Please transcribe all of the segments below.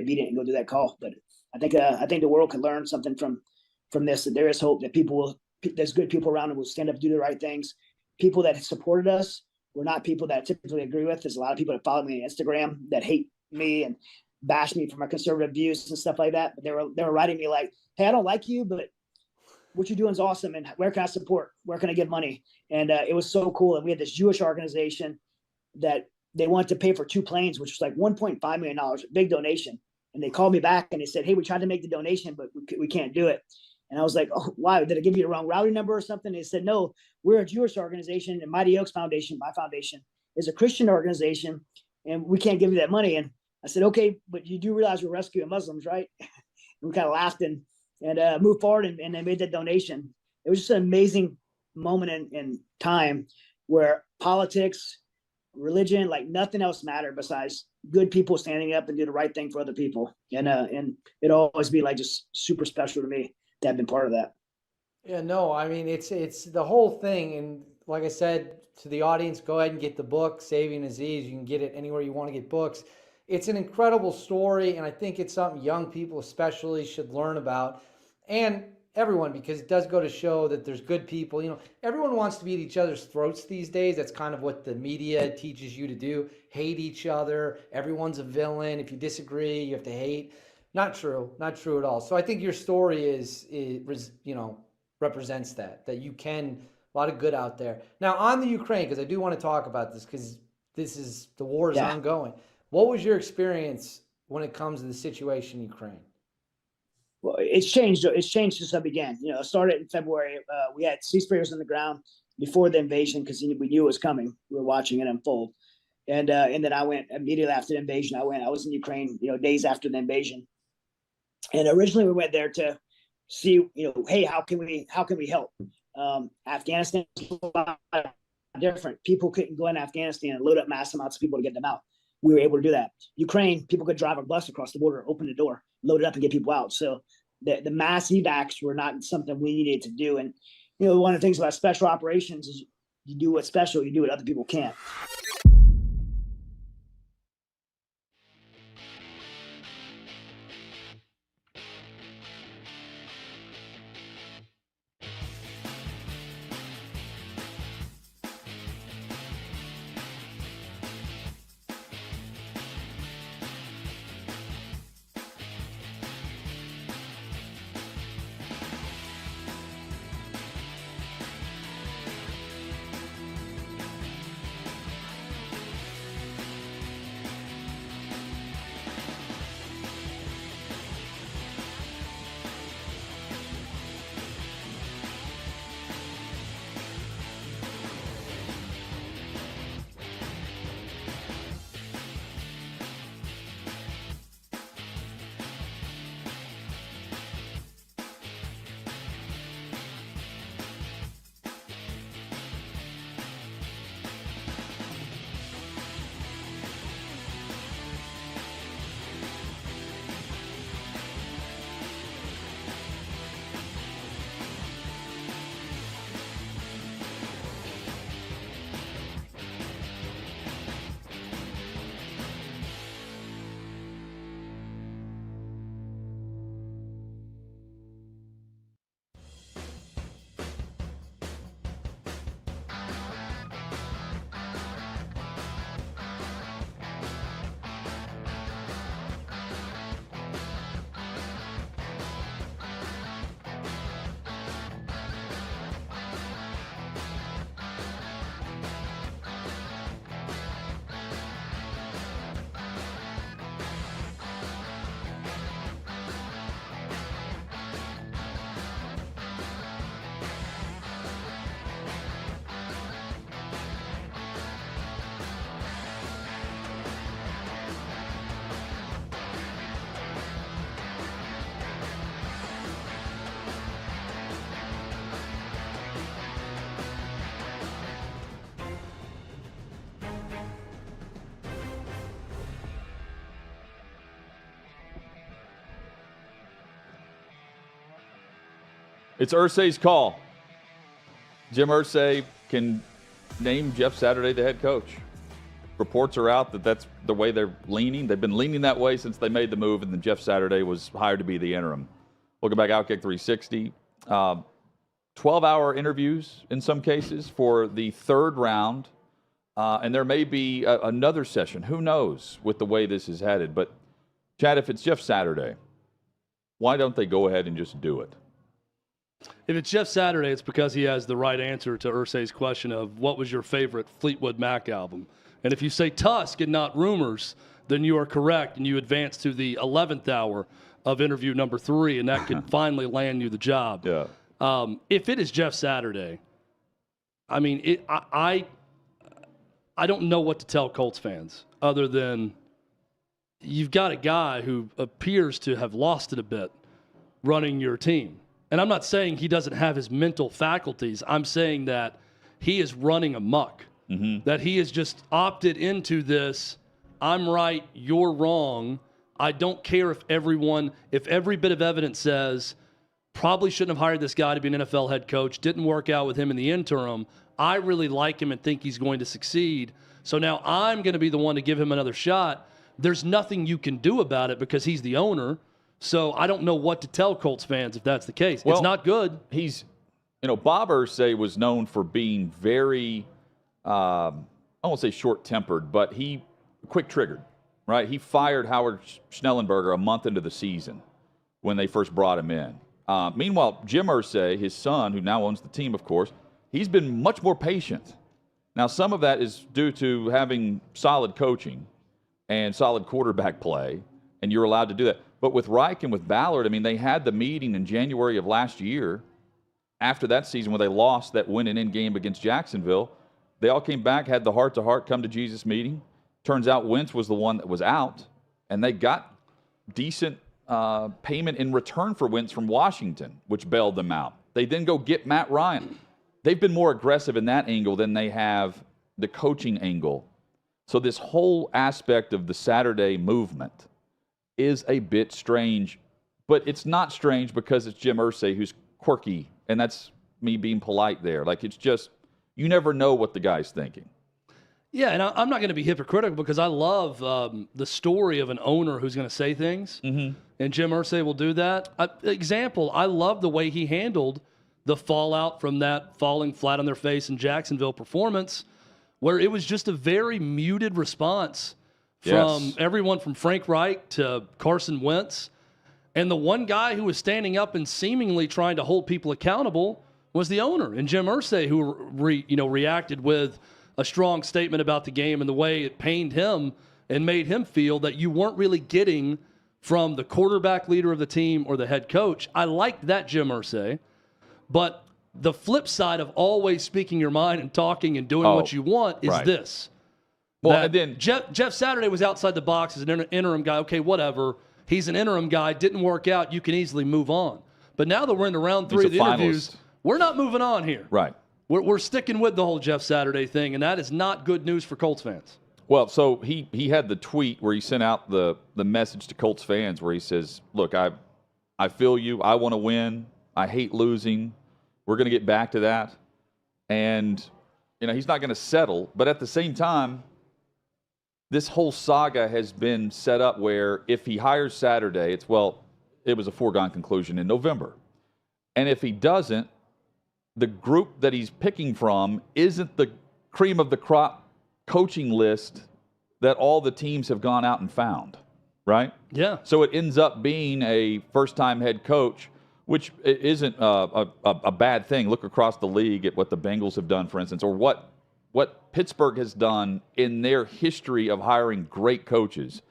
obedient and go do that call. But I think the world could learn something from this, that there is hope, that there's good people around who will stand up and do the right things. People that supported us were not people that I typically agree with. There's a lot of people that follow me on Instagram that hate me and bash me for my conservative views and stuff like that. But they were writing me like, hey, I don't like you, but what you're doing is awesome. And where can I support? Where can I give money? And it was so cool. And we had this Jewish organization that they wanted to pay for 2 planes, which was like $1.5 million, a big donation. And they called me back and they said, hey, we tried to make the donation, but we can't do it. And I was like, oh, why? Did I give you the wrong routing number or something? They said, no, we're a Jewish organization, and Mighty Oaks Foundation, my foundation, is a Christian organization, and we can't give you that money. And I said, okay, but you do realize we're rescuing Muslims, right? And we kind of laughed and moved forward, and they made that donation. It was just an amazing moment in time where politics, religion, like nothing else mattered besides good people standing up and do the right thing for other people. And it'll always be like just super special to me to have been part of that. Yeah, no, I mean, it's the whole thing. And like I said to the audience, go ahead and get the book, Saving Aziz. You can get it anywhere you want to get books. It's an incredible story, and I think it's something young people especially should learn about. And everyone, because it does go to show that there's good people. You know, everyone wants to be at each other's throats these days. That's kind of what the media teaches you to do. Hate each other. Everyone's a villain. If you disagree, you have to hate. Not true. Not true at all. So I think your story is represents that you can, a lot of good out there. Now on the Ukraine, because I do want to talk about this, because the war is ongoing. What was your experience when it comes to the situation in Ukraine? Well, it's changed. It's changed since I began. You know, it started in February. We had ceasefires on the ground before the invasion because we knew it was coming. We were watching it unfold. And then I went immediately after the invasion. I was in Ukraine, days after the invasion. And originally we went there to see, hey, how can we help? Afghanistan is a lot different. People couldn't go in Afghanistan and load up mass amounts of people to get them out. We were able to do that. Ukraine, people could drive a bus across the border, open the door, load it up, and get people out. So the mass evacs were not something we needed to do. And one of the things about special operations is you do what's special, you do what other people can't. It's Irsay's call. Jim Irsay can name Jeff Saturday the head coach. Reports are out that that's the way they're leaning. They've been leaning that way since they made the move, and then Jeff Saturday was hired to be the interim. Welcome back, OutKick 360. 12-hour interviews in some cases for the third round, and there may be another session. Who knows with the way this is headed? But, Chad, if it's Jeff Saturday, why don't they go ahead and just do it? If it's Jeff Saturday, it's because he has the right answer to Irsay's question of what was your favorite Fleetwood Mac album. And if you say Tusk and not Rumors, then you are correct, and you advance to the 11th hour of interview number 3, and that can finally land you the job. Yeah. If it is Jeff Saturday, I mean, I don't know what to tell Colts fans other than you've got a guy who appears to have lost it a bit running your team. And I'm not saying he doesn't have his mental faculties. I'm saying that he is running amok, that he has just opted into this, I'm right, you're wrong. I don't care if every bit of evidence says probably shouldn't have hired this guy to be an NFL head coach, didn't work out with him in the interim. I really like him and think he's going to succeed. So now I'm going to be the one to give him another shot. There's nothing you can do about it because he's the owner. So I don't know what to tell Colts fans if that's the case. Well, it's not good. Bob Irsay was known for being very, I won't say short-tempered, but he quick-triggered, right? He fired Howard Schnellenberger a month into the season when they first brought him in. Meanwhile, Jim Irsay, his son, who now owns the team, of course, he's been much more patient. Now, some of that is due to having solid coaching and solid quarterback play, and you're allowed to do that. But with Reich and with Ballard, I mean, they had the meeting in January of last year after that season when they lost that win-and-in game against Jacksonville. They all came back, had the heart-to-heart come-to-Jesus meeting. Turns out Wentz was the one that was out, and they got decent payment in return for Wentz from Washington, which bailed them out. They then go get Matt Ryan. They've been more aggressive in that angle than they have the coaching angle. So this whole aspect of the Saturday movement is a bit strange, but it's not strange because it's Jim Irsay who's quirky, and that's me being polite there. Like, it's just, you never know what the guy's thinking. Yeah, and I'm not going to be hypocritical because I love the story of an owner who's going to say things, and Jim Irsay will do that. Example, I love the way he handled the fallout from that falling flat on their face in Jacksonville performance, where it was just a very muted response from everyone from Frank Reich to Carson Wentz. And the one guy who was standing up and seemingly trying to hold people accountable was the owner, and Jim Irsay, who reacted with a strong statement about the game and the way it pained him and made him feel that you weren't really getting from the quarterback leader of the team or the head coach. I liked that, Jim Irsay. But the flip side of always speaking your mind and talking and doing what you want is this. Well, and then Jeff Saturday was outside the box as an interim guy. Okay, whatever. He's an interim guy. Didn't work out. You can easily move on. But now that we're in the round 3 of the interviews, we're not moving on here. Right. We're sticking with the whole Jeff Saturday thing, and that is not good news for Colts fans. Well, so he had the tweet where he sent out the message to Colts fans where he says, look, I feel you. I want to win. I hate losing. We're going to get back to that. And, he's not going to settle. But at the same time, this whole saga has been set up where if he hires Saturday, it was a foregone conclusion in November. And if he doesn't, the group that he's picking from isn't the cream of the crop coaching list that all the teams have gone out and found, right? Yeah. So it ends up being a first-time head coach, which isn't a bad thing. Look across the league at what the Bengals have done, for instance, or what Pittsburgh has done in their history of hiring great coaches,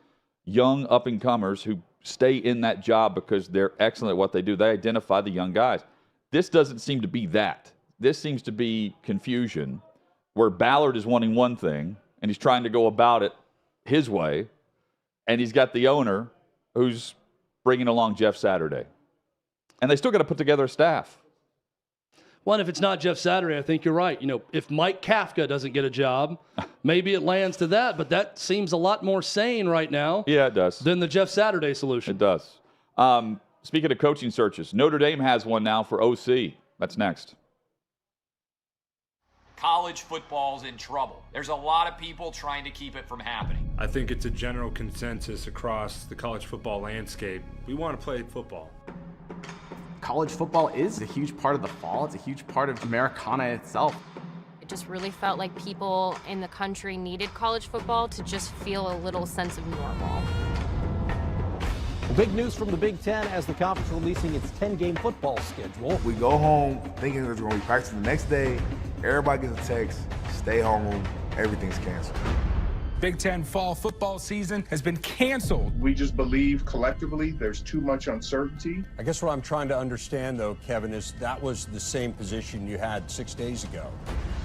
young up-and-comers who stay in that job because they're excellent at what they do. They identify the young guys. This doesn't seem to be that. This seems to be confusion where Ballard is wanting one thing, and he's trying to go about it his way, and he's got the owner who's bringing along Jeff Saturday. And they still got to put together a staff. Well, and if it's not Jeff Saturday, I think you're right. If Mike Kafka doesn't get a job, maybe it lands to that, but that seems a lot more sane right now. Yeah, it does. Than the Jeff Saturday solution. It does. Speaking of coaching searches, Notre Dame has one now for OC. That's next. college football's in trouble. There's a lot of people trying to keep it from happening. I think it's a general consensus across the college football landscape. We want to play football. College football is a huge part of the fall. It's a huge part of Americana itself. It just really felt like people in the country needed college football to just feel a little sense of normal. Big news from the Big Ten as the conference releasing its 10-game football schedule. We go home thinking there's going to be practice the next day. Everybody gets a text, stay home, everything's canceled. Big Ten fall football season has been canceled. We just believe collectively there's too much uncertainty. I guess what I'm trying to understand, though, Kevin, is that was the same position you had 6 days ago.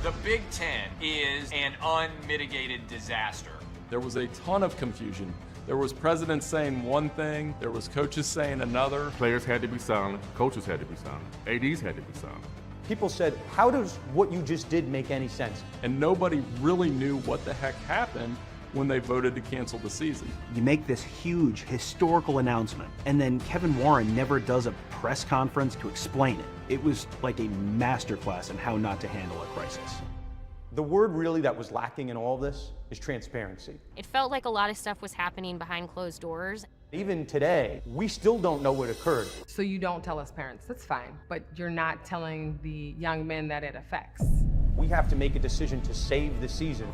The Big Ten is an unmitigated disaster. There was a ton of confusion. There was presidents saying one thing, there was coaches saying another. Players had to be silent, coaches had to be silent, ADs had to be silent. People said, how does what you just did make any sense? And nobody really knew what the heck happened when they voted to cancel the season. You make this huge historical announcement, and then Kevin Warren never does a press conference to explain it. It was like a masterclass in how not to handle a crisis. The word really that was lacking in all this is transparency. It felt like a lot of stuff was happening behind closed doors. Even today, we still don't know what occurred. So you don't tell us parents, that's fine, but you're not telling the young men that it affects. We have to make a decision to save the season.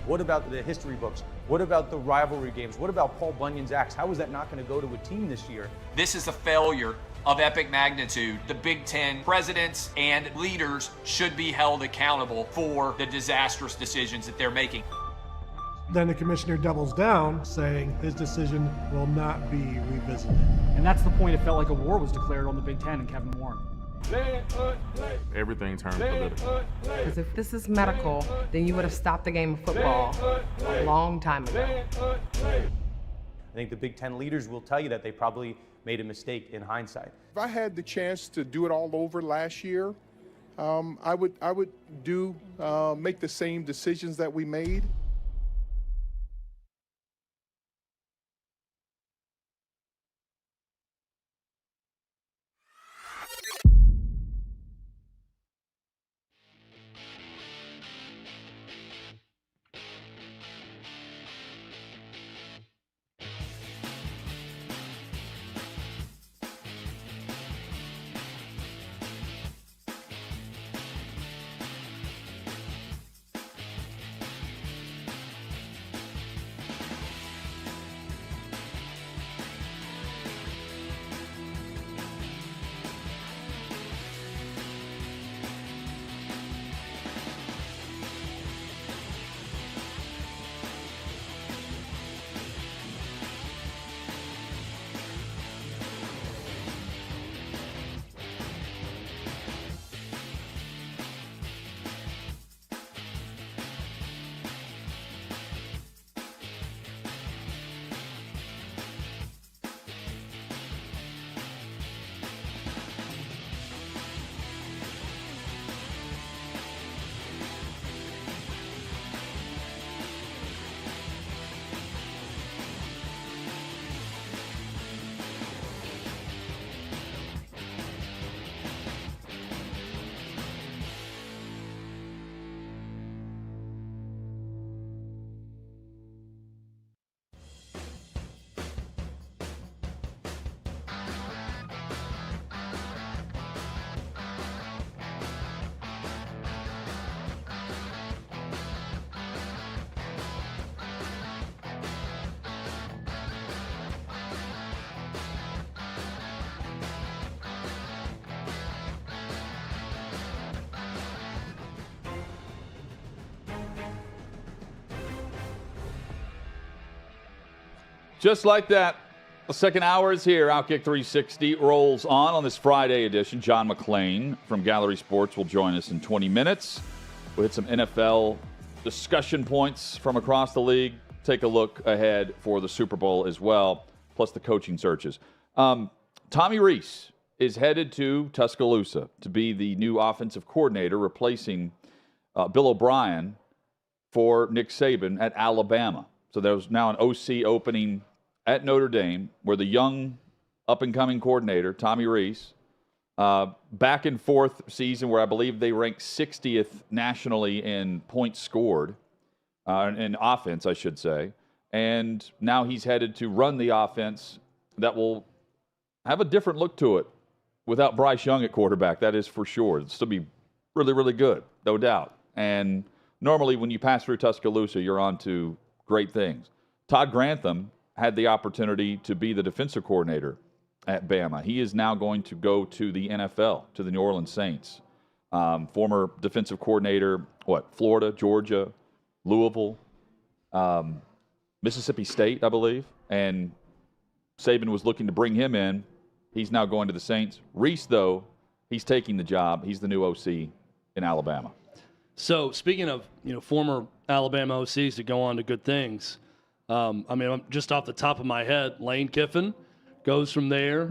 What about the history books? What about the rivalry games? What about Paul Bunyan's axe? How is that not going to go to a team this year? This is a failure of epic magnitude. The Big Ten presidents and leaders should be held accountable for the disastrous decisions that they're making. Then the commissioner doubles down, saying his decision will not be revisited. And that's the point. It felt like a war was declared on the Big Ten and Kevin Warren. Everything turned political. Because if this is medical, then you would have stopped the game of football a long time ago. I think the Big Ten leaders will tell you that they probably made a mistake in hindsight. If I had the chance to do it all over last year, I would make the same decisions that we made. Just like that, the second hour is here. OutKick 360 rolls on this Friday edition. John McClain from Gallery Sports will join us in 20 minutes. We'll hit some NFL discussion points from across the league. Take a look ahead for the Super Bowl as well, plus the coaching searches. Tommy Rees is headed to Tuscaloosa to be the new offensive coordinator, replacing Bill O'Brien for Nick Saban at Alabama. So there's now an OC opening at Notre Dame, where the young, up-and-coming coordinator, Tommy Rees, Back and forth season where I believe they ranked 60th nationally in points scored, in offense, I should say. And now he's headed to run the offense that will have a different look to it without Bryce Young at quarterback. That is for sure. It'll still be really, really good, no doubt. And normally when you pass through Tuscaloosa, you're on to great things. Todd Grantham had the opportunity to be the defensive coordinator at Bama. He is now going to go to the NFL, to the New Orleans Saints. Former defensive coordinator, Florida, Georgia, Louisville, Mississippi State, I believe. And Saban was looking to bring him in. He's now going to the Saints. Reese, though, he's taking the job. He's the new OC in Alabama. So speaking of former Alabama OCs to go on to good things, I'm just off the top of my head, Lane Kiffin goes from there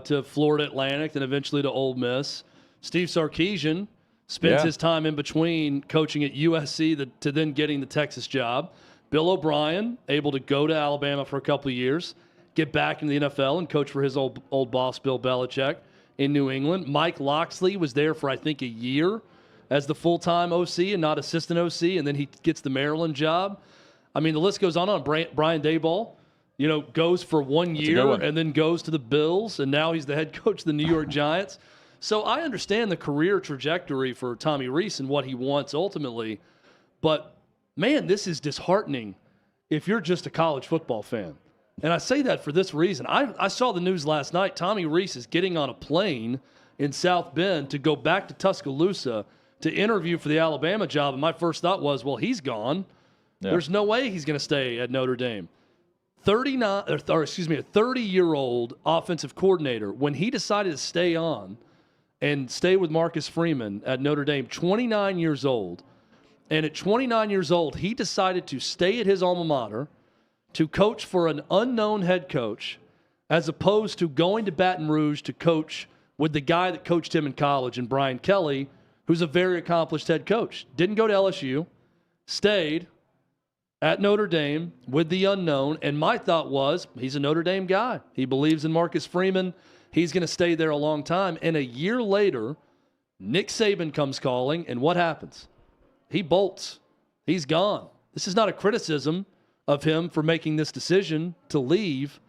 to Florida Atlantic, then eventually to Ole Miss. Steve Sarkisian spends his time in between coaching at USC to then getting the Texas job. Bill O'Brien, able to go to Alabama for a couple of years, get back in the NFL and coach for his old boss, Bill Belichick, in New England. Mike Locksley was there for, I think, a year as the full-time OC and not assistant OC, and then he gets the Maryland job. I mean, the list goes on. Brian Daboll, goes for 1 year and then goes to the Bills, and now he's the head coach of the New York Giants. So I understand the career trajectory for Tommy Rees and what he wants ultimately, but, man, this is disheartening if you're just a college football fan. And I say that for this reason. I saw the news last night. Tommy Rees is getting on a plane in South Bend to go back to Tuscaloosa to interview for the Alabama job, and my first thought was, well, he's gone. Yeah. There's no way he's going to stay at Notre Dame. A 30-year-old offensive coordinator, when he decided to stay on and stay with Marcus Freeman at Notre Dame, 29 years old, and at 29 years old, he decided to stay at his alma mater to coach for an unknown head coach as opposed to going to Baton Rouge to coach with the guy that coached him in college, and Brian Kelly, who's a very accomplished head coach. Didn't go to LSU, stayed at Notre Dame with the unknown, and my thought was he's a Notre Dame guy. He believes in Marcus Freeman. He's going to stay there a long time. And a year later, Nick Saban comes calling, and what happens? He bolts. He's gone. This is not a criticism of him for making this decision to leave,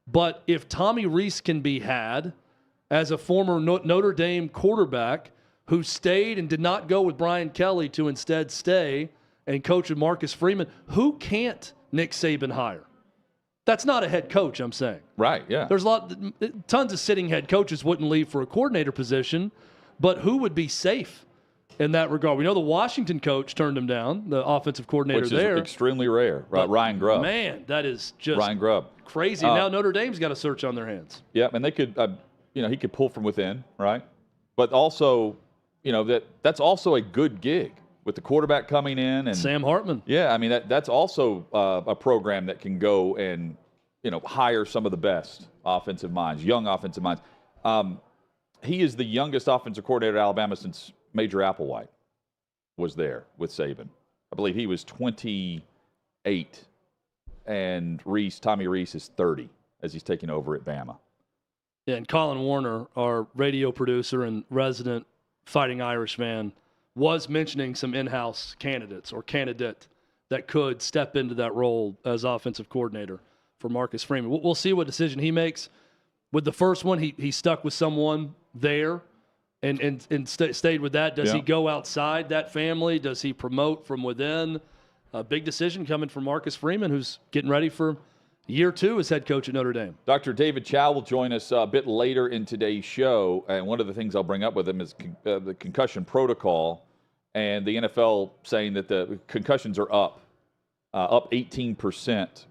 but if Tommy Rees can be had as a former Notre Dame quarterback who stayed and did not go with Brian Kelly to instead stay and coach with Marcus Freeman, who can't Nick Saban hire? That's not a head coach, I'm saying. Right, yeah. There's tons of sitting head coaches wouldn't leave for a coordinator position, but who would be safe in that regard? We know the Washington coach turned him down, the offensive coordinator there. Which is extremely rare, right? Ryan Grubb. Man, that is just Ryan Grubb. Crazy. Now Notre Dame's got a search on their hands. Yeah, and they could, he could pull from within, right? But also, that's also a good gig with the quarterback coming in and Sam Hartman. Yeah, I mean that's also a program that can go and hire some of the best offensive minds, young offensive minds. He is the youngest offensive coordinator at Alabama since Major Applewhite was there with Saban. I believe he was 28, and Tommy Rees is 30 as he's taking over at Bama. Yeah, and Colin Warner, our radio producer and resident Fighting Irishman, was mentioning some in-house candidates or candidate that could step into that role as offensive coordinator for Marcus Freeman. We'll see what decision he makes. With the first one, he stuck with someone there and stayed with that. Does he go outside that family? Does he promote from within? A big decision coming from Marcus Freeman, who's getting ready for year 2 as head coach at Notre Dame. Dr. David Chao will join us a bit later in today's show, and one of the things I'll bring up with him is the concussion protocol, and the NFL saying that the concussions are up 18%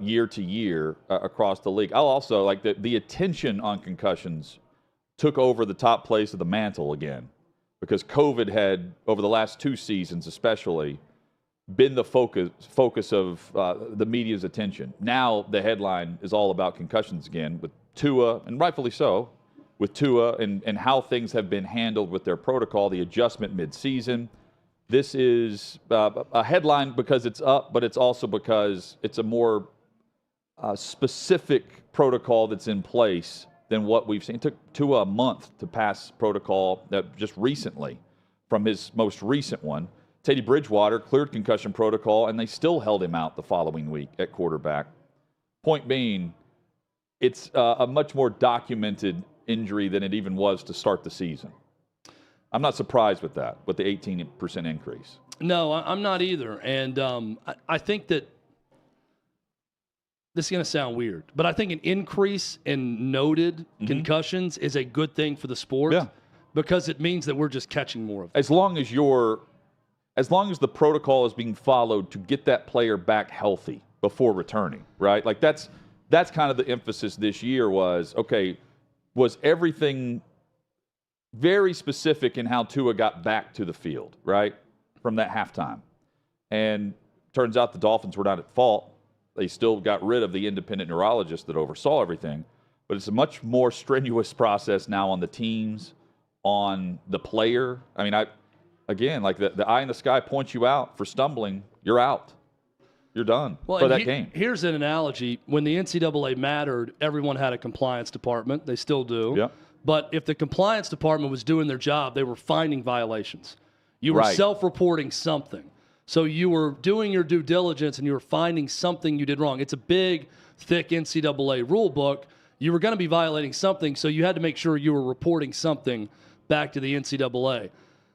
year to year across the league. I'll also like the attention on concussions took over the top place of the mantle again, because COVID had, over the last 2 seasons especially, been the focus of the media's attention. Now the headline is all about concussions again, with Tua, and rightfully so, with Tua and how things have been handled with their protocol, the adjustment midseason. This is a headline because it's up, but it's also because it's a more specific protocol that's in place than what we've seen. It took Tua a month to pass protocol just recently from his most recent one. Teddy Bridgewater cleared concussion protocol, and they still held him out the following week at quarterback. Point being, it's a much more documented injury than it even was to start the season. I'm not surprised with that, with the 18% increase. No, I'm not either. And I think that this is going to sound weird, but I think an increase in noted concussions is a good thing for the sport because it means that we're just catching more of them. As long as the protocol is being followed to get that player back healthy before returning, right? Like that's kind of the emphasis this year was everything very specific in how Tua got back to the field, right, from that halftime. And turns out the Dolphins were not at fault. They still got rid of the independent neurologist that oversaw everything. But it's a much more strenuous process now on the teams, on the player. I mean, again, like the eye in the sky points you out for stumbling, you're out. You're done for that game. Here's an analogy. When the NCAA mattered, everyone had a compliance department. They still do. Yeah. But if the compliance department was doing their job, they were finding violations. You were self-reporting something. So you were doing your due diligence and you were finding something you did wrong. It's a big, thick NCAA rule book. You were going to be violating something, so you had to make sure you were reporting something back to the NCAA.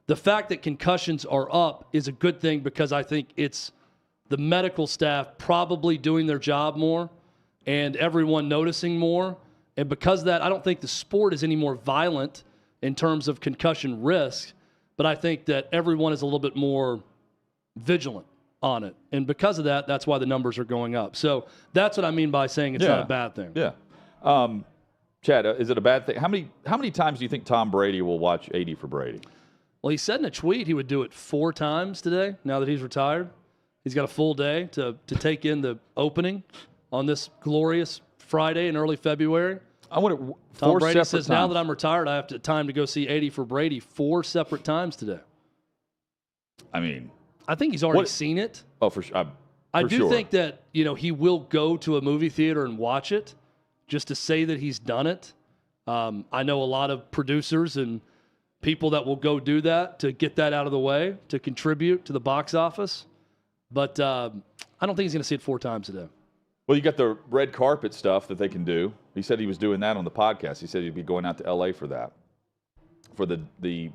The fact that concussions are up is a good thing because I think it's the medical staff probably doing their job more and everyone noticing more. And because of that, I don't think the sport is any more violent in terms of concussion risk, but I think that everyone is a little bit more vigilant on it. And because of that, that's why the numbers are going up. So that's what I mean by saying it's not a bad thing. Yeah. Chad, is it a bad thing? How many times do you think Tom Brady will watch 80 for Brady? Well, he said in a tweet he would do it 4 times today, now that he's retired. He's got a full day to take in the opening on this glorious Friday in early February. Tom Brady says, now that I'm retired, I have time to go see 80 for Brady 4 separate times today. I mean, I think he's already seen it. Oh, for sure. I do think that, he will go to a movie theater and watch it just to say that he's done it. I know a lot of producers and people that will go do that to get that out of the way, to contribute to the box office. But I don't think he's going to see it 4 times today. Well, you got the red carpet stuff that they can do. He said he was doing that on the podcast. He said he'd be going out to L.A. for that, for the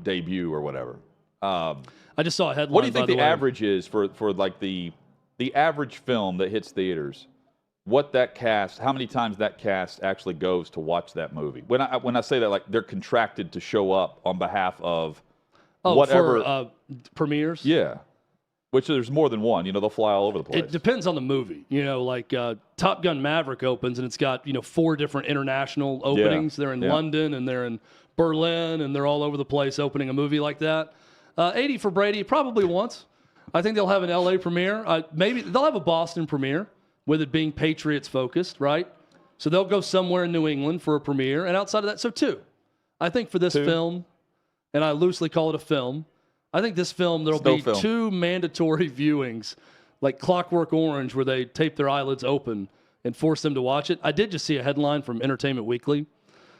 debut or whatever. I just saw a headline. What do you think the average is for like the average film that hits theaters? What that cast, how many times that cast actually goes to watch that movie? When I say that, like they're contracted to show up on behalf of whatever for premieres. Yeah. Which there's more than one. They'll fly all over the place. It depends on the movie. Like Top Gun Maverick opens and it's got, 4 different international openings. They're in London and they're in Berlin and they're all over the place opening a movie like that. 80 for Brady, probably once. I think they'll have an LA premiere. Maybe they'll have a Boston premiere with it being Patriots focused, right? So they'll go somewhere in New England for a premiere. And outside of that, so 2. I think for this film, and I loosely call it a film, I think this film, there'll be 2 mandatory viewings, like Clockwork Orange, where they tape their eyelids open and force them to watch it. I did just see a headline from Entertainment Weekly.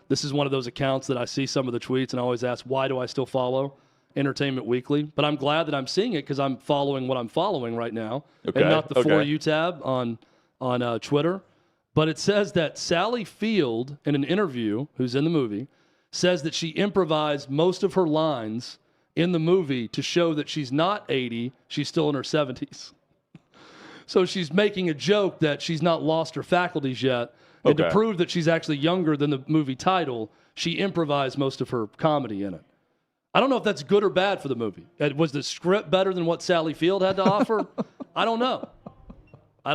This is one of those accounts that I see some of the tweets, and I always ask, why do I still follow Entertainment Weekly? But I'm glad that I'm seeing it because I'm following what I'm following right now, and not the For You tab on Twitter. But it says that Sally Field, in an interview, who's in the movie, says that she improvised most of her lines in the movie to show that she's not 80, she's still in her 70s. So she's making a joke that she's not lost her faculties yet. And to prove that she's actually younger than the movie title, she improvised most of her comedy in it. I don't know if that's good or bad for the movie. Was the script better than what Sally Field had to offer? I don't know. I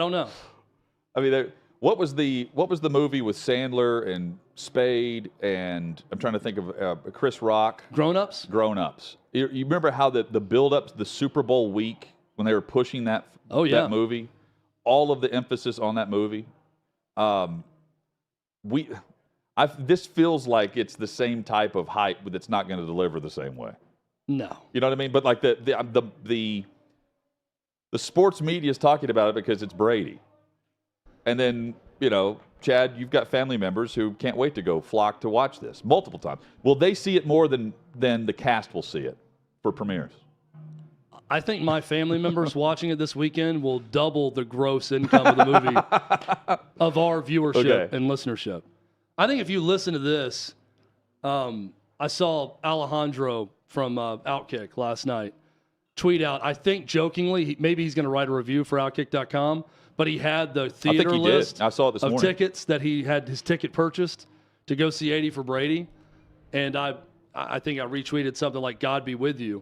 mean, what was the movie with Sandler and Spade and I'm trying to think of Chris Rock? Grown Ups? Grown Ups. You remember how the build-up to the Super Bowl week when they were pushing that movie? All of the emphasis on that movie. This feels like it's the same type of hype, but it's not going to deliver the same way. No. You know what I mean? But like the sports media is talking about it because it's Brady. And then, Chad, you've got family members who can't wait to go flock to watch this multiple times. Will they see it more than the cast will see it for premieres? I think my family members watching it this weekend will double the gross income of the movie of our viewership and listenership. I think if you listen to this, I saw Alejandro from OutKick last night tweet out, I think jokingly, maybe he's going to write a review for OutKick.com, but he had the theater list I saw it this morning. Tickets that he had his ticket purchased to go see 80 for Brady. And I think I retweeted something like, God be with you.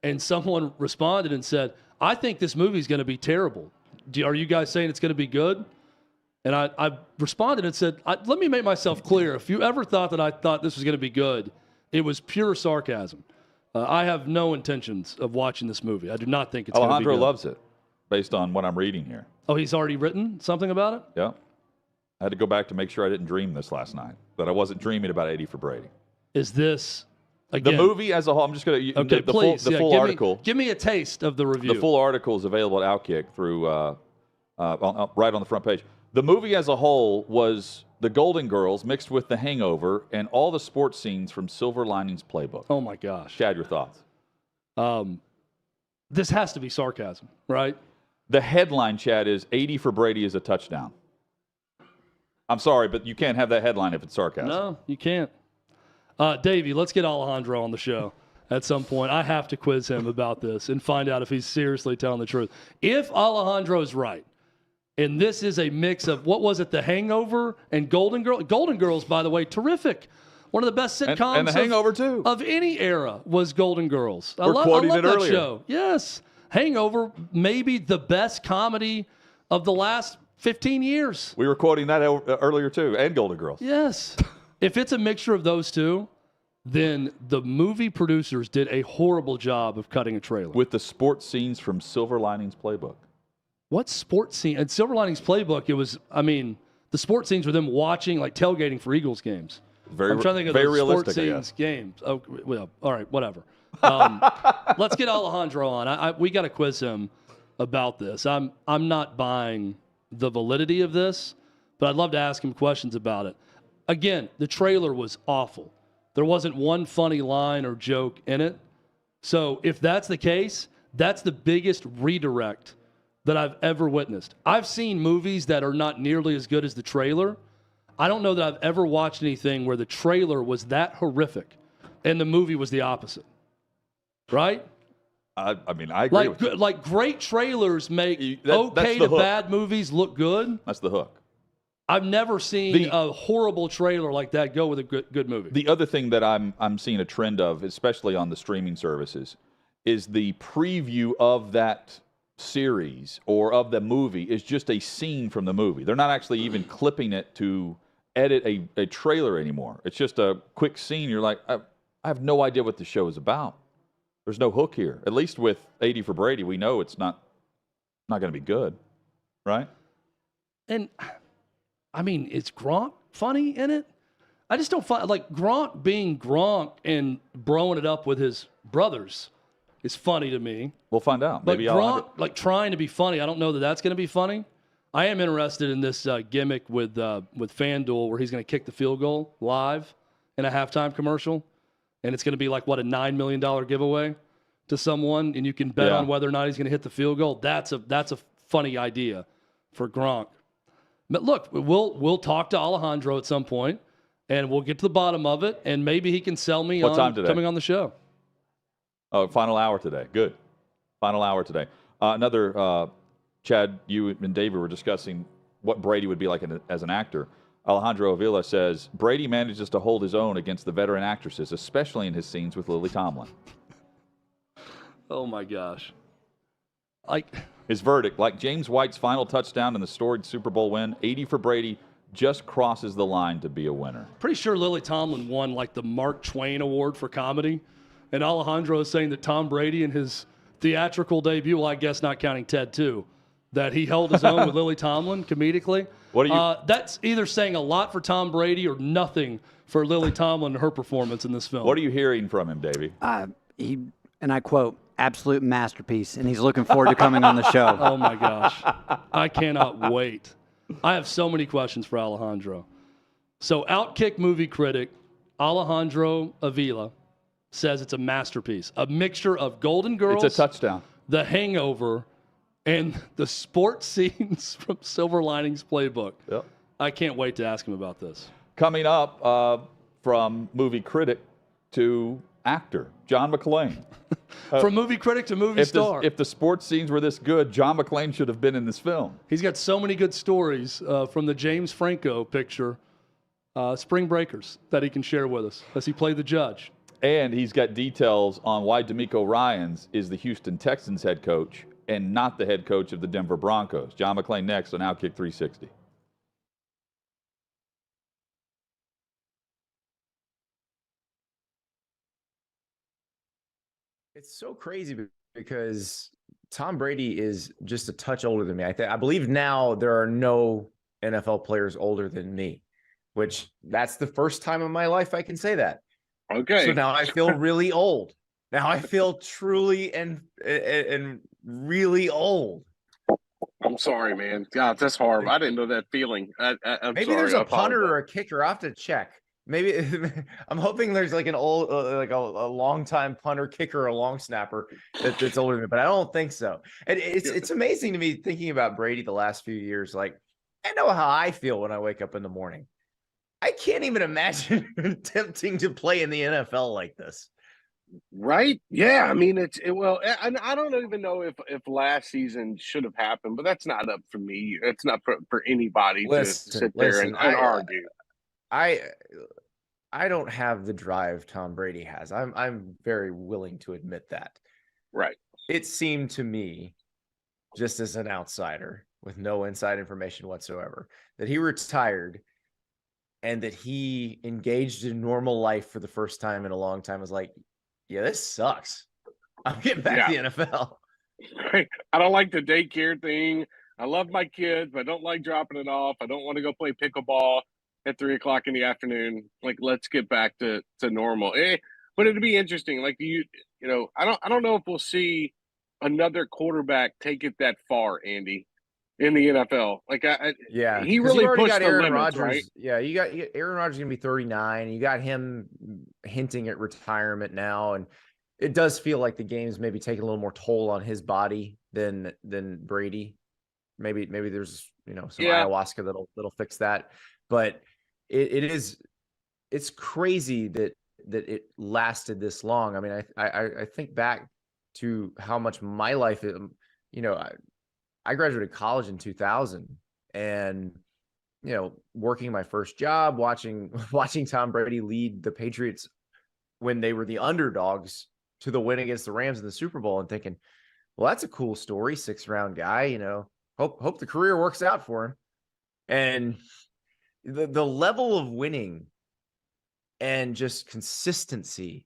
And someone responded and said, I think this movie is going to be terrible. Are you guys saying it's going to be good? And I responded and said, let me make myself clear. If you ever thought that I thought this was going to be good, it was pure sarcasm. I have no intentions of watching this movie. I do not think it's going to be good. Alejandro loves it, based on what I'm reading here. Oh, he's already written something about it? Yeah. I had to go back to make sure I didn't dream this last night, that I wasn't dreaming about 80 for Brady. Is this, again, the movie as a whole? I'm just going to, okay, please, the full article. Give me a taste of the review. The full article is available at OutKick through, right on the front page. The movie as a whole was The Golden Girls mixed with The Hangover and all the sports scenes from Silver Linings Playbook. Oh, my gosh. Chad, your thoughts? This has to be sarcasm, right? The headline, Chad, is 80 for Brady is a touchdown. I'm sorry, but you can't have that headline if it's sarcasm. No, you can't. Davey, let's get Alejandro on the show at some point. I have to quiz him about this and find out if he's seriously telling the truth. If Alejandro is right, and this is a mix of, what was it, The Hangover and Golden Girls? Golden Girls, by the way, terrific. One of the best sitcoms and The Hangover, too. Of any era was Golden Girls. We're quoting I it love that earlier. show. Yes. Hangover, maybe the best comedy of the last 15 years. We were quoting that earlier, too, and Golden Girls. Yes. If it's a mixture of those two, then the movie producers did a horrible job of cutting a trailer. With the sports scenes from Silver Linings Playbook. What sports scene? At Silver Linings Playbook, it was, the sports scenes were them watching, like tailgating for Eagles games. I'm trying to think of very the sports realistic, scenes games. Oh, well, all right, whatever. Let's get Alejandro on. We got to quiz him about this. I'm not buying the validity of this, but I'd love to ask him questions about it. Again, the trailer was awful. There wasn't one funny line or joke in it. So if that's the case, that's the biggest redirect that I've ever witnessed. I've seen movies that are not nearly as good as the trailer. I don't know that I've ever watched anything where the trailer was that horrific and the movie was the opposite. Right? I agree with you. Like great trailers make okay to bad movies look good. That's the hook. I've never seen a horrible trailer like that go with a good movie. The other thing that I'm seeing a trend of, especially on the streaming services, is the preview of that series or of the movie is just a scene from the movie. They're not actually even clipping it to edit a trailer anymore. It's just a quick scene. You're like, I have no idea what the show is about. There's no hook here. At least with 80 for Brady, we know it's not going to be good, right? And is Gronk funny in it? I just don't find, like, Gronk being Gronk and broing it up with his brothers is funny to me. We'll find out. But Maybe Gronk, like, trying to be funny, I don't know that that's going to be funny. I am interested in this gimmick with FanDuel where he's going to kick the field goal live in a halftime commercial. And it's going to be like, what, a $9 million giveaway to someone, and you can bet on whether or not he's going to hit the field goal. That's a funny idea for Gronk. But look, we'll talk to Alejandro at some point, and we'll get to the bottom of it, and maybe he can sell me What time today? Coming on the show. Oh, final hour today. Good. Final hour today. Chad, you and David were discussing what Brady would be like as an actor. Alejandro Avila says, Brady manages to hold his own against the veteran actresses, especially in his scenes with Lily Tomlin. Oh, my gosh. His verdict, like James White's final touchdown in the storied Super Bowl win, 80 for Brady just crosses the line to be a winner. Pretty sure Lily Tomlin won, like, the Mark Twain Award for comedy. And Alejandro is saying that Tom Brady in his theatrical debut, well, I guess not counting Ted 2, that he held his own with Lily Tomlin comedically. What do you? That's either saying a lot for Tom Brady or nothing for Lily Tomlin and her performance in this film. What are you hearing from him, Davey? He, and I quote, absolute masterpiece, and he's looking forward to coming on the show. Oh, my gosh. I cannot wait. I have so many questions for Alejandro. So, OutKick movie critic Alejandro Avila says it's a masterpiece, a mixture of Golden Girls, It's a touchdown. The Hangover, and the sports scenes from Silver Linings Playbook. Yep. I can't wait to ask him about this. Coming up, from movie critic to actor, John McClain. From movie critic to movie star. If the sports scenes were this good, John McClain should have been in this film. He's got so many good stories from the James Franco picture, Spring Breakers, that he can share with us as he played the judge. And he's got details on why DeMeco Ryans is the Houston Texans head coach and not the head coach of the Denver Broncos. John McClain next on OutKick 360. It's so crazy because Tom Brady is just a touch older than me. I believe now there are no NFL players older than me, which that's the first time in my life I can say that. Okay. So now I feel really old. Now I feel truly and really old. I'm sorry, man. God, that's horrible. I didn't know that feeling. I'm Maybe sorry. there's I a punter apologize. or a kicker. I'll have to check. Maybe I'm hoping there's like an old, like a long time punter, kicker, or a long snapper that's older than me, but I don't think so. And it's amazing to me thinking about Brady the last few years. Like, I know how I feel when I wake up in the morning. I can't even imagine attempting to play in the NFL like this. Right? Yeah. I mean, I don't even know if last season should have happened, but that's not up for me. It's not for anybody to sit there and argue. I don't have the drive Tom Brady has. I'm very willing to admit that. Right. It seemed to me, just as an outsider with no inside information whatsoever, that he retired and that he engaged in normal life for the first time in a long time. Was like, yeah, this sucks. I'm getting back to the NFL. I don't like the daycare thing. I love my kids, but I don't like dropping it off. I don't want to go play pickleball at 3:00 in the afternoon. Like, let's get back to normal. But it'd be interesting. Like I don't know if we'll see another quarterback take it that far, Andy, in the NFL. Like, he really pushed the Aaron limits, Rodgers, right? Yeah, you got Aaron Rodgers gonna be 39. You got him hinting at retirement now, and it does feel like the game's maybe taking a little more toll on his body than Brady. Maybe there's some ayahuasca that'll fix that, but it's crazy that it lasted this long. I mean, I think back to how much my life, I graduated college in 2000, and working my first job, watching Tom Brady lead the Patriots when they were the underdogs to the win against the Rams in the Super Bowl, and thinking, well, that's a cool story. 6th-round guy, hope the career works out for him. And the level of winning and just consistency,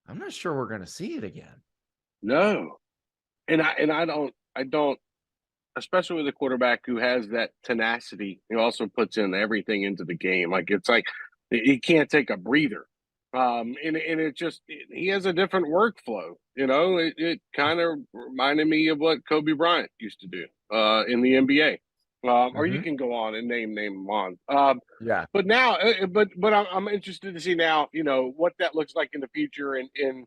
I'm not sure we're going to see it again. No. And I don't, especially with a quarterback who has that tenacity, he also puts in everything into the game. Like, it's like he can't take a breather. And it just, he has a different workflow. It kind of reminded me of what Kobe Bryant used to do in the NBA. Or you can go on and name them on. Yeah. But now, but I'm interested to see now, what that looks like in the future, and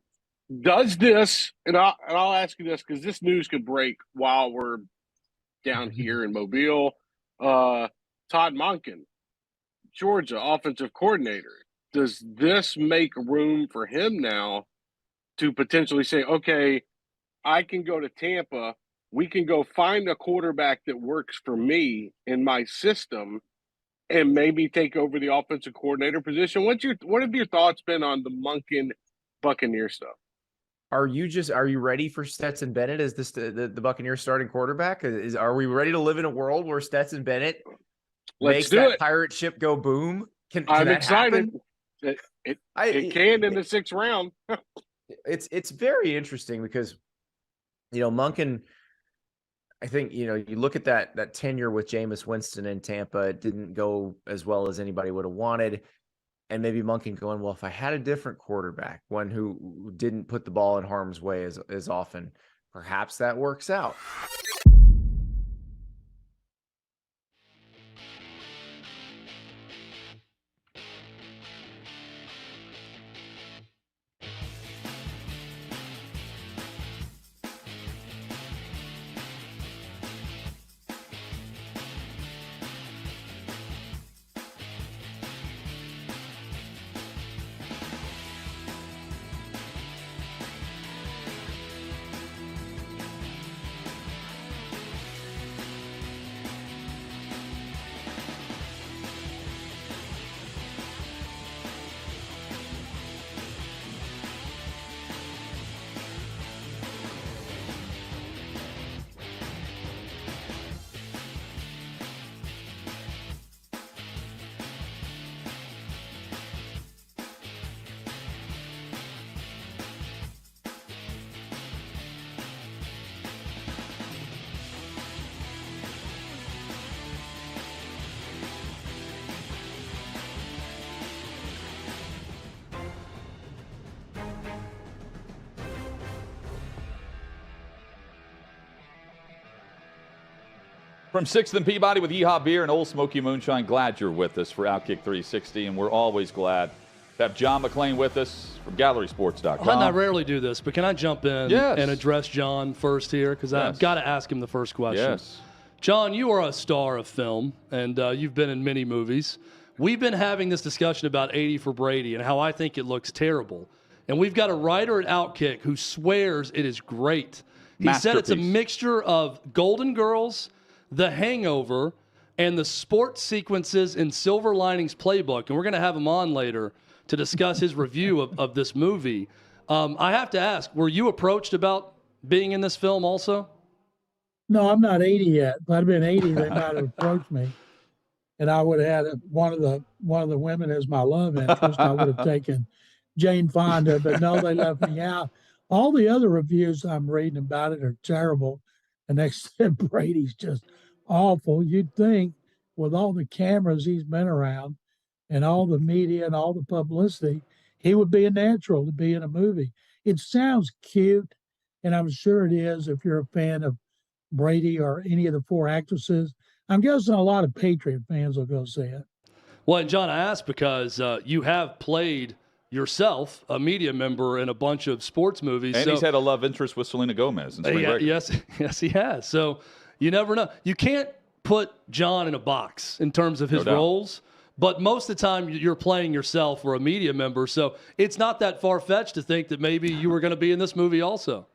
does this, and I'll ask you this, because this news could break while we're down here in Mobile. Todd Monken, Georgia offensive coordinator. Does this make room for him now to potentially say, okay, I can go to Tampa, we can go find a quarterback that works for me in my system, and maybe take over the offensive coordinator position? What have your thoughts been on the Monken Buccaneer stuff? Are you ready for Stetson Bennett as the Buccaneers starting quarterback? Are we ready to live in a world where Stetson Bennett makes that pirate ship go boom? Can I'm that excited. happen? It can in the 6th round. It's very interesting because Monken, I think you look at that tenure with Jameis Winston in Tampa, it didn't go as well as anybody would have wanted. And maybe Monken going, well, if I had a different quarterback, one who didn't put the ball in harm's way as often, perhaps that works out. From 6th and Peabody with Yeehaw Beer and Old Smoky Moonshine, glad you're with us for OutKick 360, and we're always glad to have John McClain with us from GallerySports.com. I rarely do this, but can I jump in and address John first here? Because I've got to ask him the first question. Yes. John, you are a star of film, and you've been in many movies. We've been having this discussion about 80 for Brady and how I think it looks terrible. And we've got a writer at OutKick who swears it is great. He said it's a mixture of Golden Girls, The Hangover, and the sports sequences in Silver Linings Playbook. And we're going to have him on later to discuss his review of this movie. I have to ask, were you approached about being in this film also? No, I'm not 80 yet. If I'd been 80, they might have approached me. And I would have had one of the women as my love interest. I would have taken Jane Fonda, but no, they left me out. All the other reviews I'm reading about it are terrible. And they said Brady's just awful. You'd think with all the cameras he's been around and all the media and all the publicity, he would be a natural to be in a movie. It sounds cute, and I'm sure it is if you're a fan of Brady or any of the four actresses. I'm guessing a lot of Patriot fans will go see it. Well, and John, I asked because you have played yourself a media member in a bunch of sports movies. And he's had a love interest with Selena Gomez in Spring Breakers. Yes, he has. So you never know. You can't put John in a box in terms of his roles, but most of the time you're playing yourself or a media member. So it's not that far-fetched to think that maybe you were going to be in this movie also.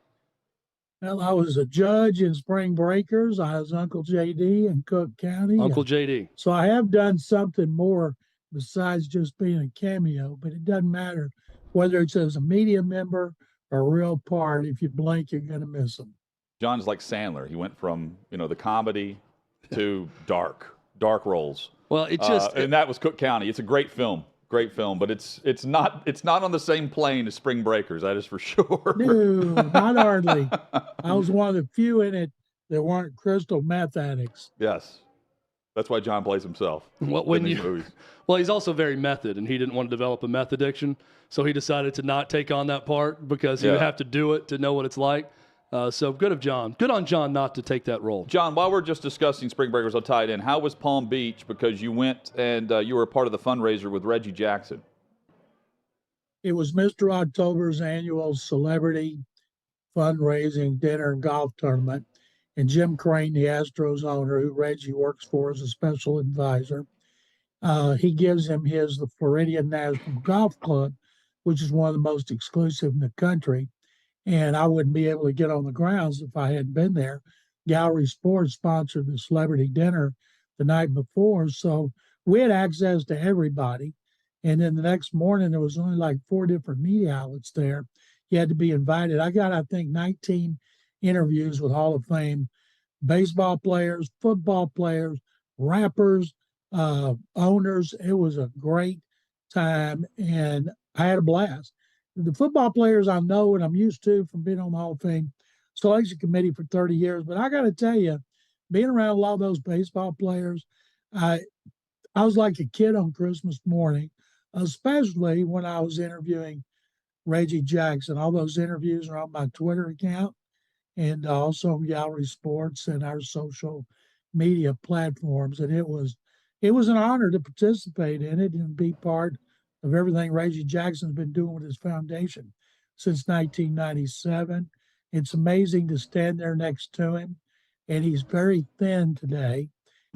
Well, I was a judge in Spring Breakers. I was Uncle JD in Cook County. Uncle JD. So I have done something more besides just being a cameo, but it doesn't matter whether it's as a media member or a real part. If you blink, you're going to miss them. John's like Sandler. He went from, the comedy to dark roles. Well, it just and that was Cook County. It's a great film, but it's not on the same plane as Spring Breakers. That is for sure. No, not hardly. I was one of the few in it that weren't crystal meth addicts. Yes. That's why John plays himself. Well, he's also very method, and he didn't want to develop a meth addiction, so he decided to not take on that part because he would have to do it to know what it's like. So good of John. Good on John not to take that role. John, while we're just discussing Spring Breakers, I'll tie it in. How was Palm Beach? Because you went and you were a part of the fundraiser with Reggie Jackson. It was Mr. October's annual celebrity fundraising dinner and golf tournament. And Jim Crane, the Astros owner, who Reggie works for as a special advisor, he gives him the Floridian National Golf Club, which is one of the most exclusive in the country. And I wouldn't be able to get on the grounds if I hadn't been there. Gallery Sports sponsored the celebrity dinner the night before, so we had access to everybody. And then the next morning, there was only like 4 different media outlets there. You had to be invited. I got, I think, 19 interviews with Hall of Fame baseball players, football players, rappers, owners. It was a great time, and I had a blast. The football players I know and I'm used to from being on the Hall of Fame selection committee for 30 years. But I got to tell you, being around a lot of those baseball players, I was like a kid on Christmas morning, especially when I was interviewing Reggie Jackson. All those interviews are on my Twitter account and also on Gallery Sports and our social media platforms. And it was an honor to participate in it and be part of everything Reggie Jackson's been doing with his foundation since 1997. It's amazing to stand there next to him, and he's very thin today,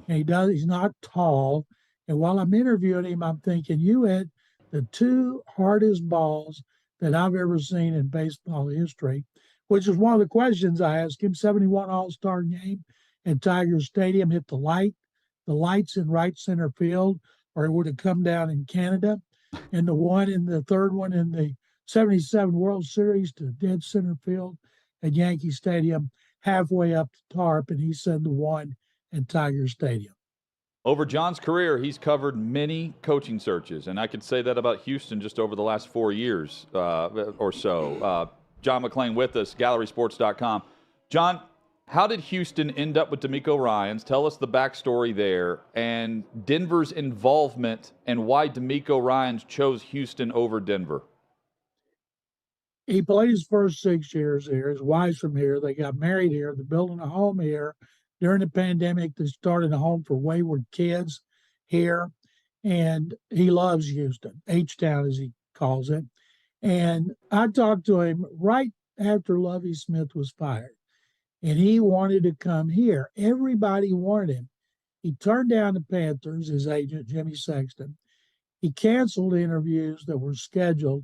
and he's not tall. And while I'm interviewing him, I'm thinking, you hit the 2 hardest balls that I've ever seen in baseball history, which is one of the questions I asked him. 71 All-Star game at Tiger Stadium, hit the lights in right center field, or it would have come down in Canada. And the third one in the 77 World Series to dead center field at Yankee Stadium, halfway up the tarp, and he said the one at Tiger Stadium. Over John's career, he's covered many coaching searches, and I could say that about Houston just over the last 4 years or so. John McClain with us, GallerySports.com. John, how did Houston end up with DeMeco Ryans? Tell us the backstory there and Denver's involvement and why DeMeco Ryans chose Houston over Denver. He played his first 6 years here. His wife's from here. They got married here. They're building a home here. during the pandemic. They started a home for wayward kids here, and he loves Houston, H-Town as he calls it. And I talked to him right after Lovie Smith was fired, and he wanted to come here. Everybody wanted him. He turned down the Panthers, his agent, Jimmy Sexton. He canceled interviews that were scheduled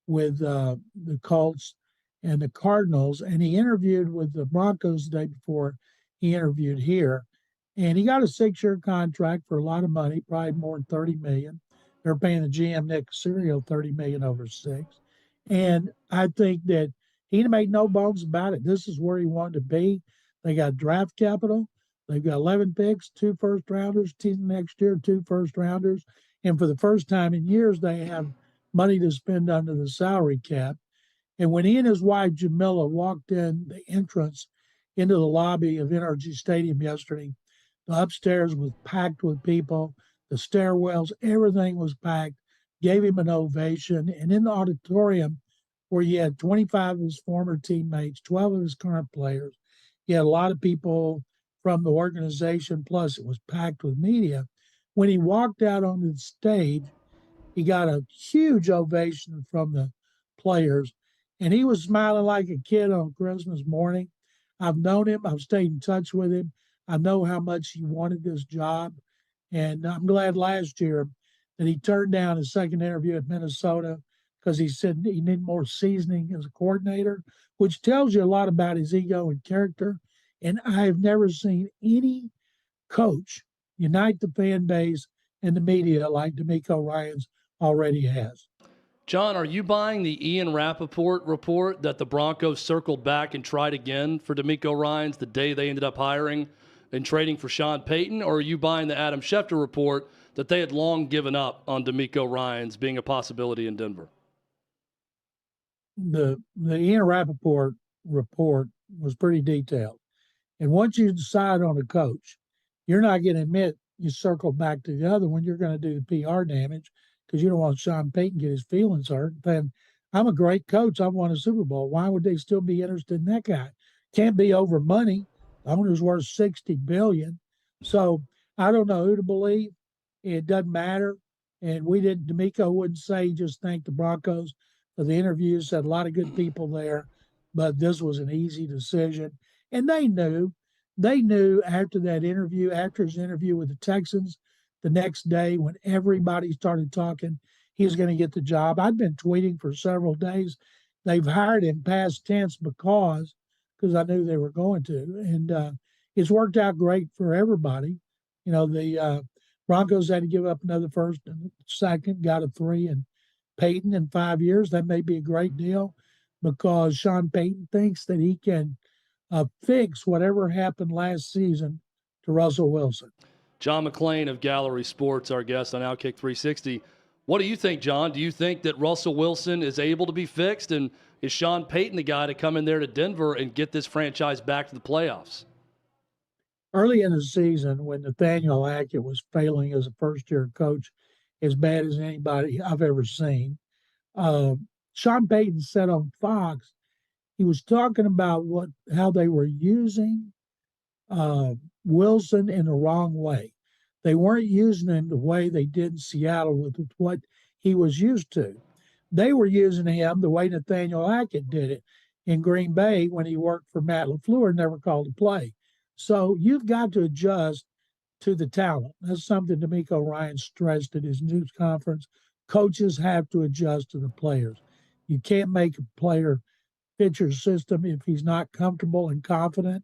with the Colts and the Cardinals, and he interviewed with the Broncos the day before he interviewed here. And he got a 6-year contract for a lot of money, probably more than $30 million. They're paying the GM Nick Caserio $30 million over 6. And I think that he made no bones about it. This is where he wanted to be. They got draft capital. They've got 11 picks, 2 first-rounders, next year, 2 first-rounders. And for the first time in years, they have money to spend under the salary cap. And when he and his wife, Jamila, walked in the entrance into the lobby of NRG Stadium yesterday, the upstairs was packed with people, the stairwells, everything was packed, gave him an ovation. And in the auditorium, where you had 25 of his former teammates, 12 of his current players, you had a lot of people from the organization, plus it was packed with media. When he walked out onto the stage, he got a huge ovation from the players, and he was smiling like a kid on Christmas morning. I've known him. I've stayed in touch with him. I know how much he wanted this job, and I'm glad last year that he turned down his second interview at Minnesota because he said he needed more seasoning as a coordinator, which tells you a lot about his ego and character. And I have never seen any coach unite the fan base and the media like D'Amico Ryans already has. John, are you buying the Ian Rappaport report that the Broncos circled back and tried again for D'Amico Ryans the day they ended up hiring and trading for Sean Payton? Or are you buying the Adam Schefter report that they had long given up on D'Amico Ryans being a possibility in Denver? The Ian Rappaport report was pretty detailed. And once you decide on a coach, you're not going to admit you circle back to the other one. You're going to do the PR damage because you don't want Sean Payton to get his feelings hurt. Then I'm a great coach. I've won a Super Bowl. Why would they still be interested in that guy? Can't be over money. The owner's worth $60 billion. So I don't know who to believe. It doesn't matter. And D'Amico wouldn't say just thank the Broncos for the interviews. Had a lot of good people there, but this was an easy decision. And they knew after that interview, after his interview with the Texans, the next day when everybody started talking, he was going to get the job. I'd been tweeting for several days. They've hired him past tense because I knew they were going to. And it's worked out great for everybody. You know, the Broncos had to give up another first and second, got a 3, and Payton in 5 years. That may be a great deal because Sean Payton thinks that he can fix whatever happened last season to Russell Wilson. John McClain of Gallery Sports, our guest on OutKick 360. What do you think, John? Do you think that Russell Wilson is able to be fixed? And is Sean Payton the guy to come in there to Denver and get this franchise back to the playoffs? Early in the season, when Nathaniel Hackett was failing as a first-year coach as bad as anybody I've ever seen, Sean Payton said on Fox, he was talking about how they were using Wilson in the wrong way. They weren't using him the way they did in Seattle with what he was used to. They were using him the way Nathaniel Hackett did it in Green Bay when he worked for Matt LaFleur and never called a play. So you've got to adjust to the talent. That's something D'Amico Ryan stressed at his news conference. Coaches have to adjust to the players. You can't make a player fit your system if he's not comfortable and confident.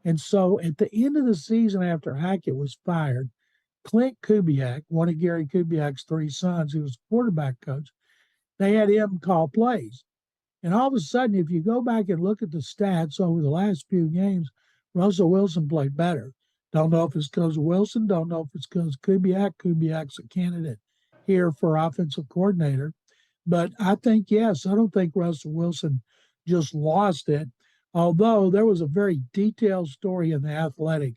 And so at the end of the season after Hackett was fired, Clint Kubiak, one of Gary Kubiak's 3 sons, who was quarterback coach, they had him call plays. And all of a sudden, if you go back and look at the stats over the last few games, Russell Wilson played better. Don't know if it's because of Wilson. Don't know if it's because Kubiak. Kubiak's a candidate here for offensive coordinator. But I think, yes, I don't think Russell Wilson just lost it. Although there was a very detailed story in The Athletic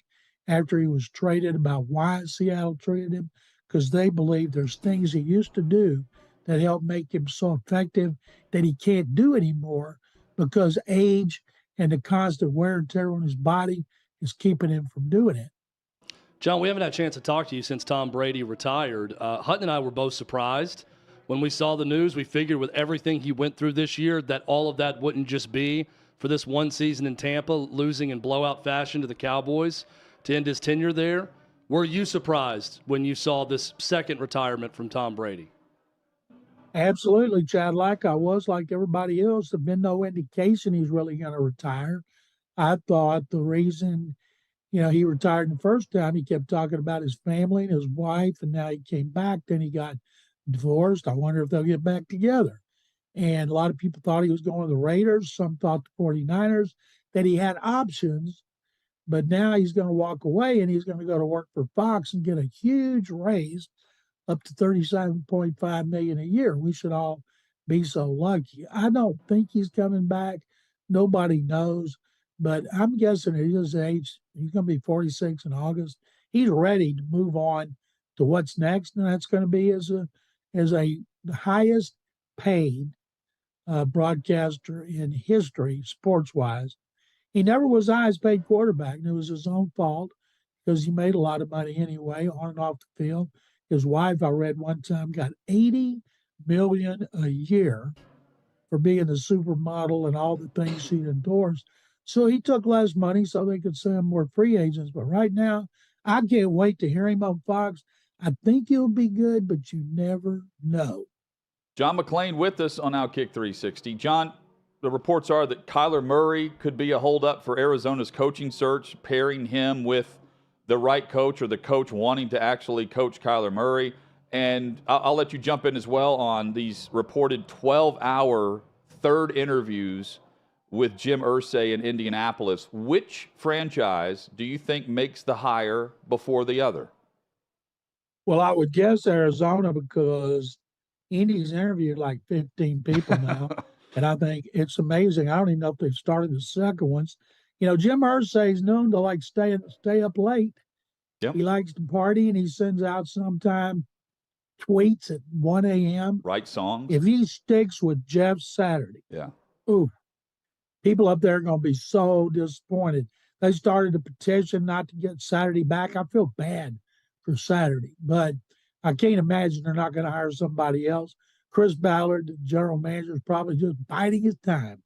after he was traded about why Seattle traded him, because they believe there's things he used to do that help make him so effective that he can't do anymore because age and the constant wear and tear on his body is keeping him from doing it. John, we haven't had a chance to talk to you since Tom Brady retired. Hutton and I were both surprised when we saw the news. We figured with everything he went through this year that all of that wouldn't just be for this one season in Tampa, losing in blowout fashion to the Cowboys to end his tenure there. Were you surprised when you saw this second retirement from Tom Brady? Absolutely, Chad. Like I was, like everybody else, there's been no indication he's really going to retire. I thought the reason, he retired the first time, he kept talking about his family and his wife, and now he came back. Then he got divorced. I wonder if they'll get back together. And a lot of people thought he was going to the Raiders. Some thought the 49ers, that he had options. But now he's going to walk away and he's going to go to work for Fox and get a huge raise up to $37.5 million a year. We should all be so lucky. I don't think he's coming back. Nobody knows. But I'm guessing at his age, he's going to be 46 in August. He's ready to move on to what's next, and that's going to be as the highest paid broadcaster in history, sports-wise. He never was the highest paid quarterback, and it was his own fault because he made a lot of money anyway on and off the field. His wife, I read one time, got $80 million a year for being a supermodel and all the things she endorsed. So he took less money so they could send more free agents. But right now, I can't wait to hear him on Fox. I think he'll be good, but you never know. John McClain with us on OutKick 360. John, the reports are that Kyler Murray could be a holdup for Arizona's coaching search, pairing him with the right coach or the coach wanting to actually coach Kyler Murray. And I'll let you jump in as well on these reported 12-hour third interviews with Jim Irsay in Indianapolis. Which franchise do you think makes the hire before the other? Well, I would guess Arizona because Indy's interviewed like 15 people now. And I think it's amazing. I don't even know if they've started the second ones. Jim Irsay's known to like stay up late. Yep. He likes to party, and he sends out sometime tweets at 1 a.m. Write songs. If he sticks with Jeff Saturday, yeah, people up there are going to be so disappointed. They started a petition not to get Saturday back. I feel bad for Saturday, but I can't imagine they're not going to hire somebody else. Chris Ballard, the general manager, is probably just biding his time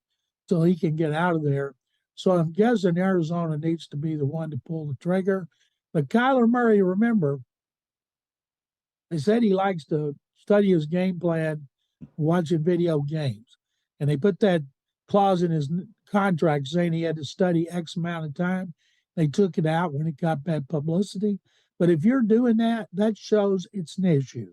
so he can get out of there. So I'm guessing Arizona needs to be the one to pull the trigger. But Kyler Murray, remember, they said he likes to study his game plan watching video games. And they put that clause in his contract saying he had to study X amount of time. They took it out when it got bad publicity. But if you're doing that, that shows it's an issue.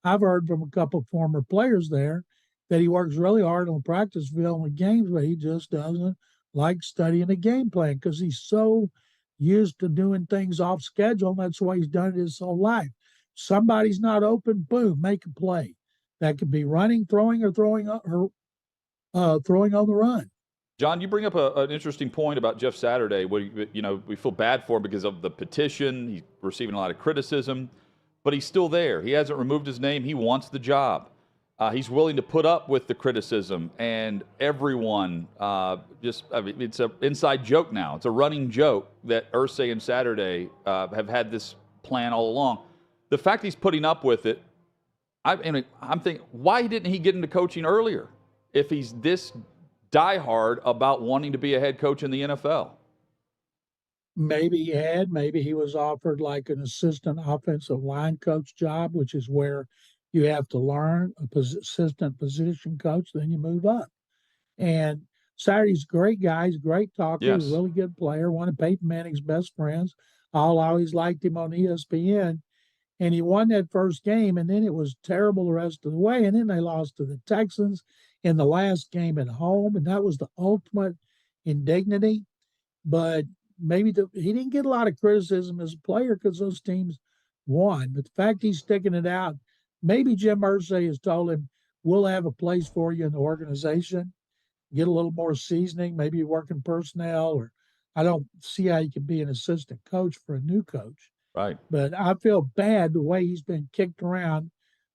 I've heard from a couple of former players there that he works really hard on the practice field and the games, but he just doesn't like studying a game plan because he's so used to doing things off schedule. And that's why he's done it his whole life. Somebody's not open, boom, make a play. That could be running, throwing, or throwing on the run. John, you bring up an interesting point about Jeff Saturday. We feel bad for him because of the petition. He's receiving a lot of criticism, but he's still there. He hasn't removed his name. He wants the job. He's willing to put up with the criticism, and everyone it's an inside joke now. It's a running joke that Irsay and Saturday have had this plan all along. The fact he's putting up with it, I'm thinking, why didn't he get into coaching earlier if he's this diehard about wanting to be a head coach in the NFL? Maybe he was offered like an assistant offensive line coach job, which is where you have to learn assistant position coach, then you move up. And Saturday's a great guy. He's a great talker. Yes. He's a really good player. One of Peyton Manning's best friends. I always liked him on ESPN. And he won that first game, and then it was terrible the rest of the way. And then they lost to the Texans in the last game at home, and that was the ultimate indignity. But maybe he didn't get a lot of criticism as a player because those teams won. But the fact he's sticking it out, maybe Jim Irsay has told him, we'll have a place for you in the organization, get a little more seasoning, maybe working personnel, or I don't see how he can be an assistant coach for a new coach. Right. But I feel bad the way he's been kicked around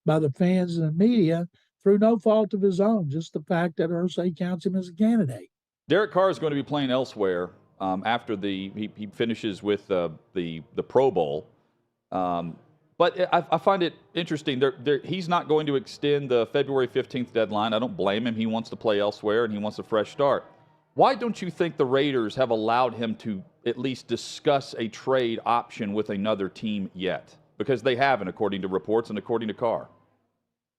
by the fans and the media through no fault of his own, just the fact that Irsay counts him as a candidate. Derek Carr is going to be playing elsewhere after he finishes with the Pro Bowl. But I find it interesting. He's not going to extend the February 15th deadline. I don't blame him. He wants to play elsewhere, and he wants a fresh start. Why don't you think the Raiders have allowed him to at least discuss a trade option with another team yet? Because they haven't, according to reports and according to Carr.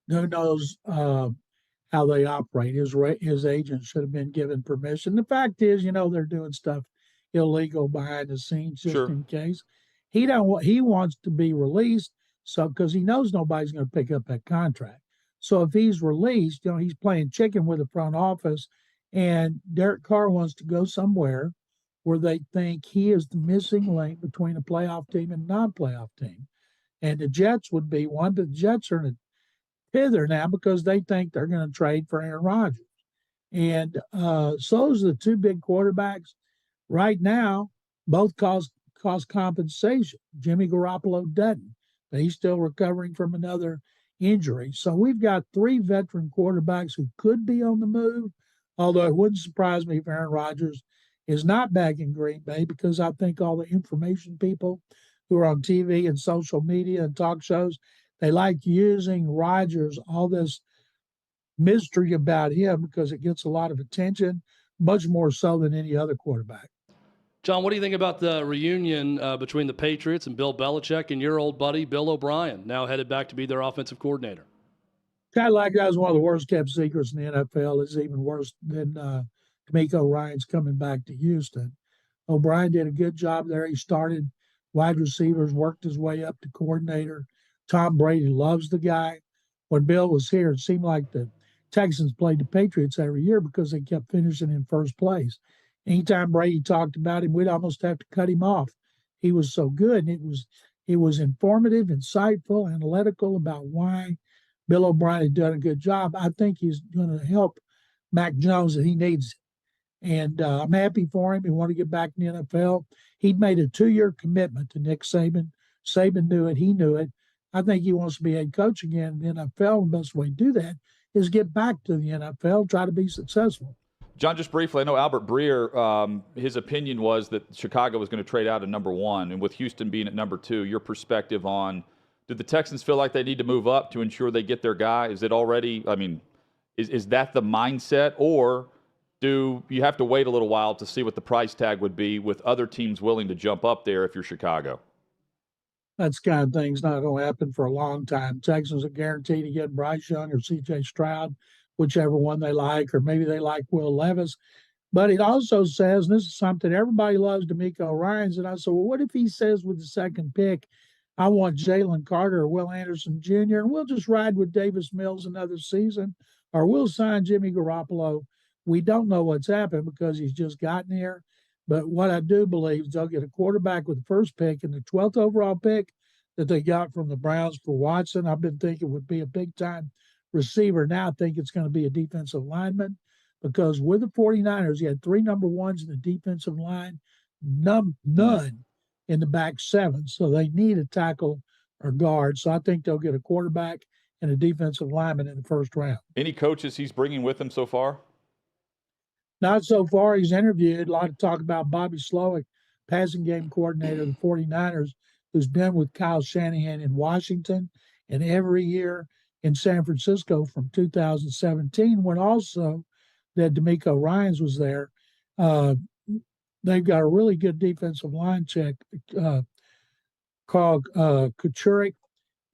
Who knows how they operate? His agent should have been given permission. The fact is, they're doing stuff illegal behind the scenes just in case. He wants to be released, so because he knows nobody's going to pick up that contract. So if he's released, he's playing chicken with the front office, and Derek Carr wants to go somewhere where they think he is the missing link between a playoff team and a non-playoff team. And the Jets would be one, but the Jets are in a hither now because they think they're going to trade for Aaron Rodgers. And so those are the two big quarterbacks right now, both cost compensation. Jimmy Garoppolo doesn't, but he's still recovering from another injury. So we've got three veteran quarterbacks who could be on the move, although it wouldn't surprise me if Aaron Rodgers is not back in Green Bay, because I think all the information people who are on TV and social media and talk shows, they like using Rodgers, all this mystery about him, because it gets a lot of attention, much more so than any other quarterback. John, what do you think about the reunion between the Patriots and Bill Belichick and your old buddy Bill O'Brien, now headed back to be their offensive coordinator? Kind of like that was one of the worst kept secrets in the NFL. It's even worse than D'Amico Ryan's coming back to Houston. O'Brien did a good job there. He started wide receivers, worked his way up to coordinator. Tom Brady loves the guy. When Bill was here, it seemed like the Texans played the Patriots every year because they kept finishing in first place. Anytime Brady talked about him, we'd almost have to cut him off. He was so good, and it was informative, insightful, analytical about why Bill O'Brien had done a good job. I think he's going to help Mac Jones, and he needs it. And I'm happy for him. He wanted to get back in the NFL. He'd made a 2-year commitment to Nick Saban. Saban knew it. He knew it. I think he wants to be head coach again in the NFL. The best way to do that is get back to the NFL, try to be successful. John, just briefly, I know Albert Breer, his opinion was that Chicago was going to trade out at number 1, and with Houston being at number 2, your perspective on, did the Texans feel like they need to move up to ensure they get their guy? Is it already, is that the mindset, or do you have to wait a little while to see what the price tag would be with other teams willing to jump up there if you're Chicago? That's kind of thing's not going to happen for a long time. Texans are guaranteed to get Bryce Young or C.J. Stroud, whichever one they like, or maybe they like Will Levis. But it also says, and this is something everybody loves, D'Amico Ryans, and I said, well, what if he says with the second pick, I want Jalen Carter or Will Anderson Jr., and we'll just ride with Davis Mills another season, or we'll sign Jimmy Garoppolo. We don't know what's happened because he's just gotten here. But what I do believe is they'll get a quarterback with the first pick and the 12th overall pick that they got from the Browns for Watson. I've been thinking would be a big-time receiver. Now I think it's going to be a defensive lineman, because with the 49ers, you had 3 number ones in the defensive line, none in the back 7. So they need a tackle or guard. So I think they'll get a quarterback and a defensive lineman in the first round. Any coaches he's bringing with him so far? Not so far. He's interviewed. A lot of talk about Bobby Slowick, passing game coordinator of the 49ers, who's been with Kyle Shanahan in Washington and every year in San Francisco from 2017, when also that D'Amico Ryans was there. They've got a really good defensive line check called Kuchurik,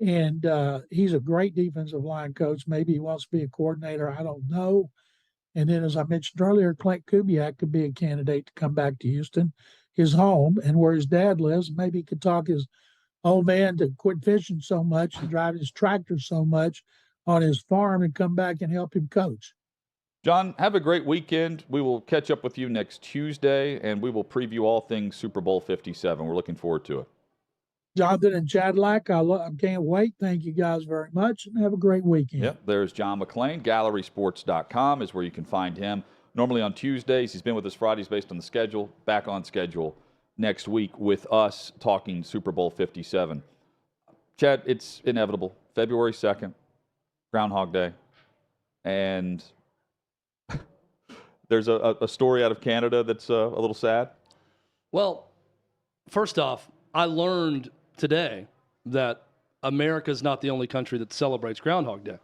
and he's a great defensive line coach. Maybe he wants to be a coordinator. I don't know. And then, as I mentioned earlier, Clint Kubiak could be a candidate to come back to Houston, his home, and where his dad lives. Maybe he could talk his old man to quit fishing so much and drive his tractor so much on his farm and come back and help him coach. John, have a great weekend. We will catch up with you next Tuesday, and we will preview all things Super Bowl 57. We're looking forward to it. Jonathan and Chadlack, I can't wait. Thank you guys very much, and have a great weekend. Yep, there's John McClain. GallerySports.com is where you can find him. Normally on Tuesdays. He's been with us Fridays based on the schedule. Back on schedule next week with us talking Super Bowl 57. Chad, it's inevitable. February 2nd, Groundhog Day. And there's a story out of Canada that's a little sad. Well, first off, I learned today that America's not the only country that celebrates Groundhog Day.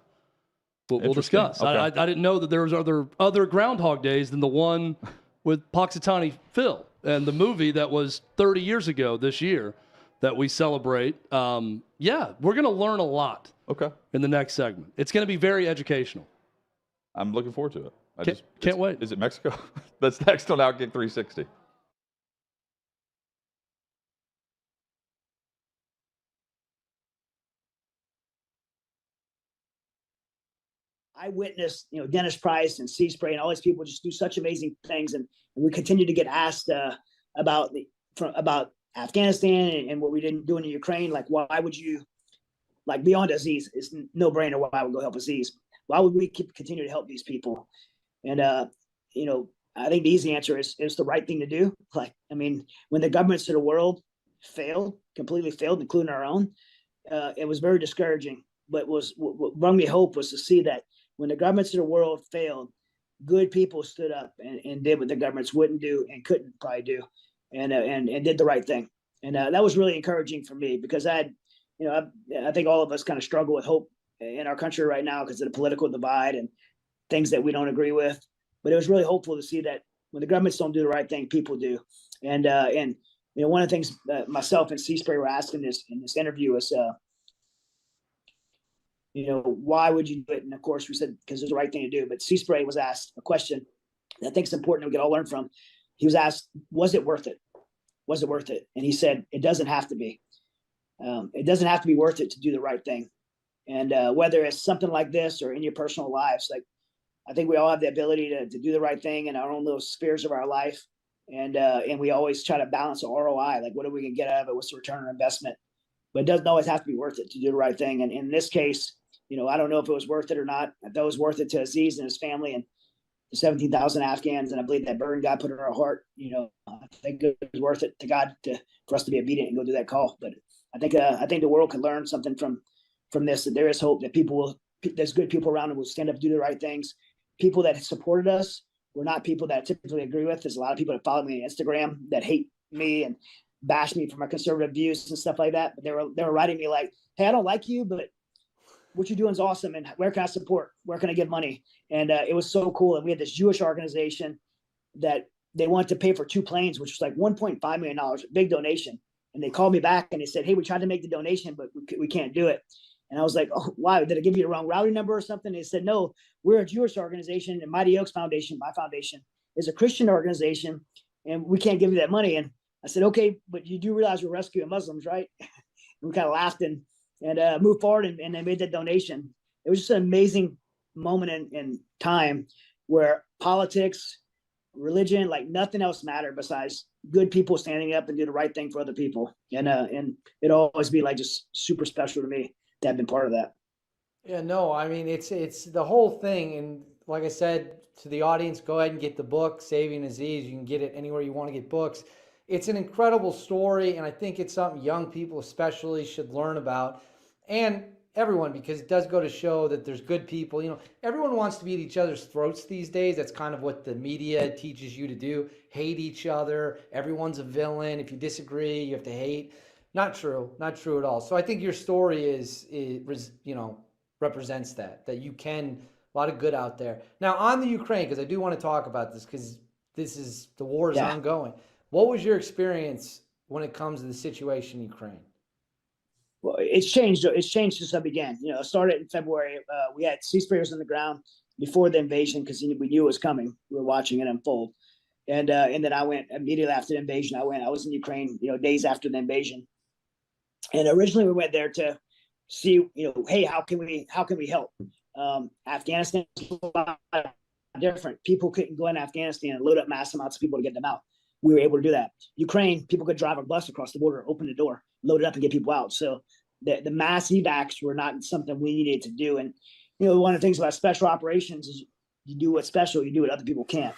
We'll discuss. Okay. I didn't know that there was other Groundhog Days than the one with Punxsutawney Phil and the movie that was 30 years ago this year that we celebrate. Yeah, we're going to learn a lot. Okay. In the next segment, it's going to be very educational. I'm looking forward to it. Can't wait. Is it Mexico? That's next on OutKick 360. I witnessed, Dennis Price and C Spray and all these people just do such amazing things, and we continue to get asked about Afghanistan and what we didn't do in Ukraine. Like, why would you, like, beyond Aziz, it's no brainer why I would go help Aziz. Why would we continue to help these people? And I think the easy answer is it's the right thing to do. Like, I mean, when the governments of the world completely failed, including our own, it was very discouraging. But what brought me hope was to see that when the governments of the world failed, good people stood up and did what the governments wouldn't do and couldn't probably do, and did the right thing. And that was really encouraging for me, because I think all of us kind of struggle with hope in our country right now because of the political divide and things that we don't agree with. But it was really hopeful to see that when the governments don't do the right thing, people do. And one of the things myself and C Spray were asking in this interview was, why would you do it? And of course we said, because it's the right thing to do. But C Spray was asked a question that I think is important and we can all learn from. He was asked, was it worth it? Was it worth it? And he said, it doesn't have to be. It doesn't have to be worth it to do the right thing. And whether it's something like this or in your personal lives, like, I think we all have the ability to do the right thing in our own little spheres of our life. And we always try to balance the ROI, like, what are we going to get out of it? What's the return on investment? But it doesn't always have to be worth it to do the right thing. And in this case, I don't know if it was worth it or not. I thought it was worth it to Aziz and his family and the 17,000 Afghans. And I believe that burden God put in our heart. I think it was worth it to God for us to be obedient and go do that call. But I think the world could learn something from this, that there is hope, that there's good people around who will stand up and do the right things. People that supported us were not people that I typically agree with. There's a lot of people that follow me on Instagram that hate me and bash me for my conservative views and stuff like that. But they were writing me like, hey, I don't like you, but what you're doing is awesome. And where can I support? Where can I give money? And it was so cool. And we had this Jewish organization that they wanted to pay for 2 planes, which was like $1.5 million, a big donation. And they called me back and they said, hey, we tried to make the donation, but we can't do it. And I was like, oh, why? Did I give you the wrong routing number or something? They said, no, we're a Jewish organization, and Mighty Oaks Foundation, my foundation, is a Christian organization, and we can't give you that money. And I said, okay, but you do realize we're rescuing Muslims, right? And we kind of laughed and moved forward, and they made that donation. It was just an amazing moment in time where politics, religion, like nothing else mattered besides good people standing up and do the right thing for other people. And it'll always be like just super special to me to have been part of that. Yeah, no, I mean, it's the whole thing. And like I said to the audience, go ahead and get the book, Saving Aziz. You can get it anywhere you want to get books. It's an incredible story, and I think it's something young people especially should learn about. And everyone, because it does go to show that there's good people. Everyone wants to be at each other's throats these days. That's kind of what the media teaches you to do. Hate each other. Everyone's a villain. If you disagree, you have to hate. Not true. Not true at all. So I think your story represents that you can, a lot of good out there. Now on the Ukraine, because I do want to talk about this, because the war is ongoing. What was your experience when it comes to the situation in Ukraine? Well, it's changed. It's changed since I began. It started in February. We had sea sprayers on the ground before the invasion because we knew it was coming. We were watching it unfold. And then I went immediately after the invasion. I was in Ukraine, days after the invasion. And originally we went there to see, hey, how can we help? Afghanistan is a lot different. People couldn't go in Afghanistan and load up mass amounts of people to get them out. We were able to do that. Ukraine, people could drive a bus across the border, open the door, load it up and get people out. So the mass evacs were not something we needed to do. And, one of the things about special operations is you do what's special, you do what other people can't.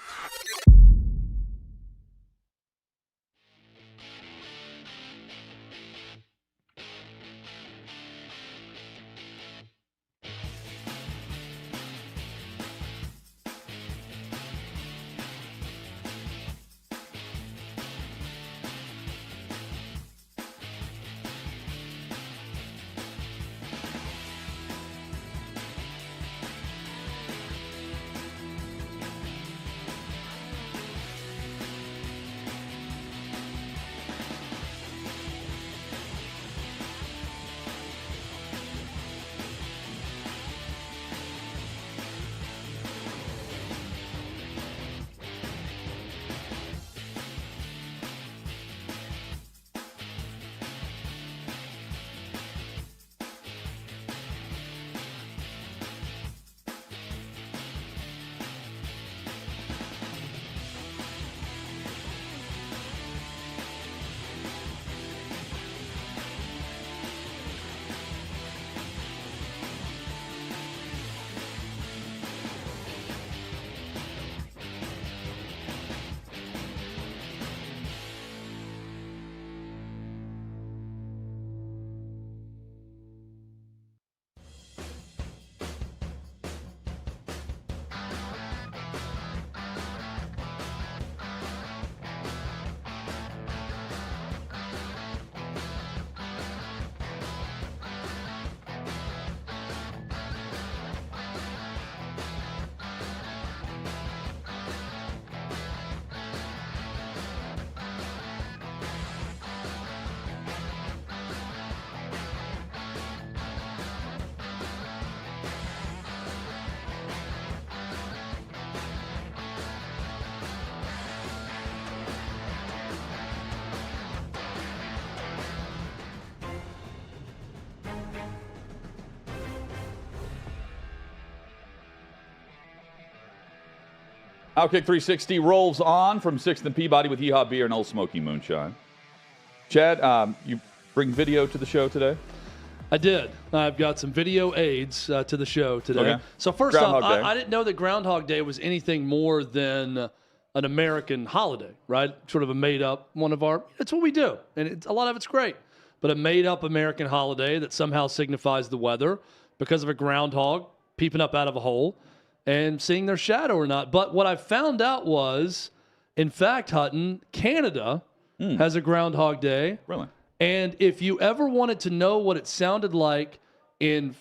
OutKick 360 rolls on from 6th and Peabody with Yeehaw Beer and Old Smoky Moonshine. Chad, you bring video to the show today? I did. I've got some video aids to the show today. Okay. So first Groundhog off, Day. I didn't know that Groundhog Day was anything more than an American holiday, right? Sort of a made-up one of our. It's what we do, and a lot of it's great. But a made-up American holiday that somehow signifies the weather because of a groundhog peeping up out of a hole and seeing their shadow or not. But what I found out was, in fact, Hutton, Canada has a Groundhog Day. Really? And if you ever wanted to know what it sounded like in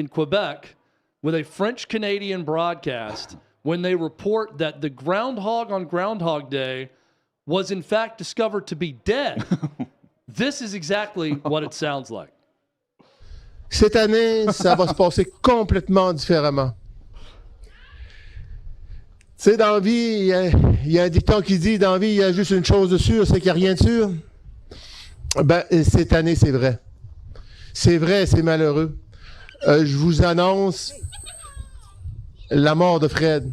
Quebec with a French-Canadian broadcast when they report that the groundhog on Groundhog Day was in fact discovered to be dead, this is exactly what it sounds like. Cette année, ça va se passer complètement différemment. Tu sais, dans la vie, il y a un dicton qui dit, dans la vie, il y a juste une chose de sûre, c'est qu'il n'y a rien de sûr. Ben, cette année, c'est vrai. C'est vrai, c'est malheureux. Je vous annonce la mort de Fred.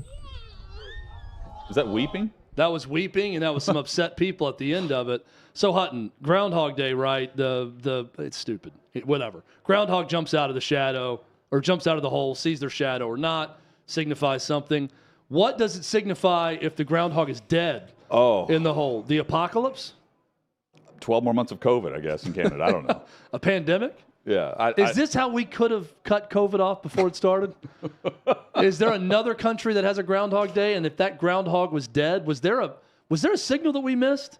Is that weeping? That was weeping, and that was some upset people at the end of it. So Hutton, Groundhog Day, right? It's stupid. Whatever. Groundhog jumps out of the shadow or jumps out of the hole, sees their shadow or not, signifies something. What does it signify if the groundhog is dead in the hole? The apocalypse? 12 more months of COVID, I guess, in Canada. I don't know. A pandemic? Yeah. Is this how we could have cut COVID off before it started? Is there another country that has a Groundhog Day? And if that groundhog was dead, was there a signal that we missed?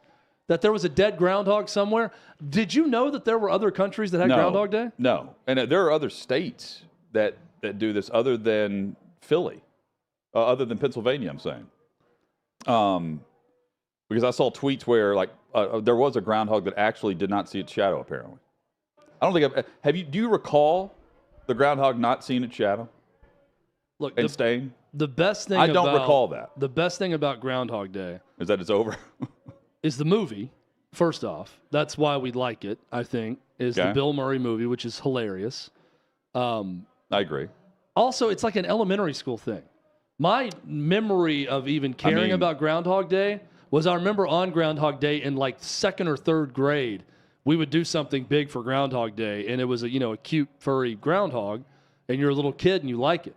That there was a dead groundhog somewhere? Did you know that there were other countries that had Groundhog Day? No. And there are other states that do this other than Philly, other than Pennsylvania, I'm saying. Because I saw tweets where there was a groundhog that actually did not see its shadow, apparently. I don't think do you recall the groundhog not seeing its shadow? Look, and staying? The best thing I don't recall that. The best thing about Groundhog Day is that it's over. Is the movie, first off. That's why we like it, I think, is the Bill Murray movie, which is hilarious. I agree. Also, it's like an elementary school thing. My memory of even caring about Groundhog Day was I remember on Groundhog Day in like 2nd or 3rd grade, we would do something big for Groundhog Day, and it was a cute, furry groundhog, and you're a little kid and you like it.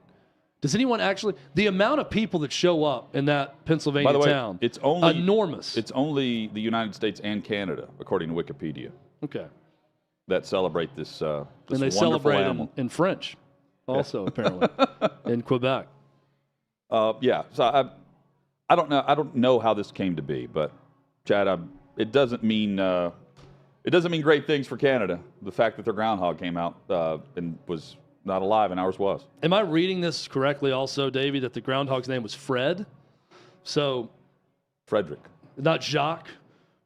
Does anyone actually? The amount of people that show up in that Pennsylvania By the way, town, it's only enormous. It's only the United States and Canada, according to Wikipedia. Okay. That celebrate this. This and they wonderful celebrate animal. in French, also apparently in Quebec. Yeah. So I don't know. I don't know how this came to be, but Chad, it doesn't mean great things for Canada. The fact that their groundhog came out and was not alive and ours was. Am I reading this correctly also, Davey, that the groundhog's name was Fred? So Frederick. Not Jacques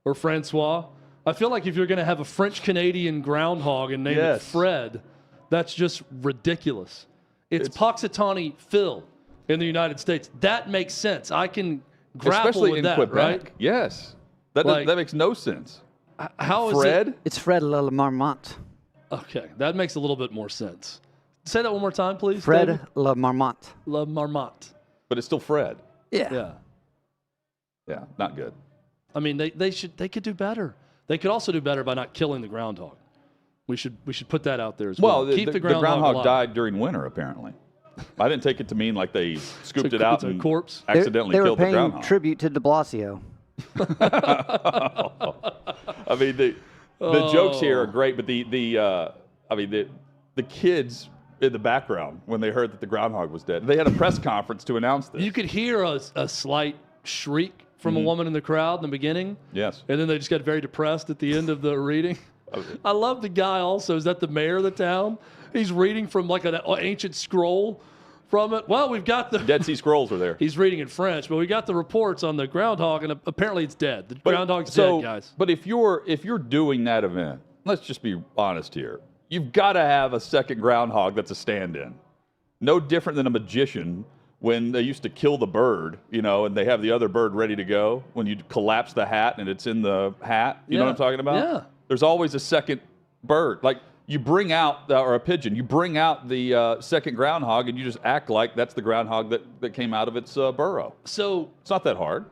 or Francois. I feel like if you're going to have a French-Canadian groundhog and name it Fred, that's just ridiculous. It's Puxatawny Phil in the United States. That makes sense. I can grapple Especially with in that, Quebec. right? Yes. That makes no sense. How is Fred? It's Fred Le Marmont. Okay, that makes a little bit more sense. Say that one more time, please. Fred David. Le Marmont. Le Marmont. But it's still Fred. Yeah. Yeah, not good. I mean, they could do better. They could also do better by not killing the groundhog. We should put that out there as well. Well, the groundhog died during winter, apparently. I didn't take it to mean like they scooped it out and corpse. Accidentally They were killed the paying groundhog. tribute to de Blasio. I mean, the jokes here are great, but the kids in the background when they heard that the groundhog was dead, they had a press conference to announce this. You could hear a slight shriek from a woman in the crowd in the beginning. Yes. And then they just got very depressed at the end of the reading. I love the guy also. Is that the mayor of the town? He's reading from like an ancient scroll from it. Well, we've got the Dead Sea Scrolls are there. He's reading in French, but we got the reports on the groundhog, and apparently it's dead. The groundhog's dead, guys. But if you're doing that event, let's just be honest here. You've got to have a second groundhog that's a stand-in. No different than a magician when they used to kill the bird, and they have the other bird ready to go. When you collapse the hat and it's in the hat, you know what I'm talking about? Yeah. There's always a second bird. Like you bring out, or a pigeon, you bring out the second groundhog and you just act like that's the groundhog that came out of its burrow. So it's not that hard.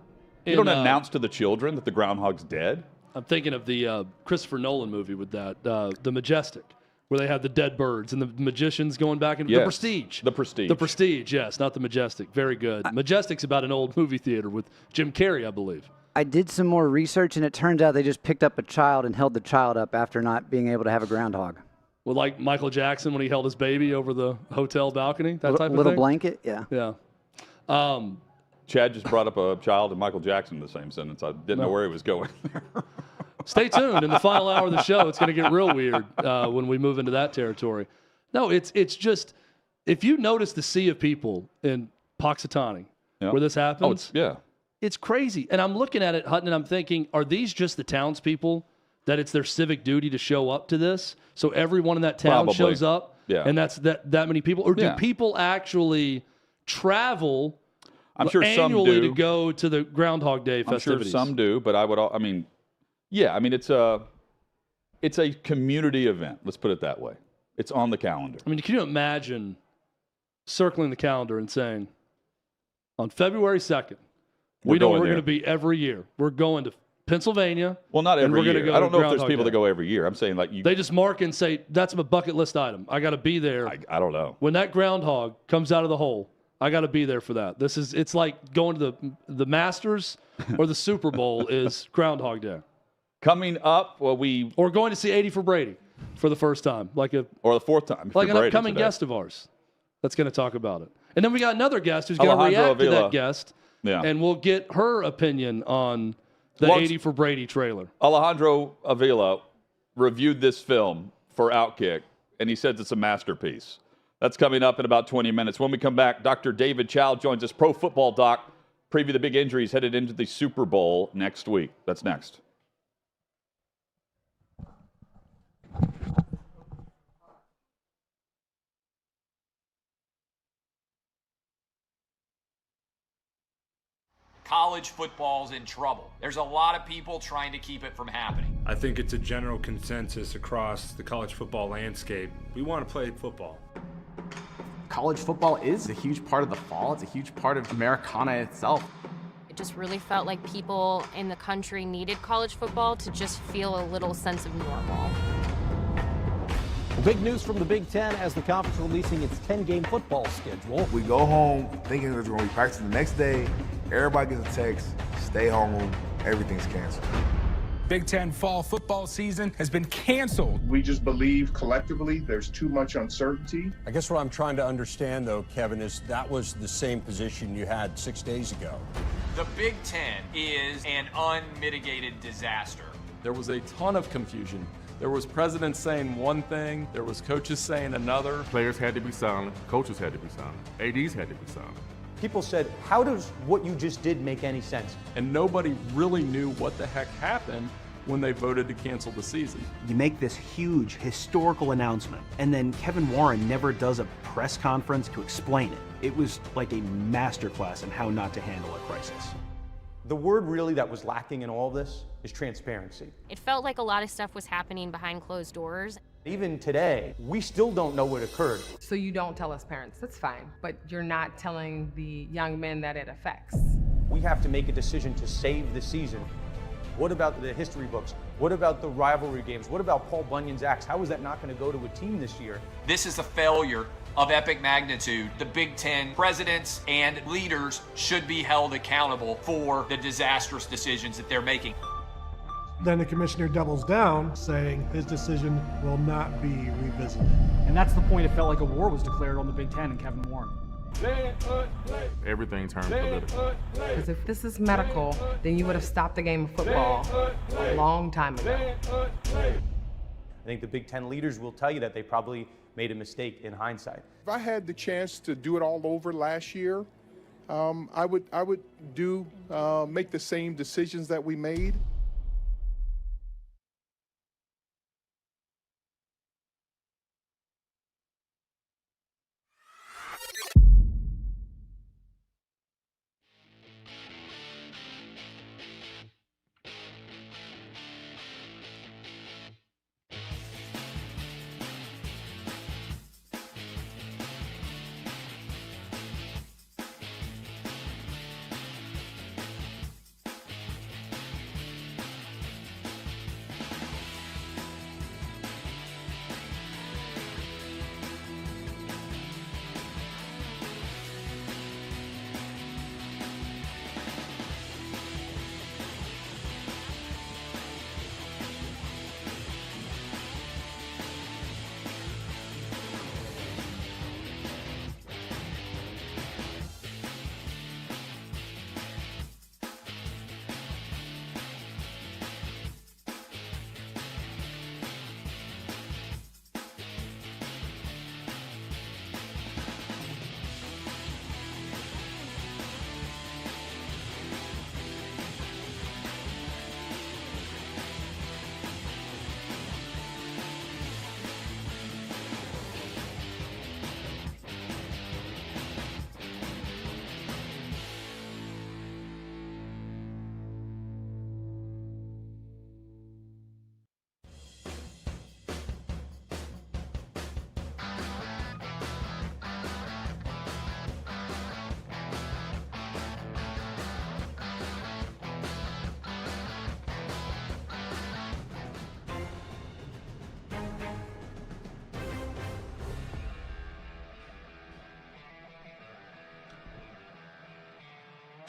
You don't announce to the children that the groundhog's dead. I'm thinking of the Christopher Nolan movie with that, The Majestic, where they have the dead birds and the magicians going back and Yes, The Prestige. The Prestige. The Prestige, yes, not The Majestic. Very good. Majestic's about an old movie theater with Jim Carrey, I believe. I did some more research, and it turns out they just picked up a child and held the child up after not being able to have a groundhog. Well, like Michael Jackson when he held his baby over the hotel balcony, that type of little thing? blanket, yeah. Yeah. Chad just brought up a child and Michael Jackson in the same sentence. I didn't know where he was going. Stay tuned. In the final hour of the show, it's going to get real weird when we move into that territory. No, it's just, if you notice the sea of people in Poxitani where this happens, it's crazy. And I'm looking at it, Hutton, and I'm thinking, are these just the townspeople that it's their civic duty to show up to this? So everyone in that town Probably. shows up, Yeah. and that's that many people? Or do Yeah. people actually travel I'm sure some annually do. to go to the Groundhog Day I'm festivities? sure some do, but it's a community event. Let's put it that way. It's on the calendar. I mean, can you imagine circling the calendar and saying, on February 2nd, we know where we're going to be every year. We're going to Pennsylvania. Well, not and every we're gonna year. go I don't to know if there's Groundhog people Day. that go every year. I'm saying like you. They just mark and say, that's a bucket list item. I got to be there. I don't know. When that groundhog comes out of the hole, I got to be there for that. It's like going to the Masters or the Super Bowl is Groundhog Day. Coming up, or going to see 80 for Brady for the first time, or the fourth time, like an for Brady upcoming today. guest of ours that's going to talk about it. And then we got another guest who's going to Alejandro react to Avila. that guest, Yeah. and we'll get her opinion on the Once- 80 for Brady trailer. Alejandro Avila reviewed this film for OutKick, and he says it's a masterpiece. That's coming up in about 20 minutes. When we come back, Dr. David Chao joins us, Pro Football Doc, preview the big injuries headed into the Super Bowl next week. That's next. College football's in trouble. There's a lot of people trying to keep it from happening. I think it's a general consensus across the college football landscape. We want to play football. College football is a huge part of the fall. It's a huge part of Americana itself. It just really felt like people in the country needed college football to just feel a little sense of normal. Big news from the Big Ten as the conference releasing its 10-game football schedule. We go home thinking that we're going to be practicing the next day. Everybody gets a text, stay home, everything's canceled. Big Ten fall football season has been canceled. We just believe collectively there's too much uncertainty. I guess what I'm trying to understand, though, Kevin, is that was the same position you had 6 days ago. The Big Ten is an unmitigated disaster. There was a ton of confusion. There was presidents saying one thing, there was coaches saying another. Players had to be silent, coaches had to be silent, ADs had to be silent. People said, how does what you just did make any sense? And nobody really knew what the heck happened when they voted to cancel the season. You make this huge historical announcement, and then Kevin Warren never does a press conference to explain it. It was like a masterclass in how not to handle a crisis. The word really that was lacking in all of this is transparency. It felt like a lot of stuff was happening behind closed doors. Even today, we still don't know what occurred. So you don't tell us parents, that's fine, but you're not telling the young men that it affects. We have to make a decision to save the season. What about the history books? What about the rivalry games? What about Paul Bunyan's axe? How is that not going to go to a team this year? This is a failure of epic magnitude. The Big Ten presidents and leaders should be held accountable for the disastrous decisions that they're making. Then the commissioner doubles down, saying his decision will not be revisited. And that's the point. It felt like a war was declared on the Big Ten and Kevin Warren. Everything turned political. Because if this is medical, then you would have stopped the game of football a long time ago. I think the Big Ten leaders will tell you that they probably made a mistake in hindsight. If I had the chance to do it all over last year, I would make the same decisions that we made.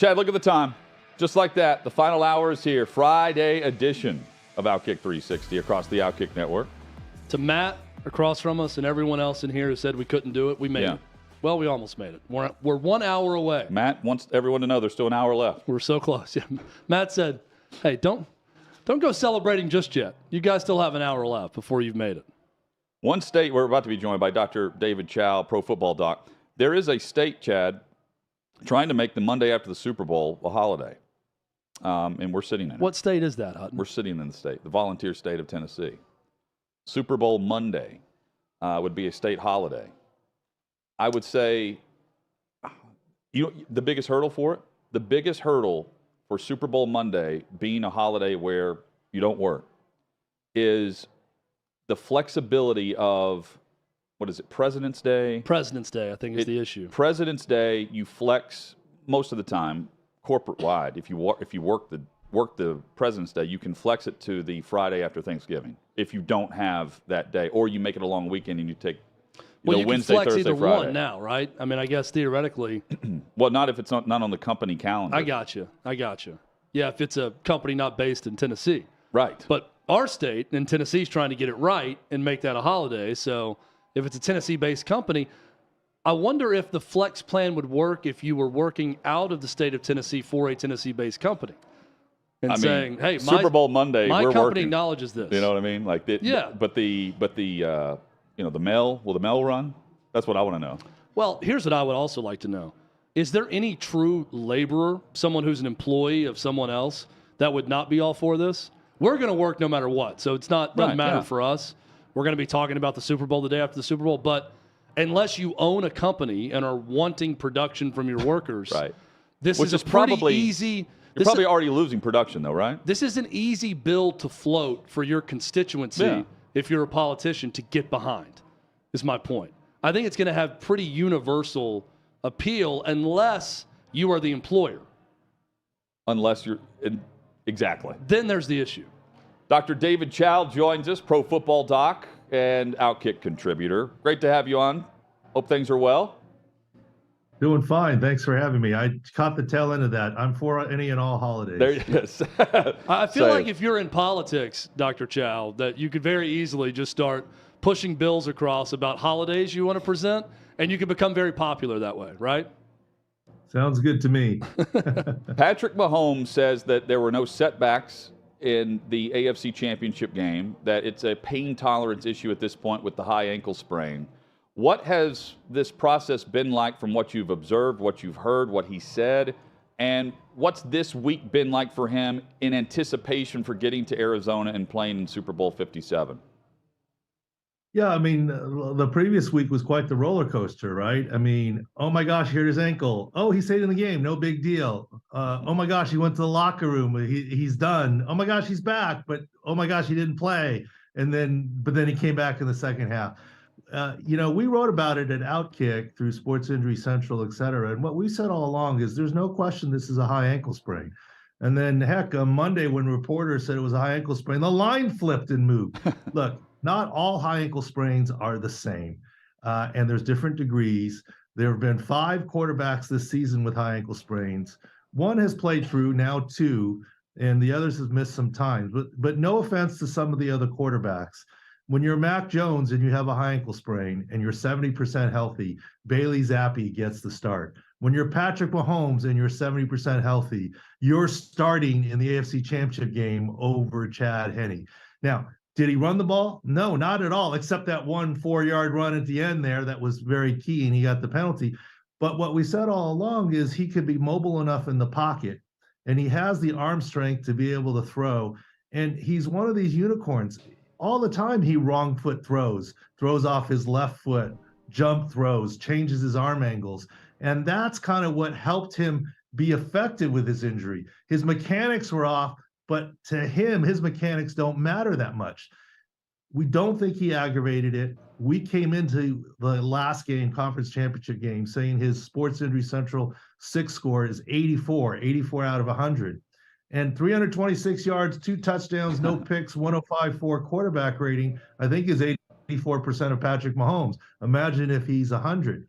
Chad, look at the time. Just like that, the final hour is here. Friday edition of OutKick 360 across the OutKick network. To Matt across from us and everyone else in here who said we couldn't do it, we made it. Well, we almost made it. We're 1 hour away. Matt wants everyone to know there's still an hour left. We're so close. Yeah. Matt said, hey, don't go celebrating just yet. You guys still have an hour left before you've made it. One state, we're about to be joined by Dr. David Chao, Pro Football Doc. There is a state, Chad, trying to make the Monday after the Super Bowl a holiday. And we're sitting in it. What state is that, Hutton? We're sitting in the state, the volunteer state of Tennessee. Super Bowl Monday would be a state holiday. I would say, the biggest hurdle for it? The biggest hurdle for Super Bowl Monday being a holiday where you don't work is the flexibility of, what is it, President's Day? President's Day, I think, is the issue. President's Day, you flex most of the time corporate-wide. If you work the President's Day, you can flex it to the Friday after Thanksgiving if you don't have that day, or you make it a long weekend and you take you Wednesday, can flex Thursday, either Friday. one now, right? I mean, I guess theoretically. Well, not if it's not on the company calendar. I got you. Yeah, if it's a company not based in Tennessee. Right. But our state, and Tennessee's trying to get it right and make that a holiday. So if it's a Tennessee-based company, I wonder if the flex plan would work if you were working out of the state of Tennessee for a Tennessee-based company. And saying, hey, Super Bowl Monday, my we're company working. acknowledges this. You know what I mean? Like, Yeah. But the the mail, will the mail run? That's what I want to know. Well, here's what I would also like to know. Is there any true laborer, someone who's an employee of someone else, that would not be all for this? We're going to work no matter what, so doesn't matter for us. We're going to be talking about the Super Bowl the day after the Super Bowl, but unless you own a company and are wanting production from your workers, this is pretty easy. You're probably already losing production, though, right? This is an easy bill to float for your constituency if you're a politician to get behind, is my point. I think it's going to have pretty universal appeal unless you are the employer. Unless you're exactly. Then there's the issue. Dr. David Chao joins us, Pro Football Doc and OutKick contributor. Great to have you on. Hope things are well. Doing fine. Thanks for having me. I caught the tail end of that. I'm for any and all holidays. There it is. I feel like if you're in politics, Dr. Chao, that you could very easily just start pushing bills across about holidays you want to present, and you can become very popular that way, right? Sounds good to me. Patrick Mahomes says that there were no setbacks in the AFC Championship game, that it's a pain tolerance issue at this point with the high ankle sprain. What has this process been like from what you've observed, what you've heard, what he said, and what's this week been like for him in anticipation for getting to Arizona and playing in Super Bowl 57? Yeah, I mean, the previous week was quite the roller coaster, right? I mean, oh my gosh, he hurt his ankle. Oh, he stayed in the game, no big deal. Oh my gosh, he went to the locker room. He's done. Oh my gosh, he's back, but oh my gosh, he didn't play. But then he came back in the second half. We wrote about it at OutKick through Sports Injury Central, et cetera. And what we said all along is there's no question this is a high ankle sprain. And then, heck, on Monday when reporters said it was a high ankle sprain, the line flipped and moved. Look, not all high ankle sprains are the same, and there's different degrees. There have been 5 quarterbacks this season with high ankle sprains. One has played through, now 2, and the others have missed some time. But no offense to some of the other quarterbacks. When you're Mac Jones and you have a high ankle sprain and you're 70% healthy, Bailey Zappi gets the start. When you're Patrick Mahomes and you're 70% healthy, you're starting in the AFC Championship game over Chad Henne. Now, did he run the ball? No, not at all, except that 1 4-yard run at the end there that was very key, and he got the penalty. But what we said all along is he could be mobile enough in the pocket, and he has the arm strength to be able to throw. And he's one of these unicorns. All the time he wrong foot throws off his left foot, jump throws, changes his arm angles. And that's kind of what helped him be effective with his injury. His mechanics were off, but to him, his mechanics don't matter that much. We don't think he aggravated it. We came into the last game, conference championship game, saying his Sports Injury Central 6 score is 84 out of 100. And 326 yards, 2 touchdowns, no picks, 105.4 quarterback rating, I think is 84% of Patrick Mahomes. Imagine if he's 100.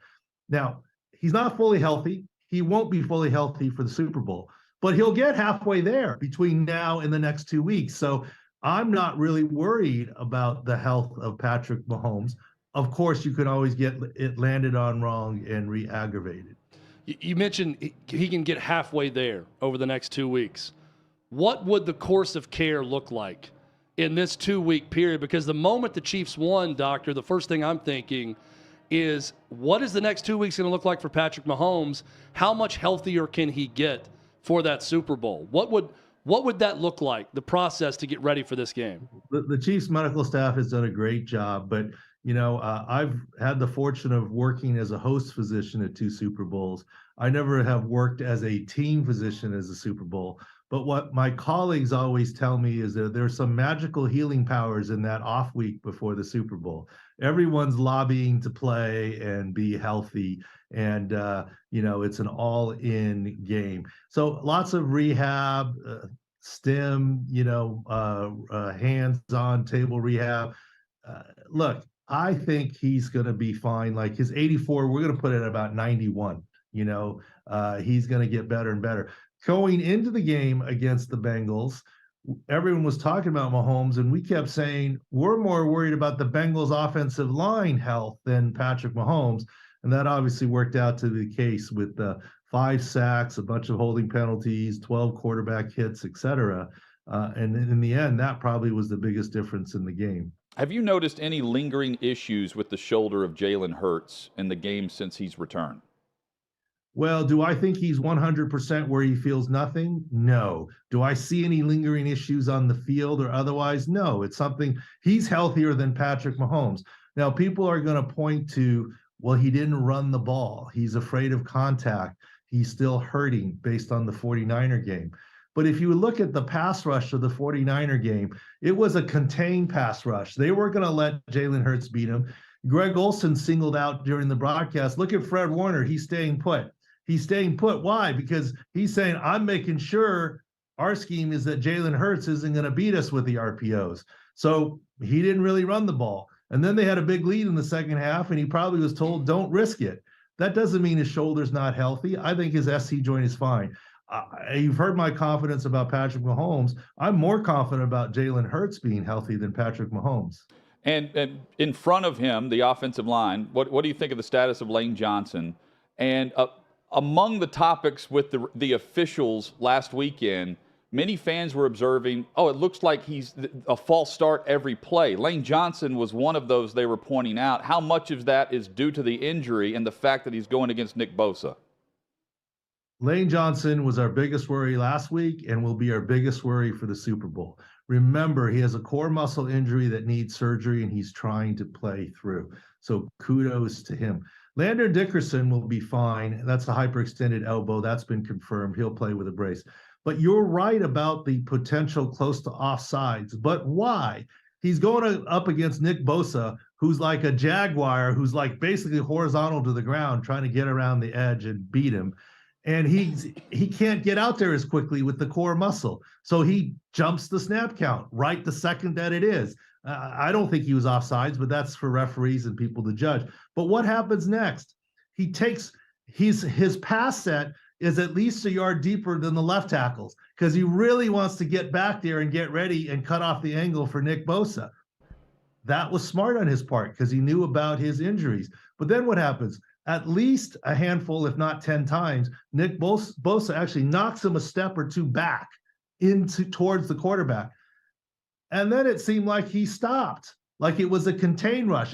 Now, he's not fully healthy. he won't be fully healthy for the Super Bowl, but he'll get halfway there between now and the next 2 weeks. So I'm not really worried about the health of Patrick Mahomes. Of course, you can always get it landed on wrong and re-aggravated. You mentioned he can get halfway there over the next 2 weeks. What would the course of care look like in this 2-week period? Because the moment the Chiefs won, Doctor, the first thing I'm thinking is, what is the next 2 weeks going to look like for Patrick Mahomes? How much healthier can he get for that Super Bowl? What would that look like, the process to get ready for this game? The Chiefs medical staff has done a great job, but I've had the fortune of working as a host physician at 2 Super Bowls. I never have worked as a team physician as a Super Bowl. But what my colleagues always tell me is that there's some magical healing powers in that off week before the Super Bowl. Everyone's lobbying to play and be healthy, and it's an all-in game. So lots of rehab, stim, hands-on table rehab. Look, I think he's going to be fine. Like his 84, we're going to put it at about 91. He's going to get better and better. Going into the game against the Bengals, everyone was talking about Mahomes, and we kept saying we're more worried about the Bengals' offensive line health than Patrick Mahomes. And that obviously worked out to be the case with 5 sacks, a bunch of holding penalties, 12 quarterback hits, etc. And in the end, that probably was the biggest difference in the game. Have you noticed any lingering issues with the shoulder of Jalen Hurts in the game since he's returned? Well, do I think he's 100% where he feels nothing? No. Do I see any lingering issues on the field or otherwise? No. It's something, he's healthier than Patrick Mahomes. Now, people are going to point to, well, he didn't run the ball. He's afraid of contact. He's still hurting based on the 49er game. But if you look at the pass rush of the 49er game, it was a contained pass rush. They weren't going to let Jalen Hurts beat him. Greg Olsen singled out during the broadcast, look at Fred Warner. He's staying put. He's staying put. Why? Because he's saying, I'm making sure our scheme is that Jalen Hurts isn't going to beat us with the RPOs. So he didn't really run the ball. And then they had a big lead in the second half, and he probably was told, don't risk it. That doesn't mean his shoulder's not healthy. I think his SC joint is fine. You've heard my confidence about Patrick Mahomes. I'm more confident about Jalen Hurts being healthy than Patrick Mahomes. And in front of him, the offensive line, what do you think of the status of Lane Johnson? And among the topics with the officials last weekend, many fans were observing, it looks like he's a false start every play. Lane Johnson was one of those they were pointing out. How much of that is due to the injury and the fact that he's going against Nick Bosa? Lane Johnson was our biggest worry last week and will be our biggest worry for the Super Bowl. Remember, he has a core muscle injury that needs surgery, and he's trying to play through. So kudos to him. Landon Dickerson will be fine. That's a hyperextended elbow. That's been confirmed. He'll play with a brace. But you're right about the potential close to offsides. But why? He's going up against Nick Bosa, who's like a jaguar, who's like basically horizontal to the ground, trying to get around the edge and beat him. And he can't get out there as quickly with the core muscle. So he jumps the snap count right the second that it is. I don't think he was offsides, but that's for referees and people to judge. But what happens next? He takes his pass set is at least a yard deeper than the left tackles because he really wants to get back there and get ready and cut off the angle for Nick Bosa. That was smart on his part because he knew about his injuries. But then what happens? At least a handful, if not 10 times, Nick Bosa actually knocks him a step or two back towards the quarterback. And then it seemed like he stopped, like it was a contained rush.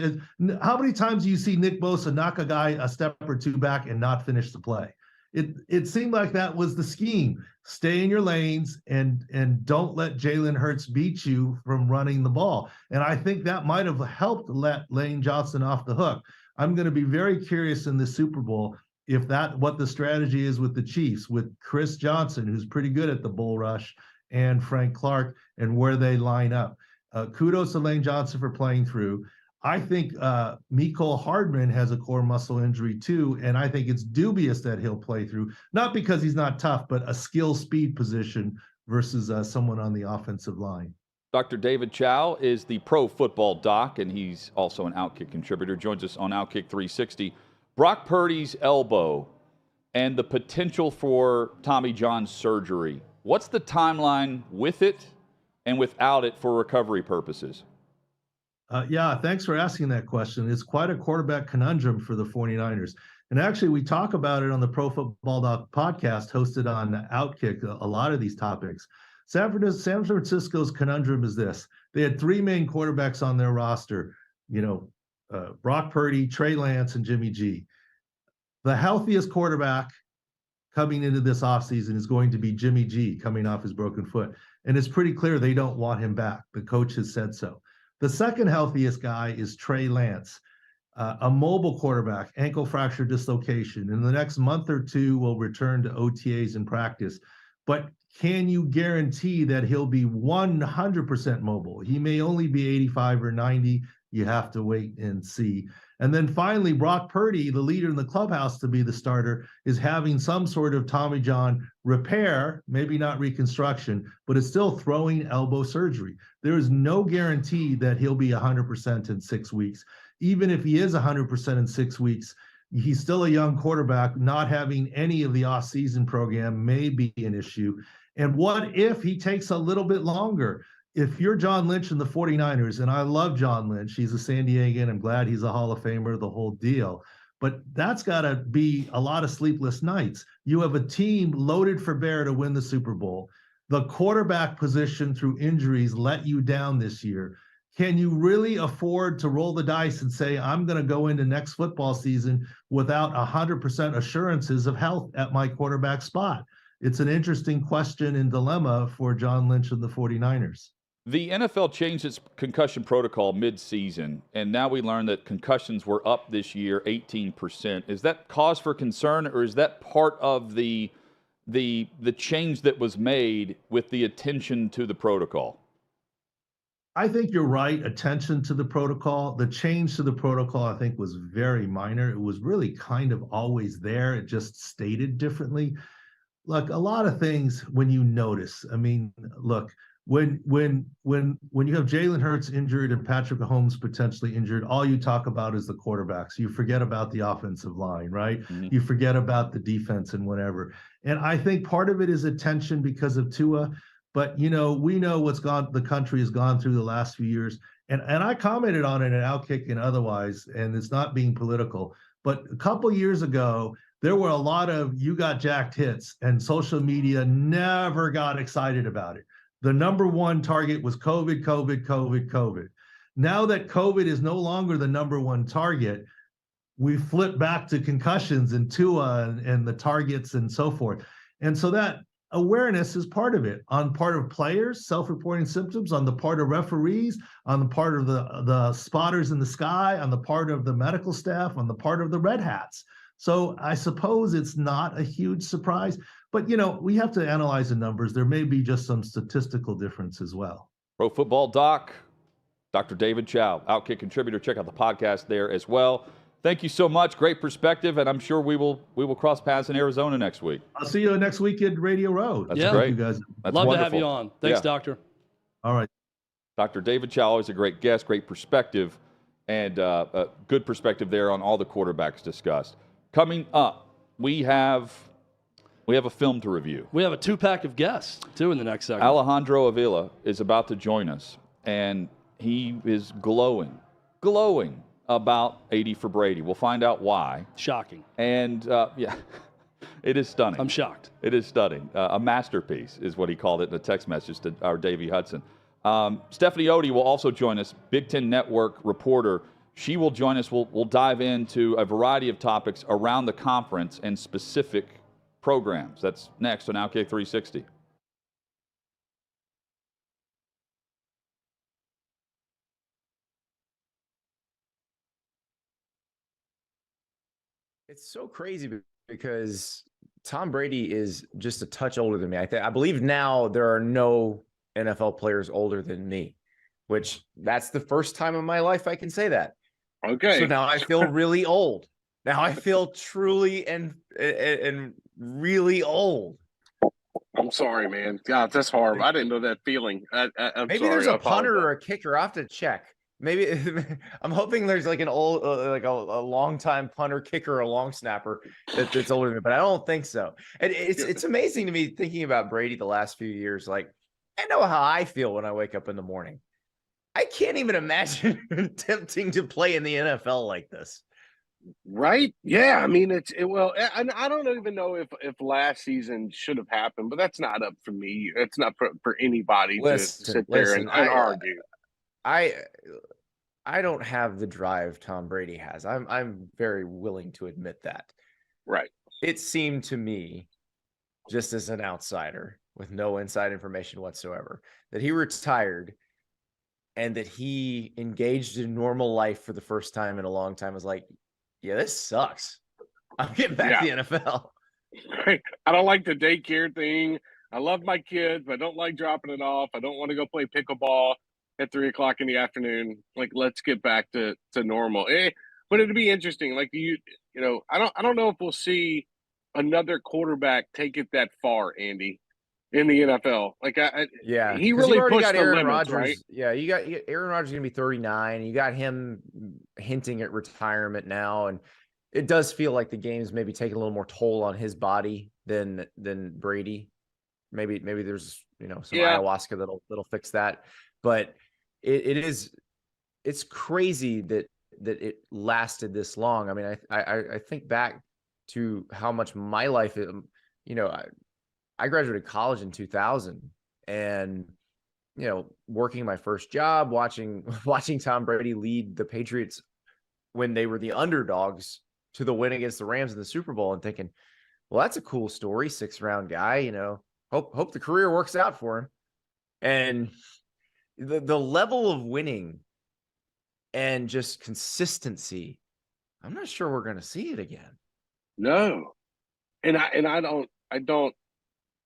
How many times do you see Nick Bosa knock a guy a step or two back and not finish the play? It seemed like that was the scheme. Stay in your lanes and don't let Jalen Hurts beat you from running the ball. And I think that might have helped let Lane Johnson off the hook. I'm going to be very curious in the Super Bowl if what the strategy is with the Chiefs, with Chris Johnson, who's pretty good at the bull rush, and Frank Clark, and where they line up. Kudos to Lane Johnson for playing through. I think Mecole Hardman has a core muscle injury too, and I think it's dubious that he'll play through, not because he's not tough, but a skill speed position versus someone on the offensive line. Dr. David Chao is the pro football doc, and he's also an OutKick contributor. Joins us on OutKick 360. Brock Purdy's elbow and the potential for Tommy John surgery. What's the timeline with it and without it for recovery purposes? Yeah, thanks for asking that question. It's quite a quarterback conundrum for the 49ers. And actually, we talk about it on the Pro Football Doc podcast hosted on OutKick, a lot of these topics. San Francisco's conundrum is this. They had three main quarterbacks on their roster, Brock Purdy, Trey Lance, and Jimmy G. The healthiest quarterback coming into this offseason is going to be Jimmy G coming off his broken foot. And it's pretty clear they don't want him back. The coach has said so. The second healthiest guy is Trey Lance, a mobile quarterback, ankle fracture dislocation. In the next month or two, will return to OTAs and practice. But can you guarantee that he'll be 100% mobile? He may only be 85 or 90. You have to wait and see. And then finally, Brock Purdy, the leader in the clubhouse to be the starter, is having some sort of Tommy John repair, maybe not reconstruction, but it's still throwing elbow surgery. There is no guarantee that he'll be 100% in 6 weeks. Even if he is 100% in 6 weeks, he's still a young quarterback. Not having any of the off-season program may be an issue. And what if he takes a little bit longer? If you're John Lynch and the 49ers, and I love John Lynch, he's a San Diegan, I'm glad he's a Hall of Famer, the whole deal, but that's got to be a lot of sleepless nights. You have a team loaded for bear to win the Super Bowl. The quarterback position through injuries let you down this year. Can you really afford to roll the dice and say, I'm going to go into next football season without 100% assurances of health at my quarterback spot? It's an interesting question and dilemma for John Lynch and the 49ers. The NFL changed its concussion protocol mid-season, and now we learn that concussions were up this year 18%. Is that cause for concern, or is that part of the change that was made with the attention to the protocol? I think you're right. Attention to the protocol. The change to the protocol, I think, was very minor. It was really kind of always there. It just stated differently. Look, a lot of things when you notice. I mean, look, when you have Jalen Hurts injured and Patrick Mahomes potentially injured, all you talk about is the quarterbacks. You forget about the offensive line, right? Mm-hmm. You forget about the defense and whatever. And I think part of it is attention because of Tua. But, we know the country has gone through the last few years. And I commented on it at OutKick and otherwise, and it's not being political. But a couple years ago, there were a lot of you got jacked hits, and social media never got excited about it. The number one target was COVID. Now that COVID is no longer the number one target, we flip back to concussions and Tua and the targets and so forth. And so that awareness is part of it, on part of players, self-reporting symptoms, on the part of referees, on the part of the spotters in the sky, on the part of the medical staff, on the part of the red hats. So I suppose it's not a huge surprise, but we have to analyze the numbers. There may be just some statistical difference as well. Pro Football Doc, Dr. David Chao, OutKick contributor. Check out the podcast there as well. Thank you so much. Great perspective, and I'm sure we will cross paths in Arizona next week. I'll see you next week at Radio Road. That's great. You guys. That's Love wonderful. to have you on. Thanks, Doctor. All right. Dr. David Chao, always a great guest, great perspective, and a good perspective there on all the quarterbacks discussed. Coming up, we have a film to review. We have a two-pack of guests, too, in the next segment. Alejandro Avila is about to join us, and he is glowing about 80 for Brady. We'll find out why. Shocking. And, it is stunning. I'm shocked. It is stunning. A masterpiece is what he called it in a text message to our Davey Hudson. Stephanie Otey will also join us, Big Ten Network reporter. She will join us. We'll dive into a variety of topics around the conference and specific programs. That's next on OutKick 360. It's so crazy because Tom Brady is just a touch older than me. I believe now there are no NFL players older than me, which that's the first time in my life I can say that. Okay. So now I feel really old. Now I feel truly and really old. I'm sorry, man. God, that's horrible. I didn't know that feeling. I'm Maybe sorry. there's a punter or a kicker. I'll have to check. Maybe I'm hoping there's like an old, like a long time punter, kicker, or long snapper that's older than me, but I don't think so. And it's amazing to me thinking about Brady the last few years. Like, I know how I feel when I wake up in the morning. I can't even imagine attempting to play in the NFL like this. Right? Yeah. I mean, well, and I don't even know if last season should have happened, but that's not up for me. It's not for anybody to sit there and argue. I don't have the drive Tom Brady has. I'm very willing to admit that. Right. It seemed to me, just as an outsider with no inside information whatsoever, that he retired and that he engaged in normal life for the first time in a long time. Was like, yeah, this sucks. I'm getting back to the NFL. I don't like the daycare thing. I love my kids, but I don't like dropping it off. I don't want to go play pickleball at 3:00 in the afternoon. Like, let's get back to normal. But it'd be interesting. Like, you know, I don't know if we'll see another quarterback take it that far, Andy, in the NFL. Like, he really pushed the limits, right? Yeah, you got Aaron Rodgers gonna be 39. You got him hinting at retirement now, and it does feel like the game's maybe taking a little more toll on his body than Brady. Maybe there's some ayahuasca that'll fix that, but it's crazy that it lasted this long. I mean, I think back to how much my life, I graduated college in 2000, and working my first job, watching Tom Brady lead the Patriots when they were the underdogs to the win against the Rams in the Super Bowl, and thinking, well, that's a cool story. 6th-round guy, hope the career works out for him. And the level of winning and just consistency, I'm not sure we're going to see it again. No. And I don't,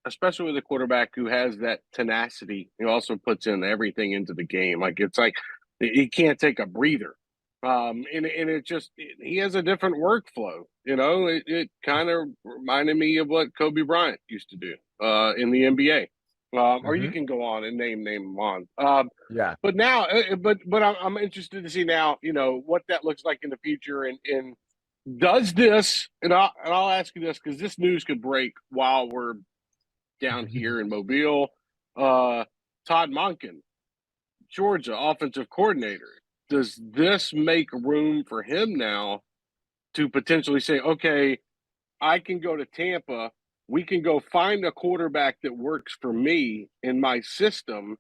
especially with a quarterback who has that tenacity, he also puts in everything into the game. Like, it's like he can't take a breather. And it just, he has a different workflow. It kind of reminded me of what Kobe Bryant used to do in the NBA. Or you can go on and name them on. But now, but I'm interested to see now, what that looks like in the future, and does this, and I'll ask you this, because this news could break while we're down here in Mobile. Todd Monken, Georgia offensive coordinator. Does this make room for him now to potentially say, okay, I can go to Tampa, we can go find a quarterback that works for me in my system,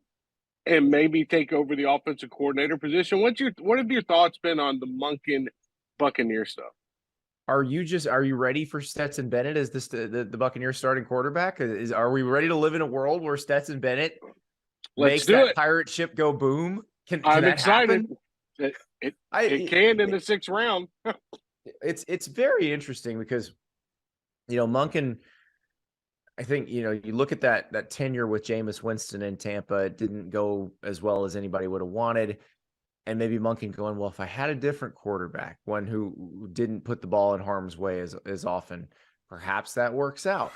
and maybe take over the offensive coordinator position? What have your thoughts been on the Monken Buccaneer stuff? Are you ready for Stetson Bennett as the Buccaneers starting quarterback? Are we ready to live in a world where Stetson Bennett makes that pirate ship go boom? Can I'm that excited. happen? It can in the 6th round. It's very interesting because Monken, I think you look at that tenure with Jameis Winston in Tampa, it didn't go as well as anybody would have wanted. And maybe Monken going, well, if I had a different quarterback, one who didn't put the ball in harm's way as often, perhaps that works out.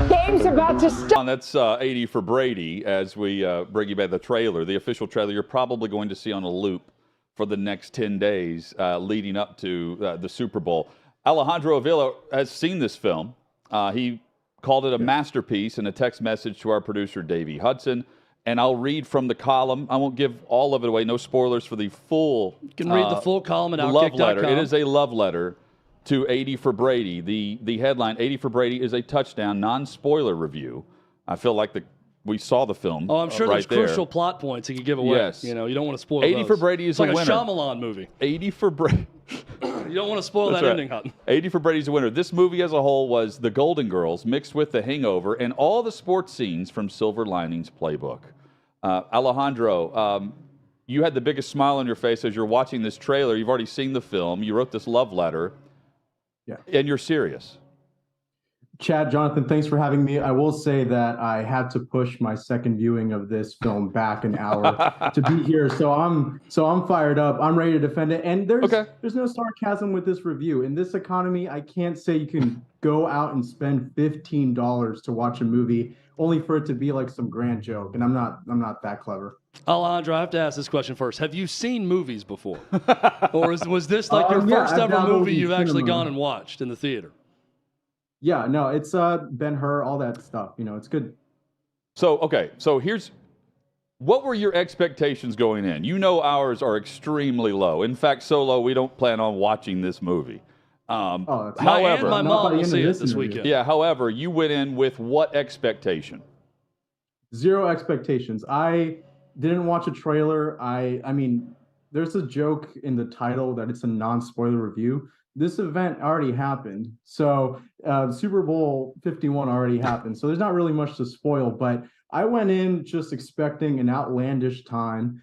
Game game's about to start. That's 80 for Brady as we bring you back the trailer, the official trailer you're probably going to see on a loop for the next 10 days leading up to the Super Bowl. Alejandro Avila has seen this film. He called it a masterpiece in a text message to our producer, Davey Hudson. And I'll read from the column. I won't give all of it away. No spoilers for the full. You can read the full column at love OutKick.com. letter. It is a love letter to 80 for Brady. The headline, 80 for Brady, is a touchdown, non-spoiler review. I feel like we saw the film. Oh, I'm sure right there's crucial plot points you could give away. Yes. You know, you don't want to spoil 80 those. for Brady is it's like a winner. a Shyamalan movie. 80 for Brady. You don't want to spoil That's that right. ending, Hutton. 80 for Brady's a winner. This movie as a whole was The Golden Girls mixed with The Hangover and all the sports scenes from Silver Linings Playbook. Alejandro, you had the biggest smile on your face as you're watching this trailer. You've already seen the film. You wrote this love letter. Yeah. And you're serious. Chad, Jonathan, thanks for having me. I will say that I had to push my second viewing of this film back an hour to be here. So I'm fired up. I'm ready to defend it. And there's no sarcasm with this review. In this economy, I can't say you can go out and spend $15 to watch a movie only for it to be like some grand joke. And I'm not that clever. Alejandro, I have to ask this question first. Have you seen movies before? Or was this like your Yeah, first I've ever dabbled movie in you've actually cinema. gone and watched in the theater? Yeah, no, it's Ben-Hur, all that stuff. You know, it's good. So here's what were your expectations going in? You know ours are extremely low. In fact, so low we don't plan on watching this movie. However, my mom will see it this weekend. Yeah, however, you went in with what expectation? Zero expectations. I didn't watch a trailer. I mean, there's a joke in the title that it's a non-spoiler review. This event already happened. So Super Bowl 51 already happened. So there's not really much to spoil, but I went in just expecting an outlandish time.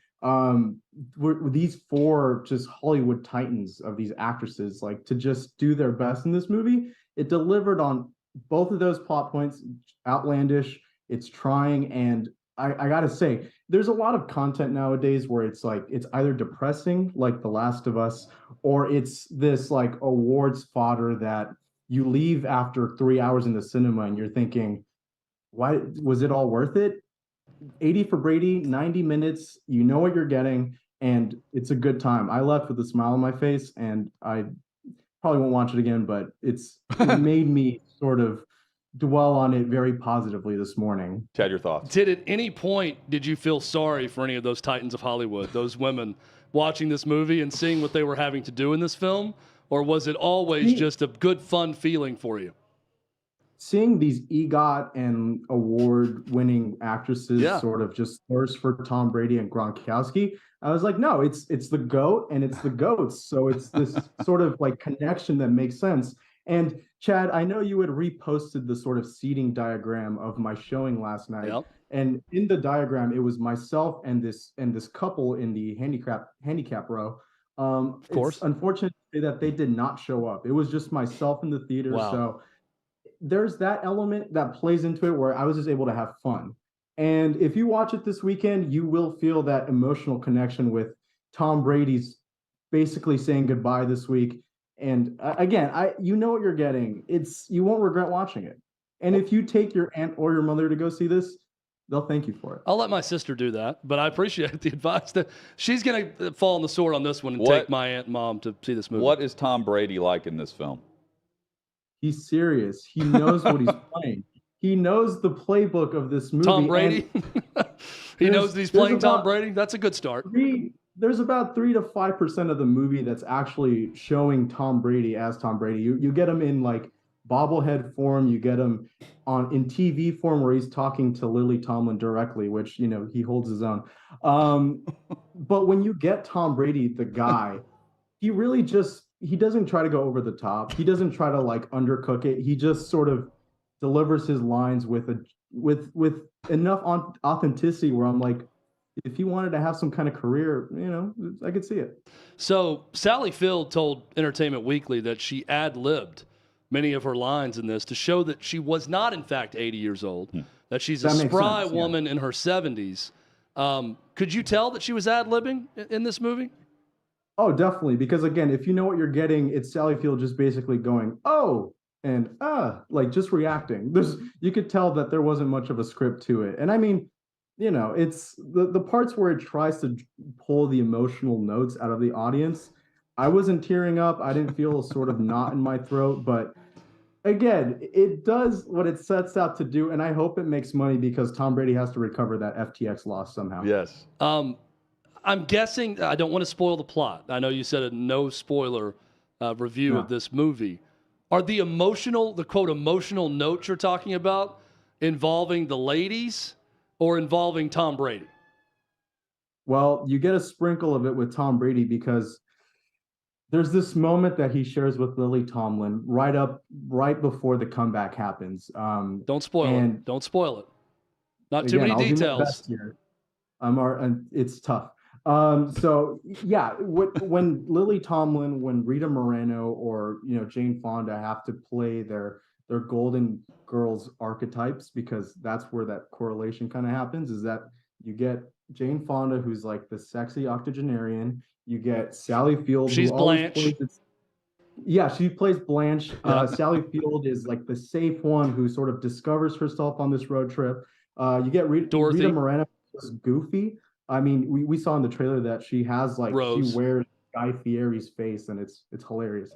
With these four just Hollywood titans of these actresses, like to just do their best in this movie. It delivered on both of those plot points. Outlandish, it's trying, and I gotta say, there's a lot of content nowadays where it's like it's either depressing, like The Last of Us, or it's this like awards fodder that you leave after 3 hours in the cinema and you're thinking, why was it all worth it? 80 for Brady, 90 minutes, you know what you're getting, and it's a good time. I left with a smile on my face, and I probably won't watch it again, but it made me sort of dwell on it very positively this morning. Chad, your thoughts? Did at any point did you feel sorry for any of those titans of Hollywood, those women watching this movie and seeing what they were having to do in this film? Or was it always just a good, fun feeling for you? Seeing these EGOT and award-winning actresses sort of just thirst for Tom Brady and Gronkowski, I was like, no, it's the GOAT and it's the GOATs. So it's this sort of like connection that makes sense. And Chad, I know you had reposted the sort of seating diagram of my showing last night. Yep. And in the diagram, it was myself and this couple in the handicap row. Of course. It's unfortunate that they did not show up. It was just myself in the theater. Wow. So there's that element that plays into it where I was just able to have fun. And if you watch it this weekend, you will feel that emotional connection with Tom Brady's basically saying goodbye this week. And again, you know what you're getting. You won't regret watching it. And if you take your aunt or your mother to go see this, they'll thank you for it. I'll let my sister do that, but I appreciate the advice. That she's going to fall on the sword on this one and take my aunt and mom to see this movie. What is Tom Brady like in this film? He's serious. He knows what he's playing. He knows the playbook of this movie. Tom Brady? He knows that he's playing Tom Brady? That's a good start. There's about 3 to 5% of the movie that's actually showing Tom Brady as Tom Brady. You get him in like bobblehead form. You get him in TV form where he's talking to Lily Tomlin directly, which, you know, he holds his own. But when you get Tom Brady, the guy, he really he doesn't try to go over the top. He doesn't try to like undercook it. He just sort of delivers his lines with enough authenticity where I'm like, if he wanted to have some kind of career, you know, I could see it. So Sally Field told Entertainment Weekly that she ad-libbed many of her lines in this to show that she was not, in fact, 80 years old, that she's a spry woman in her 70s. Could you tell that she was ad-libbing in this movie? Oh, definitely. Because, again, if you know what you're getting, it's Sally Field just basically going, oh, and like just reacting. You could tell that there wasn't much of a script to it. And I mean, it's the parts where it tries to pull the emotional notes out of the audience. I wasn't tearing up. I didn't feel a sort of knot in my throat, but again, it does what it sets out to do, and I hope it makes money because Tom Brady has to recover that FTX loss somehow. Yes. I'm guessing, I don't want to spoil the plot. I know you said a no spoiler review of this movie. Are the quote emotional notes you're talking about involving the ladies or involving Tom Brady? Well, you get a sprinkle of it with Tom Brady because there's this moment that he shares with Lily Tomlin right before the comeback happens. Don't spoil it. Don't spoil it. Not too many details. Do my best here. And it's tough. So yeah, when Lily Tomlin, when Rita Moreno, or Jane Fonda have to play their Golden Girls archetypes, because that's where that correlation kind of happens. Is that you get Jane Fonda, who's like the sexy octogenarian. You get Sally Field. She's Blanche. She plays Blanche. Sally Field is like the safe one who sort of discovers herself on this road trip. You get Rita Moreno, who's goofy. I mean, we saw in the trailer that she has Rose. She wears Guy Fieri's face, and it's hilarious.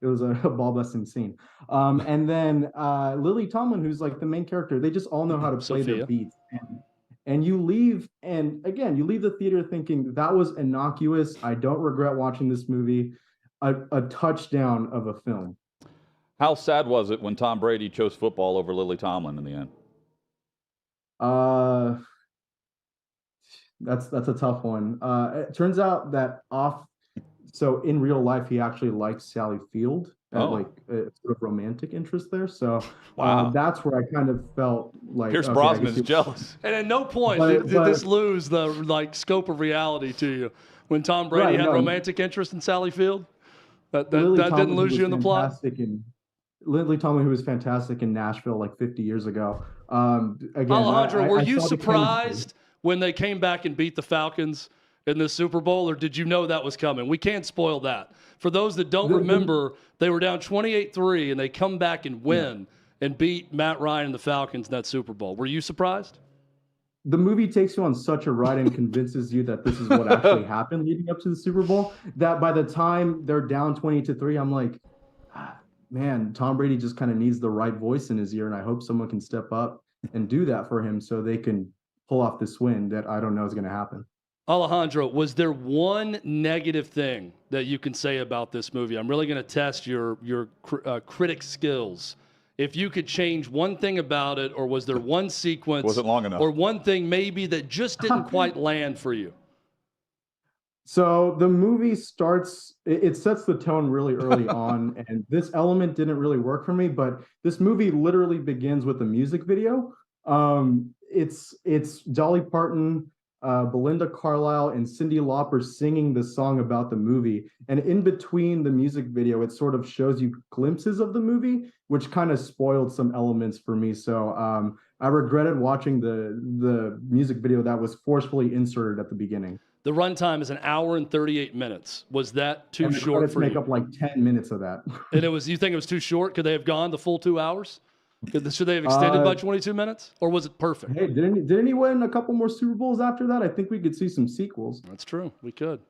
It was a ball busting scene. And then Lily Tomlin, who's like the main character. They just all know how to play their beats. And you leave, and again, you leave the theater thinking that was innocuous. I don't regret watching this movie. A touchdown of a film. How sad was it when Tom Brady chose football over Lily Tomlin in the end? That's a tough one. It turns out that so in real life, he actually likes Sally Field, like a sort of romantic interest there. So that's where I kind of felt like Pierce Brosnan is jealous. And at no point did this lose the scope of reality to you when Tom Brady had romantic interest in Sally Field. That didn't lose you in the plot. Lily Tomlin, who was fantastic in Nashville like 50 years ago. Again, Alejandro, were you surprised when they came back and beat the Falcons in the Super Bowl, or did you know that was coming? We can't spoil that. For those that don't remember, they were down 28-3, and they come back and win and beat Matt Ryan and the Falcons in that Super Bowl. Were you surprised? The movie takes you on such a ride and convinces you that this is what actually happened leading up to the Super Bowl, that by the time they're down 20-3, I'm like, man, Tom Brady just kind of needs the right voice in his ear, and I hope someone can step up and do that for him so they can pull off this win that I don't know is going to happen. Alejandro, was there one negative thing that you can say about this movie? I'm really going to test your critic skills. If you could change one thing about it, or was there one sequence wasn't long enough, or one thing maybe that just didn't quite land for you? So the movie starts, it sets the tone really early on, and this element didn't really work for me, but this movie literally begins with a music video. It's Dolly Parton, Belinda Carlisle, and Cyndi Lauper singing the song about the movie. And in between the music video, it sort of shows you glimpses of the movie, which kind of spoiled some elements for me. So I regretted watching the music video that was forcefully inserted at the beginning. The runtime is 1 hour and 38 minutes. Was that too and short for you? Make up like 10 minutes of that. And you think it was too short? Could they have gone the full 2 hours? Should they have extended by 22 minutes, or was it perfect? Hey, didn't he win a couple more Super Bowls after that? I think we could see some sequels. That's true. We could.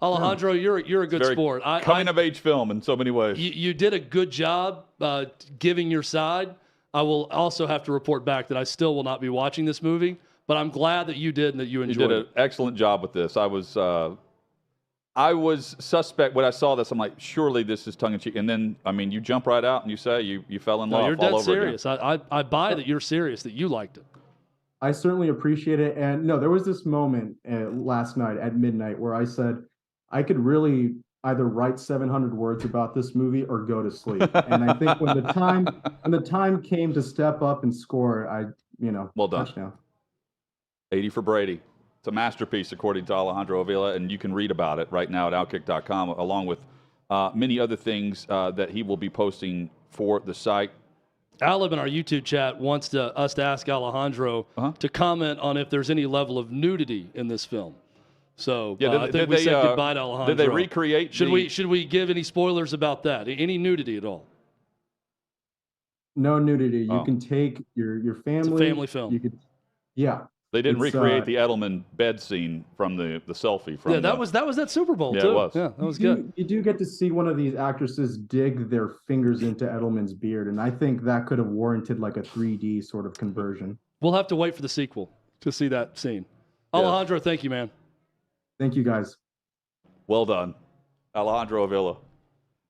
Alejandro, you're a good sport. Coming of age film in so many ways. You did a good job giving your side. I will also have to report back that I still will not be watching this movie, but I'm glad that you did and that you enjoyed it. You did an excellent job with this. I was suspect when I saw this. I'm like, surely this is tongue in cheek. And then, I mean, you jump right out and you say you fell in love. You're dead all over serious. Again. I buy that you're serious, that you liked it. I certainly appreciate it. And no, there was this moment last night at midnight where I said I could really either write 700 words about this movie or go to sleep. And I think when the time came to step up and score, well done. Touchdown. 80 for Brady. It's a masterpiece, according to Alejandro Avila, and you can read about it right now at OutKick.com, along with many other things that he will be posting for the site. Aleb in our YouTube chat wants us to ask Alejandro to comment on if there's any level of nudity in this film. So I think we said goodbye to Alejandro. Did they recreate? Should we give any spoilers about that? Any nudity at all? No nudity. Oh. You can take your family. It's a family film. You could, yeah. They didn't It's, recreate the Edelman bed scene from the selfie. From Yeah, that was that Super Bowl Yeah, too. it was. Yeah, that was good. You do get to see one of these actresses dig their fingers into Edelman's beard, and I think that could have warranted like a 3D sort of conversion. We'll have to wait for the sequel to see that scene. Alejandro, thank you, man. Thank you, guys. Well done, Alejandro Avila.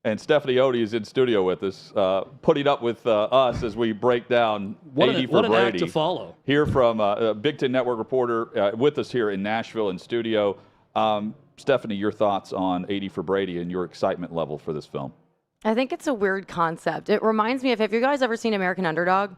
And Stephanie Otey is in studio with us, putting up with us as we break down 80 for what an Brady. act to follow. Here from a Big Ten Network reporter with us here in Nashville in studio. Stephanie, your thoughts on 80 for Brady and your excitement level for this film? I think it's a weird concept. It reminds me of, have you guys ever seen American Underdog?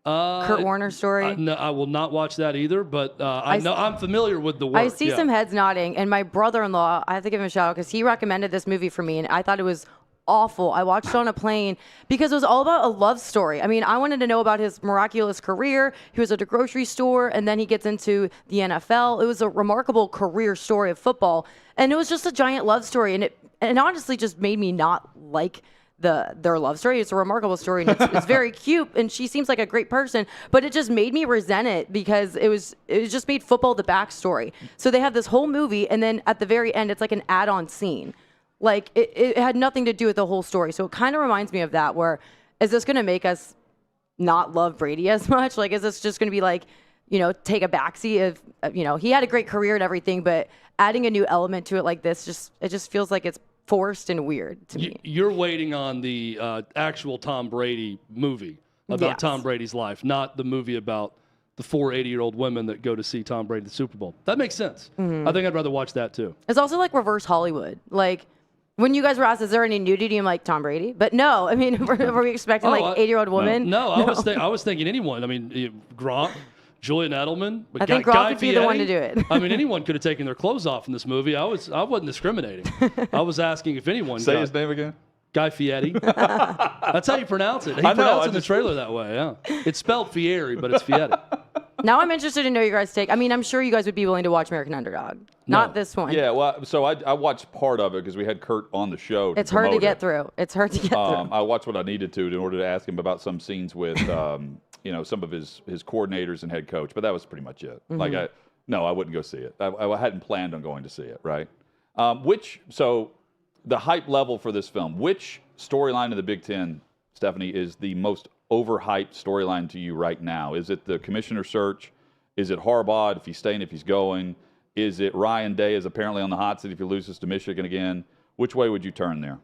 Kurt Warner's story? No, I will not watch that either, but I'm familiar with the work. I see some heads nodding, and my brother-in-law, I have to give him a shout out because he recommended this movie for me, and I thought it was awful. I watched it on a plane because it was all about a love story. I mean, I wanted to know about his miraculous career. He was at a grocery store, and then he gets into the NFL. It was a remarkable career story of football, and it was just a giant love story, and it honestly just made me not like their love story. It's a remarkable story, and it's very cute, and she seems like a great person, but it just made me resent it because it just made football the backstory. So they have this whole movie, and then at the very end, it's like an add-on scene. Like, it had nothing to do with the whole story. So it kind of reminds me of that, where is this going to make us not love Brady as much? Like, is this just going to be like, take a backseat of, he had a great career and everything, but adding a new element to it like this, it just feels like it's forced and weird to me. You're waiting on the actual Tom Brady movie about Tom Brady's life, not the movie about the 4 80-year-old women that go to see Tom Brady at the Super Bowl. That makes sense. Mhm. I think I'd rather watch that too. It's also like reverse Hollywood. Like, when you guys were asked, is there any nudity? I'm like, Tom Brady? But no, I mean, were we expecting like 80-year-old woman? No, I was thinking anyone. I mean, Gronk, Julian Edelman. But I think Gronk would be the one to do it. I mean, anyone could have taken their clothes off in this movie. I wasn't discriminating. I was asking if anyone. Say his name again. Guy Fieri. That's how you pronounce it. He I know, pronounced I it in the just- trailer that way. Yeah, it's spelled Fieri, but it's Fieri. Now I'm interested to know your guys' take. I mean, I'm sure you guys would be willing to watch American Underdog. Not this one. Yeah, well, so I watched part of it because we had Kurt on the show. It's hard to promote get it. through. It's hard to get through. I watched what I needed to in order to ask him about some scenes with, some of his coordinators and head coach. But that was pretty much it. Like, Mhm. I wouldn't go see it. I hadn't planned on going to see it. Right. So the hype level for this film. Which storyline in the Big Ten, Stephanie, is the most overhyped storyline to you right now? Is it the commissioner search? Is it Harbaugh if he's staying, if he's going? Is it Ryan Day is apparently on the hot seat if he loses to Michigan again? Which way would you turn there?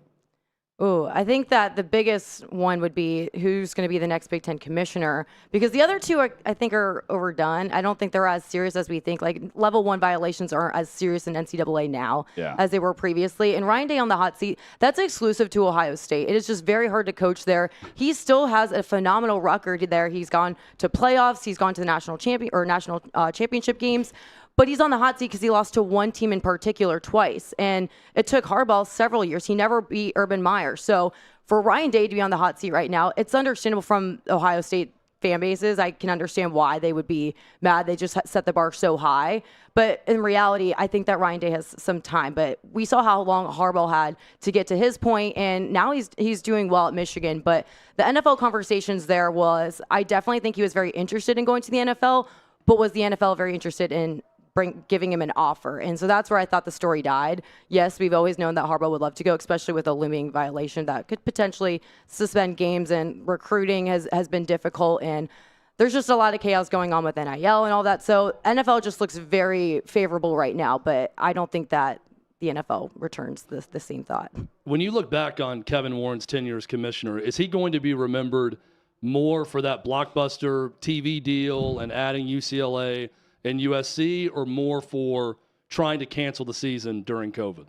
Ooh, I think that the biggest one would be who's going to be the next Big Ten commissioner, because the other two I think are overdone. I don't think they're as serious as we think. Like, level 1 violations aren't as serious in NCAA now as they were previously. And Ryan Day on the hot seat, that's exclusive to Ohio State. It is just very hard to coach there. He still has a phenomenal record there. He's gone to playoffs. He's gone to the national championship games. But he's on the hot seat because he lost to one team in particular twice. And it took Harbaugh several years. He never beat Urban Meyer. So for Ryan Day to be on the hot seat right now, it's understandable from Ohio State fan bases. I can understand why they would be mad. They just set the bar so high. But in reality, I think that Ryan Day has some time. But we saw how long Harbaugh had to get to his point, and now he's doing well at Michigan. But the NFL conversations there was, I definitely think he was very interested in going to the NFL, but was the NFL very interested in giving him an offer? And so that's where I thought the story died. Yes, we've always known that Harbaugh would love to go, especially with a looming violation that could potentially suspend games, and recruiting has been difficult, and there's just a lot of chaos going on with NIL and all that. So NFL just looks very favorable right now, but I don't think that the NFL returns the same thought. When you look back on Kevin Warren's tenure as commissioner, is he going to be remembered more for that blockbuster TV deal and adding UCLA and USC, or more for trying to cancel the season during COVID?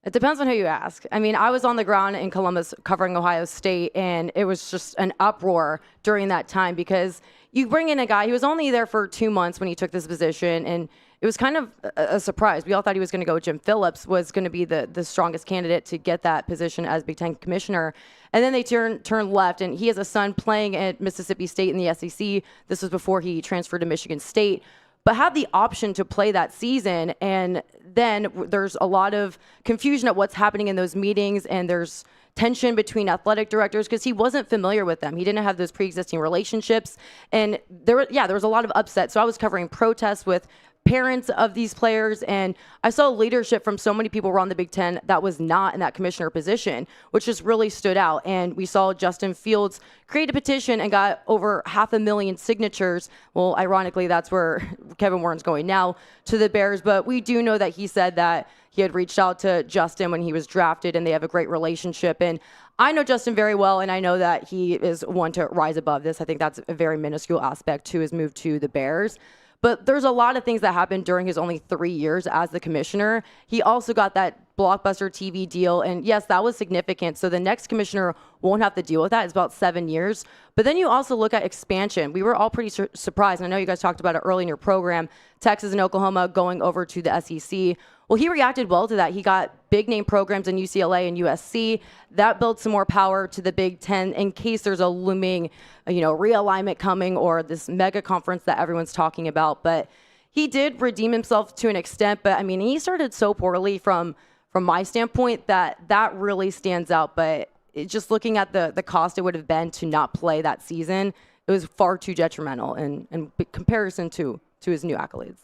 It depends on who you ask. I mean, I was on the ground in Columbus covering Ohio State, and it was just an uproar during that time because you bring in a guy, he was only there for 2 months when he took this position, and it was kind of a surprise. We all thought he was going to go. Jim Phillips was going to be the strongest candidate to get that position as Big Ten commissioner. And then they turn left, and he has a son playing at Mississippi State in the SEC. This was before he transferred to Michigan State. but had the option to play that season. And then there's a lot of confusion at what's happening in those meetings, and there's tension between athletic directors because he wasn't familiar with them. He didn't have those pre-existing relationships, and there was a lot of upset. So I was covering protests with parents of these players, and I saw leadership from so many people around the Big Ten that was not in that commissioner position, which just really stood out. And we saw Justin Fields create a petition and got over 500,000 signatures. Well, ironically, that's where Kevin Warren's going now, to the Bears. But we do know that he said that he had reached out to Justin when he was drafted, and they have a great relationship. And I know Justin very well, and I know that he is one to rise above this. I think that's a very minuscule aspect to his move to the Bears. But there's a lot of things that happened during his only 3 years as the commissioner. He also got that blockbuster TV deal, and yes, that was significant. So the next commissioner won't have to deal with that. It's about 7 years. But then you also look at expansion. We were all pretty surprised, and I know you guys talked about it early in your program, Texas and Oklahoma going over to the SEC. Well, he reacted well to that. He got big name programs in UCLA and USC. That built some more power to the Big Ten in case there's a looming, realignment coming or this mega conference that everyone's talking about. But he did redeem himself to an extent. But I mean, he started so poorly from my standpoint that really stands out. But just looking at the cost it would have been to not play that season, it was far too detrimental in comparison to his new accolades.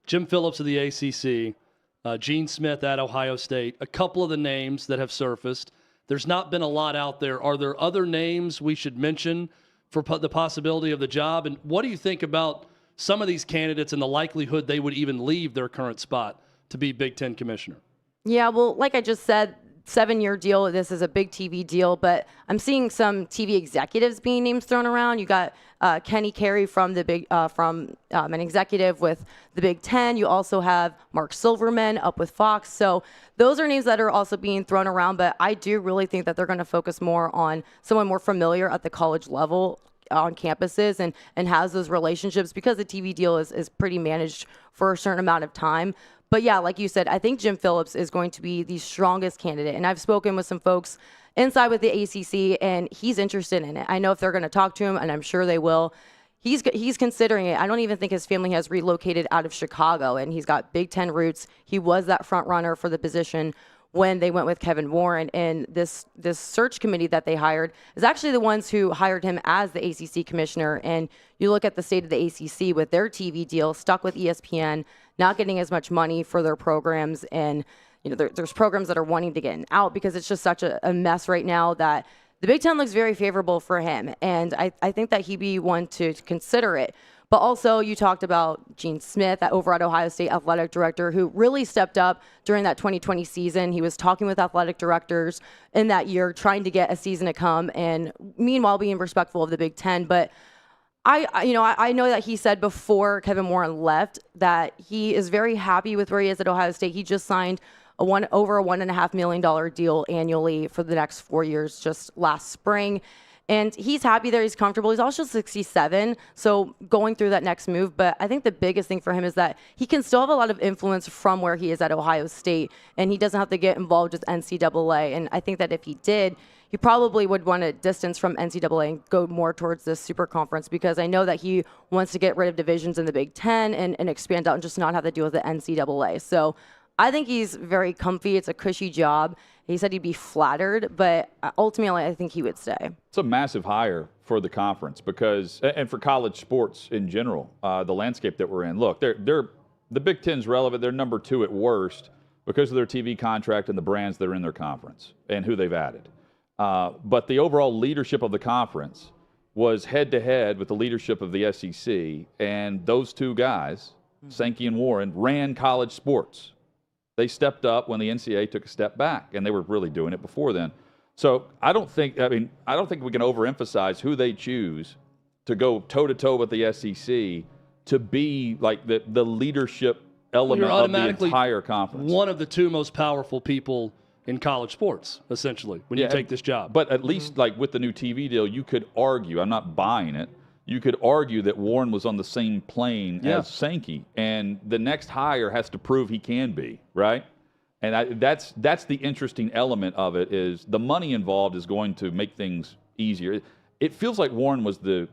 Jim Phillips of the ACC. Gene Smith at Ohio State, a couple of the names that have surfaced. There's not been a lot out there. Are there other names we should mention for the possibility of the job? And what do you think about some of these candidates and the likelihood they would even leave their current spot to be Big Ten commissioner? Yeah, well, like I just said, 7-year deal. This is a big TV deal, but I'm seeing some TV executives being names thrown around. You got Kenny Carey from the an executive with the Big Ten. You also have Mark Silverman up with Fox. So those are names that are also being thrown around, but I do really think that they're going to focus more on someone more familiar at the college level on campuses and has those relationships, because the TV deal is pretty managed for a certain amount of time. But yeah, like you said, I think Jim Phillips is going to be the strongest candidate. And I've spoken with some folks inside with the ACC, and he's interested in it. I know if they're going to talk to him, and I'm sure they will, he's considering it. I don't even think his family has relocated out of Chicago, and he's got Big Ten roots. He was that front runner for the position when they went with Kevin Warren. And this search committee that they hired is actually the ones who hired him as the ACC commissioner. And you look at the state of the ACC with their TV deal, stuck with ESPN, not getting as much money for their programs. And there's programs that are wanting to get out because it's just such a mess right now that the Big Ten looks very favorable for him. And I think that he'd be one to consider it. But also, you talked about Gene Smith over at Ohio State, athletic director, who really stepped up during that 2020 season. He was talking with athletic directors in that year, trying to get a season to come, and meanwhile being respectful of the Big Ten. But I know that he said before Kevin Warren left that he is very happy with where he is at Ohio State. He just signed over a $1.5 million deal annually for the next 4 years just last spring. And he's happy there. He's comfortable. He's also 67, so going through that next move. But I think the biggest thing for him is that he can still have a lot of influence from where he is at Ohio State, and he doesn't have to get involved with NCAA. And I think that if he did, he probably would want to distance from NCAA and go more towards this super conference, because I know that he wants to get rid of divisions in the Big Ten and expand out and just not have to deal with the NCAA. So I think he's very comfy. It's a cushy job. He said he'd be flattered, but ultimately I think he would stay. It's a massive hire for the conference because, and for college sports in general, the landscape that we're in. Look, the Big Ten's relevant. They're number 2 at worst because of their TV contract and the brands that are in their conference and who they've added. But the overall leadership of the conference was head-to-head with the leadership of the SEC, and those two guys, Sankey and Warren, ran college sports. They stepped up when the NCAA took a step back, and they were really doing it before then. So I don't think we can overemphasize who they choose to go toe-to-toe with the SEC to be like the leadership element of the entire conference. One of the 2 most powerful people in college sports, essentially, when you take this job. But at least like with the new TV deal, you could argue, I'm not buying it, you could argue that Warren was on the same plane as Sankey, and the next hire has to prove he can be, right? And that's the interesting element of it, is the money involved is going to make things easier. It feels like Warren was the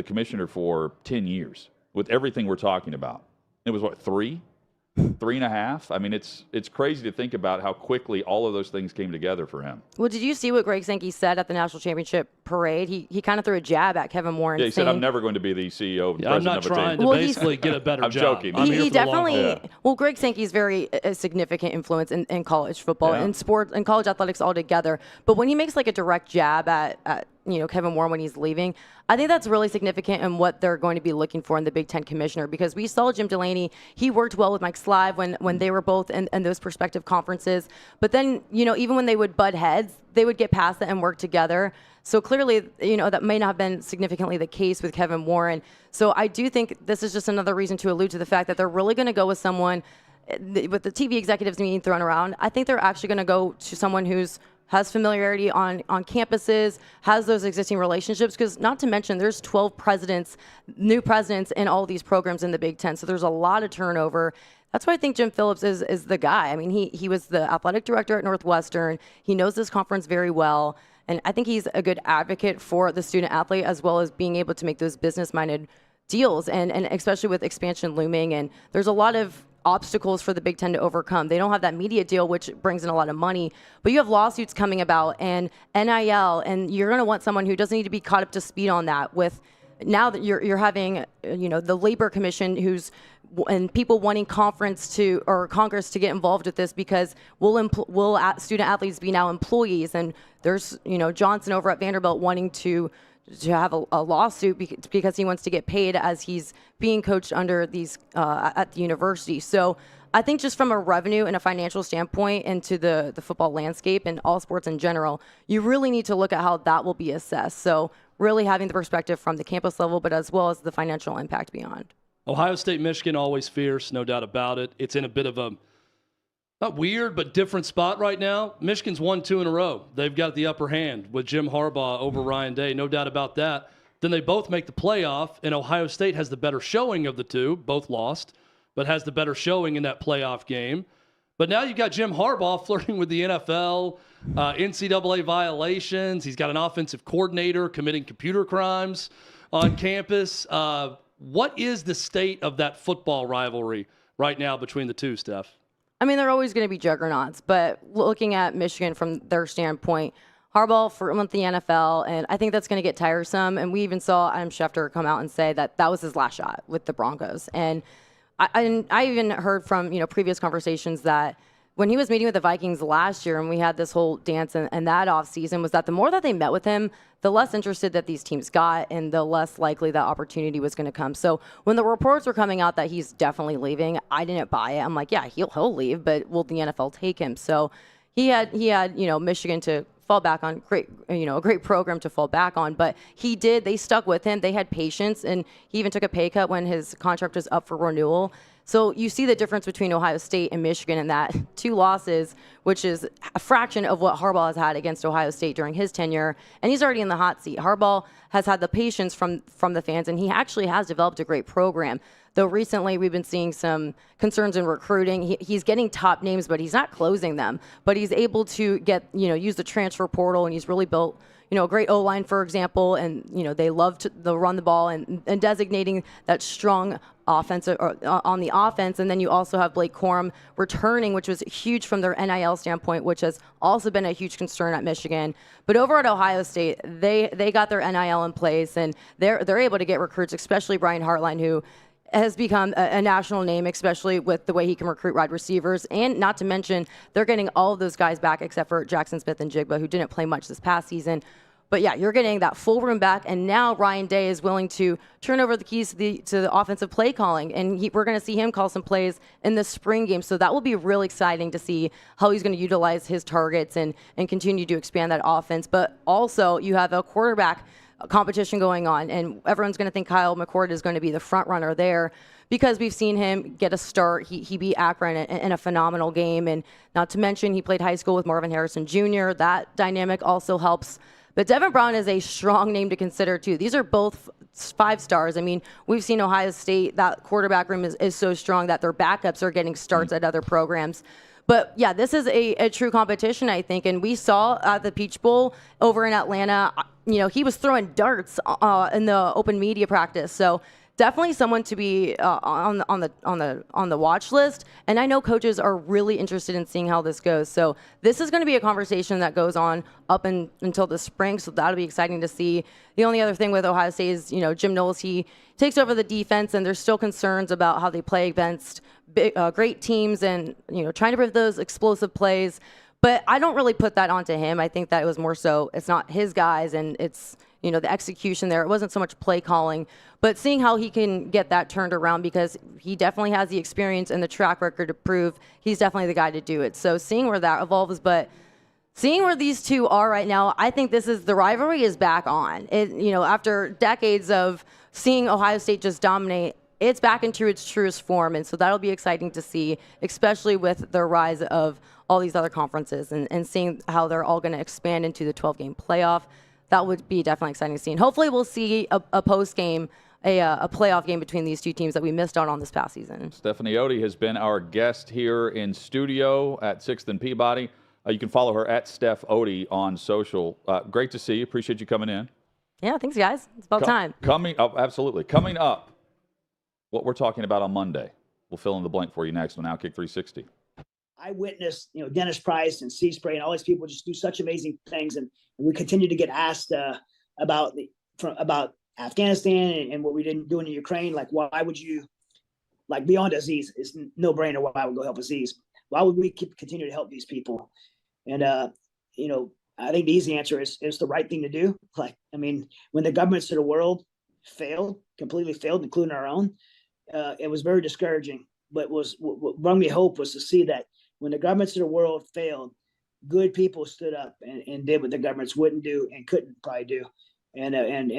commissioner for 10 years with everything we're talking about. It was what, 3.5? I mean, it's crazy to think about how quickly all of those things came together for him. Well, did you see what Greg Sankey said at the national championship parade? He kind of threw a jab at Kevin Warren. Yeah, he saying, said, "I'm never going to be the CEO and I'm president not of a team." trying to basically get a better I'm job. joking. He definitely. Well, Greg Sankey's very a significant influence in college football and sports and college athletics altogether. But when he makes like a direct jab at Kevin Warren when he's leaving, I think that's really significant in what they're going to be looking for in the Big Ten commissioner, because we saw Jim Delaney. He worked well with Mike Slive when they were both in those prospective conferences. But then, even when they would butt heads, they would get past that and work together. So clearly, that may not have been significantly the case with Kevin Warren. So I do think this is just another reason to allude to the fact that they're really going to go with someone, with the TV executives being thrown around. I think they're actually going to go to someone has familiarity on campuses, has those existing relationships, because not to mention there's 12 new presidents in all these programs in the Big Ten. So there's a lot of turnover. That's why I think Jim Phillips is the guy. I mean, he was the athletic director at Northwestern. He knows this conference very well. And I think he's a good advocate for the student athlete, as well as being able to make those business-minded deals, and especially with expansion looming. And there's a lot of obstacles for the Big Ten to overcome. They don't have that media deal, which brings in a lot of money, but you have lawsuits coming about and NIL, and you're going to want someone who doesn't need to be caught up to speed on that. With now that you're having, the Labor Commission and people wanting Congress to get involved with this, because will student athletes be now employees? And there's, Johnson over at Vanderbilt wanting to have a lawsuit because he wants to get paid as he's being coached under these at the university. So I think just from a revenue and a financial standpoint into the football landscape and all sports in general, you really need to look at how that will be assessed. So really having the perspective from the campus level, but as well as the financial impact beyond. Ohio State, Michigan, always fierce, no doubt about it. It's in a bit of a, not weird, but different spot right now. Michigan's won 2 in a row. They've got the upper hand with Jim Harbaugh over Ryan Day, no doubt about that. Then they both make the playoff, and Ohio State has the better showing of the two, both lost, but has the better showing in that playoff game. But now you've got Jim Harbaugh flirting with the NFL, NCAA violations. He's got an offensive coordinator committing computer crimes on campus. What is the state of that football rivalry right now between the two, Steph? I mean, they're always going to be juggernauts, but looking at Michigan from their standpoint, Harbaugh with the NFL, and I think that's going to get tiresome. And we even saw Adam Schefter come out and say that was his last shot with the Broncos. And I even heard from previous conversations that when he was meeting with the Vikings last year, and we had this whole dance and that offseason, was that the more that they met with him, the less interested that these teams got, and the less likely that opportunity was going to come. So when the reports were coming out that he's definitely leaving, I didn't buy it. I'm like, yeah, he'll leave, but will the NFL take him? So he had Michigan to fall back on, a great program to fall back on, but they stuck with him. They had patience, and he even took a pay cut when his contract was up for renewal. So you see the difference between Ohio State and Michigan in that 2 losses, which is a fraction of what Harbaugh has had against Ohio State during his tenure, and he's already in the hot seat. Harbaugh has had the patience from the fans, and he actually has developed a great program. Though recently we've been seeing some concerns in recruiting. He's getting top names, but he's not closing them. But he's able to use the transfer portal, and he's really built a great O-line, for example, and they love to run the ball and designating that strong offensive on the offense. And then you also have Blake Corum returning, which was huge from their NIL standpoint, which has also been a huge concern at Michigan. But over at Ohio State, they got their NIL in place, and they're able to get recruits, especially Brian Hartline, who has become a national name, especially with the way he can recruit wide receivers. And not to mention, they're getting all of those guys back except for Jackson Smith and Jigba, who didn't play much this past season. But yeah, you're getting that full room back, and now Ryan Day is willing to turn over the keys to the offensive play calling, and we're going to see him call some plays in the spring game. So that will be really exciting to see how he's going to utilize his targets and continue to expand that offense. But also, you have a quarterback competition going on, and everyone's going to think Kyle McCord is going to be the front runner there, because we've seen him get a start. He beat Akron in a phenomenal game, and not to mention he played high school with Marvin Harrison Jr. That dynamic also helps. But Devin Brown is a strong name to consider too. These are both 5 stars. I mean, we've seen Ohio State, that quarterback room is so strong that their backups are getting starts at other programs. But yeah, this is a true competition, I think. And we saw at the Peach Bowl over in Atlanta, he was throwing darts in the open media practice. So definitely someone to be on the watch list. And I know coaches are really interested in seeing how this goes. So this is going to be a conversation that goes on until the spring. So that'll be exciting to see. The only other thing with Ohio State is, Jim Knowles, he takes over the defense, and there's still concerns about how they play against great teams and, trying to prevent those explosive plays. But I don't really put that onto him. I think that it was more so it's not his guys, and it's, the execution there. It wasn't so much play calling, but seeing how he can get that turned around, because he definitely has the experience and the track record to prove he's definitely the guy to do it. So seeing where that evolves, but seeing where these two are right now, I think the rivalry is back on. After decades of seeing Ohio State just dominate, it's back into its truest form. And so that'll be exciting to see, especially with the rise of all these other conferences and seeing how they're all going to expand into the 12-game playoff. That would be definitely exciting to see. And hopefully we'll see a post-game, a playoff game between these two teams that we missed out on this past season. Stephanie Otey has been our guest here in studio at 6th and Peabody. You can follow her at Steph Otey on social. Great to see you. Appreciate you coming in. Yeah, thanks, guys. It's about time. Coming up, absolutely. Coming up, what we're talking about on Monday. We'll fill in the blank for you next on OutKick 360. I witnessed, Dennis Price and C Spray and all these people just do such amazing things, and we continue to get asked about Afghanistan and what we didn't do in Ukraine. Like, why would you, beyond Aziz, it's no brainer why I would go help Aziz. Why would we continue to help these people? And I think the easy answer is the right thing to do. When the governments of the world completely failed, including our own, it was very discouraging. But what brought me hope was to see that when the governments of the world failed, good people stood up and did what the governments wouldn't do and couldn't probably do, and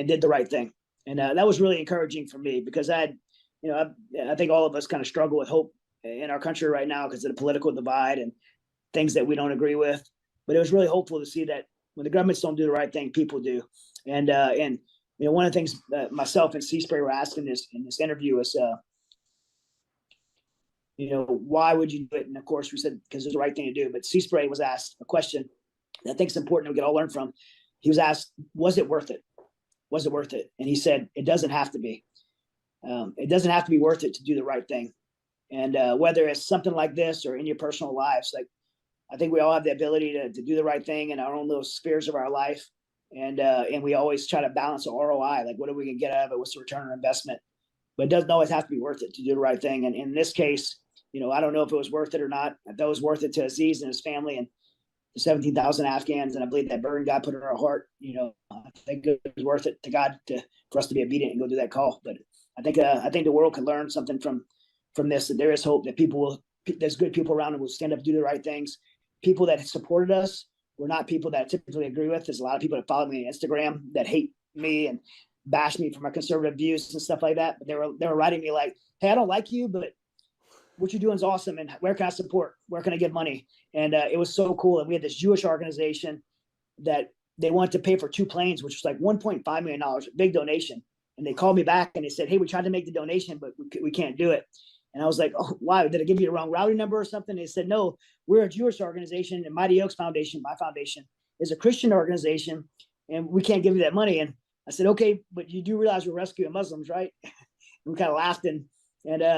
did the right thing. And that was really encouraging for me, because I think all of us kind of struggle with hope in our country right now because of the political divide and things that we don't agree with. But it was really hopeful to see that when the governments don't do the right thing, people do. And one of the things myself and C Spray were asking in this interview is, why would you do it? And of course we said, because it's the right thing to do. But C Spray was asked a question that I think is important that we can all learn from. He was asked, was it worth it? Was it worth it? And he said, it doesn't have to be. It doesn't have to be worth it to do the right thing. And whether it's something like this or in your personal lives, I think we all have the ability to do the right thing in our own little spheres of our life. And we always try to balance the ROI. What are we going to get out of it? What's the return on investment? But it doesn't always have to be worth it to do the right thing. And in this case, I don't know if it was worth it or not. I thought it was worth it to Aziz and his family and the 17,000 Afghans. And I believe that burden God put in our heart. I think it was worth it to God for us to be obedient and go do that call. But I think the world can learn something from this, that there is hope, that there's good people around who will stand up and do the right things. People that supported us were not people that I typically agree with. There's a lot of people that follow me on Instagram that hate me and bash me for my conservative views and stuff like that. But they were writing me like, hey, I don't like you, but what you're doing is awesome. And where can I support? Where can I give money? And it was so cool. And we had this Jewish organization that they wanted to pay for 2 planes, which was like $1.5 million, a big donation. And they called me back and they said, hey, we tried to make the donation, but we can't do it. And I was like, oh, why? Did I give you the wrong routing number or something? And they said, no, we're a Jewish organization, and Mighty Oaks Foundation, my foundation, is a Christian organization, and we can't give you that money. And I said, okay, but you do realize we're rescuing Muslims, right? And we kind of laughed and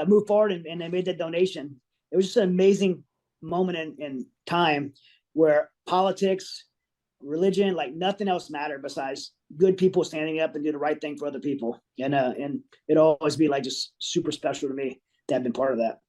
moved forward, and they made that donation. It was just an amazing moment in time where politics, religion, nothing else mattered besides good people standing up and do the right thing for other people. And it'll always be just super special to me to have been part of that.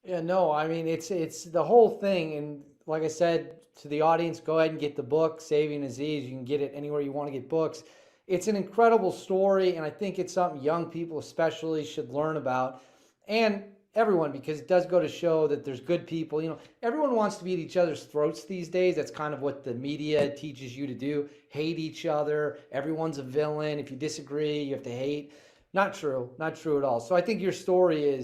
Yeah, no, I mean, it's the whole thing. And like I said to the audience, go ahead and get the book, Saving Aziz. You can get it anywhere you want to get books. It's an incredible story, and I think it's something young people especially should learn about. And everyone, because it does go to show that there's good people. Everyone wants to be at each other's throats these days. That's kind of what the media teaches you to do. Hate each other. Everyone's a villain. If you disagree, you have to hate. Not true. Not true at all. So I think your story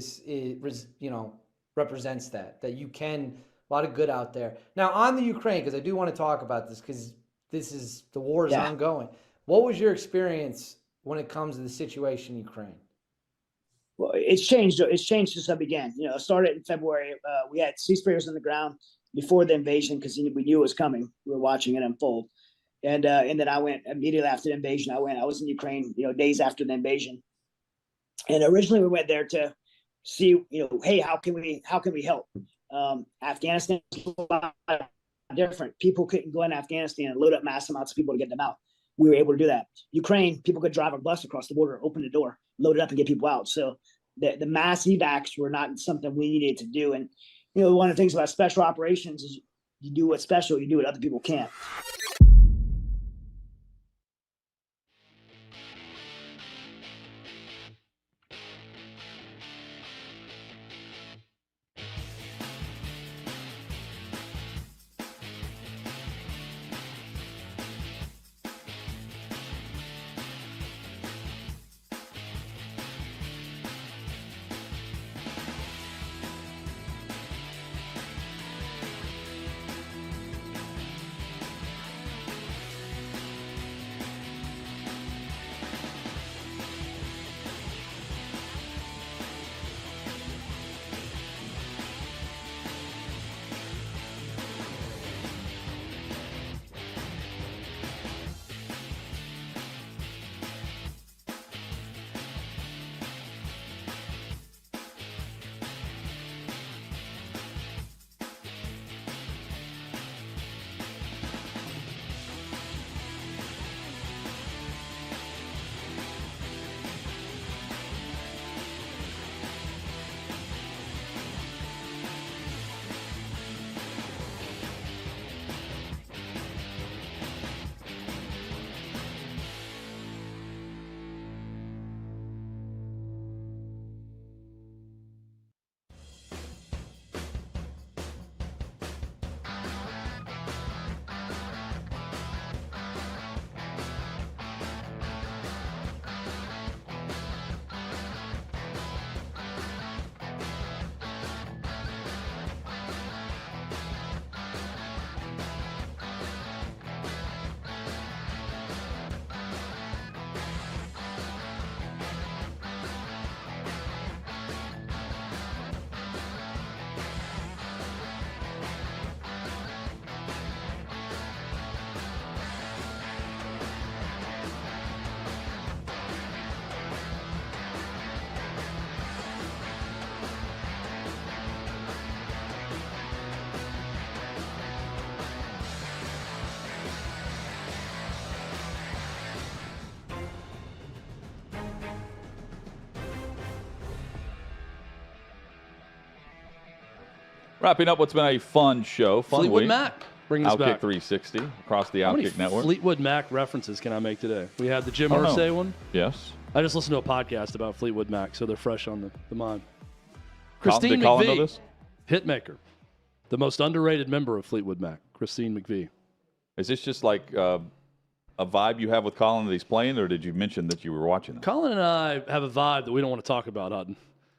represents that you can, a lot of good out there. Now on the Ukraine, because I do want to talk about this, because the war is ongoing. What was your experience when it comes to the situation in Ukraine? Well, it's changed. It's changed since I began. It started in February. We had ceasefires on the ground before the invasion because we knew it was coming. We were watching it unfold. And then I went immediately after the invasion. I was in Ukraine, days after the invasion. And originally we went there to see, hey, how can we help? Afghanistan is a lot different. People couldn't go in Afghanistan and load up mass amounts of people to get them out. We were able to do that. Ukraine, people could drive a bus across the border, open the door, load it up, and get people out. So the mass evacs were not something we needed to do. And one of the things about special operations is you do what's special, you do what other people can't. Wrapping up what's been a fun show. Fun Fleetwood week. Mac bringing us OutKick back. 360 across the How many OutKick network. Fleetwood Mac references can I make today? We had the Jim I don't know. Irsay one. Yes. I just listened to a podcast about Fleetwood Mac, so they're fresh on the mind. Did Christine Colin know McVie, this? hitmaker, the most underrated member of Fleetwood Mac. Christine McVie. Is this just like a vibe you have with Colin that he's playing, or did you mention that you were watching it? Colin and I have a vibe that we don't want to talk about, Hutton.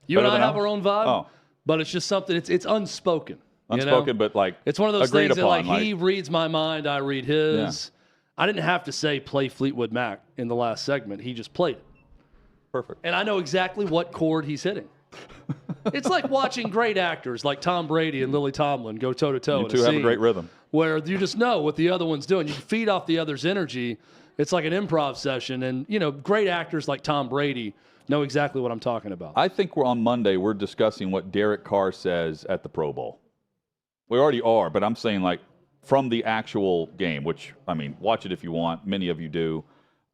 You Better and I than have ours? our own vibe, Oh. but it's just something. It's unspoken. Unspoken, but like it's one of those agreed things that upon, he reads my mind, I read his. Yeah. I didn't have to say play Fleetwood Mac in the last segment. He just played it. Perfect. And I know exactly what chord he's hitting. It's like watching great actors like Tom Brady and Lily Tomlin go toe to toe. You two have a great rhythm. Where you just know what the other one's doing. You can feed off the other's energy. It's like an improv session. And, great actors like Tom Brady know exactly what I'm talking about. I think on Monday we're discussing what Derek Carr says at the Pro Bowl. We already are, but I'm saying like from the actual game, which, I mean, watch it if you want. Many of you do.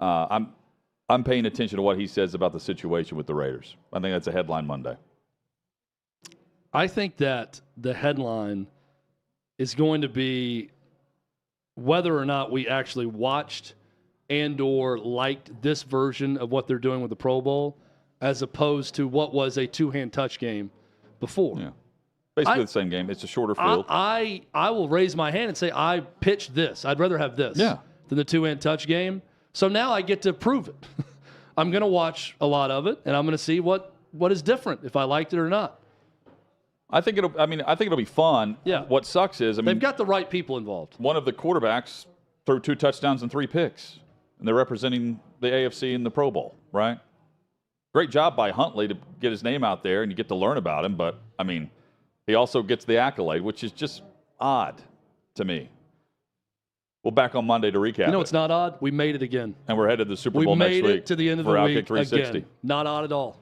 I'm paying attention to what he says about the situation with the Raiders. I think that's a headline Monday. I think that the headline is going to be whether or not we actually watched and or liked this version of what they're doing with the Pro Bowl as opposed to what was a two-hand touch game before. Yeah. Basically the same game. It's a shorter field. I will raise my hand and say I pitched this. I'd rather have this than the two-hand touch game. So now I get to prove it. I'm going to watch a lot of it, and I'm going to see what is different, if I liked it or not. I think it'll be fun. Yeah. What sucks is, they've got the right people involved. One of the quarterbacks threw 2 touchdowns and 3 picks, and they're representing the AFC in the Pro Bowl, right? Great job by Huntley to get his name out there, and you get to learn about him. But I mean, he also gets the accolade, which is just odd to me. We'll back on Monday to recap. It's not odd. We made it again. And we're headed to the Super Bowl we next made week it to the end of for the OutKick week 360. again. Not odd at all.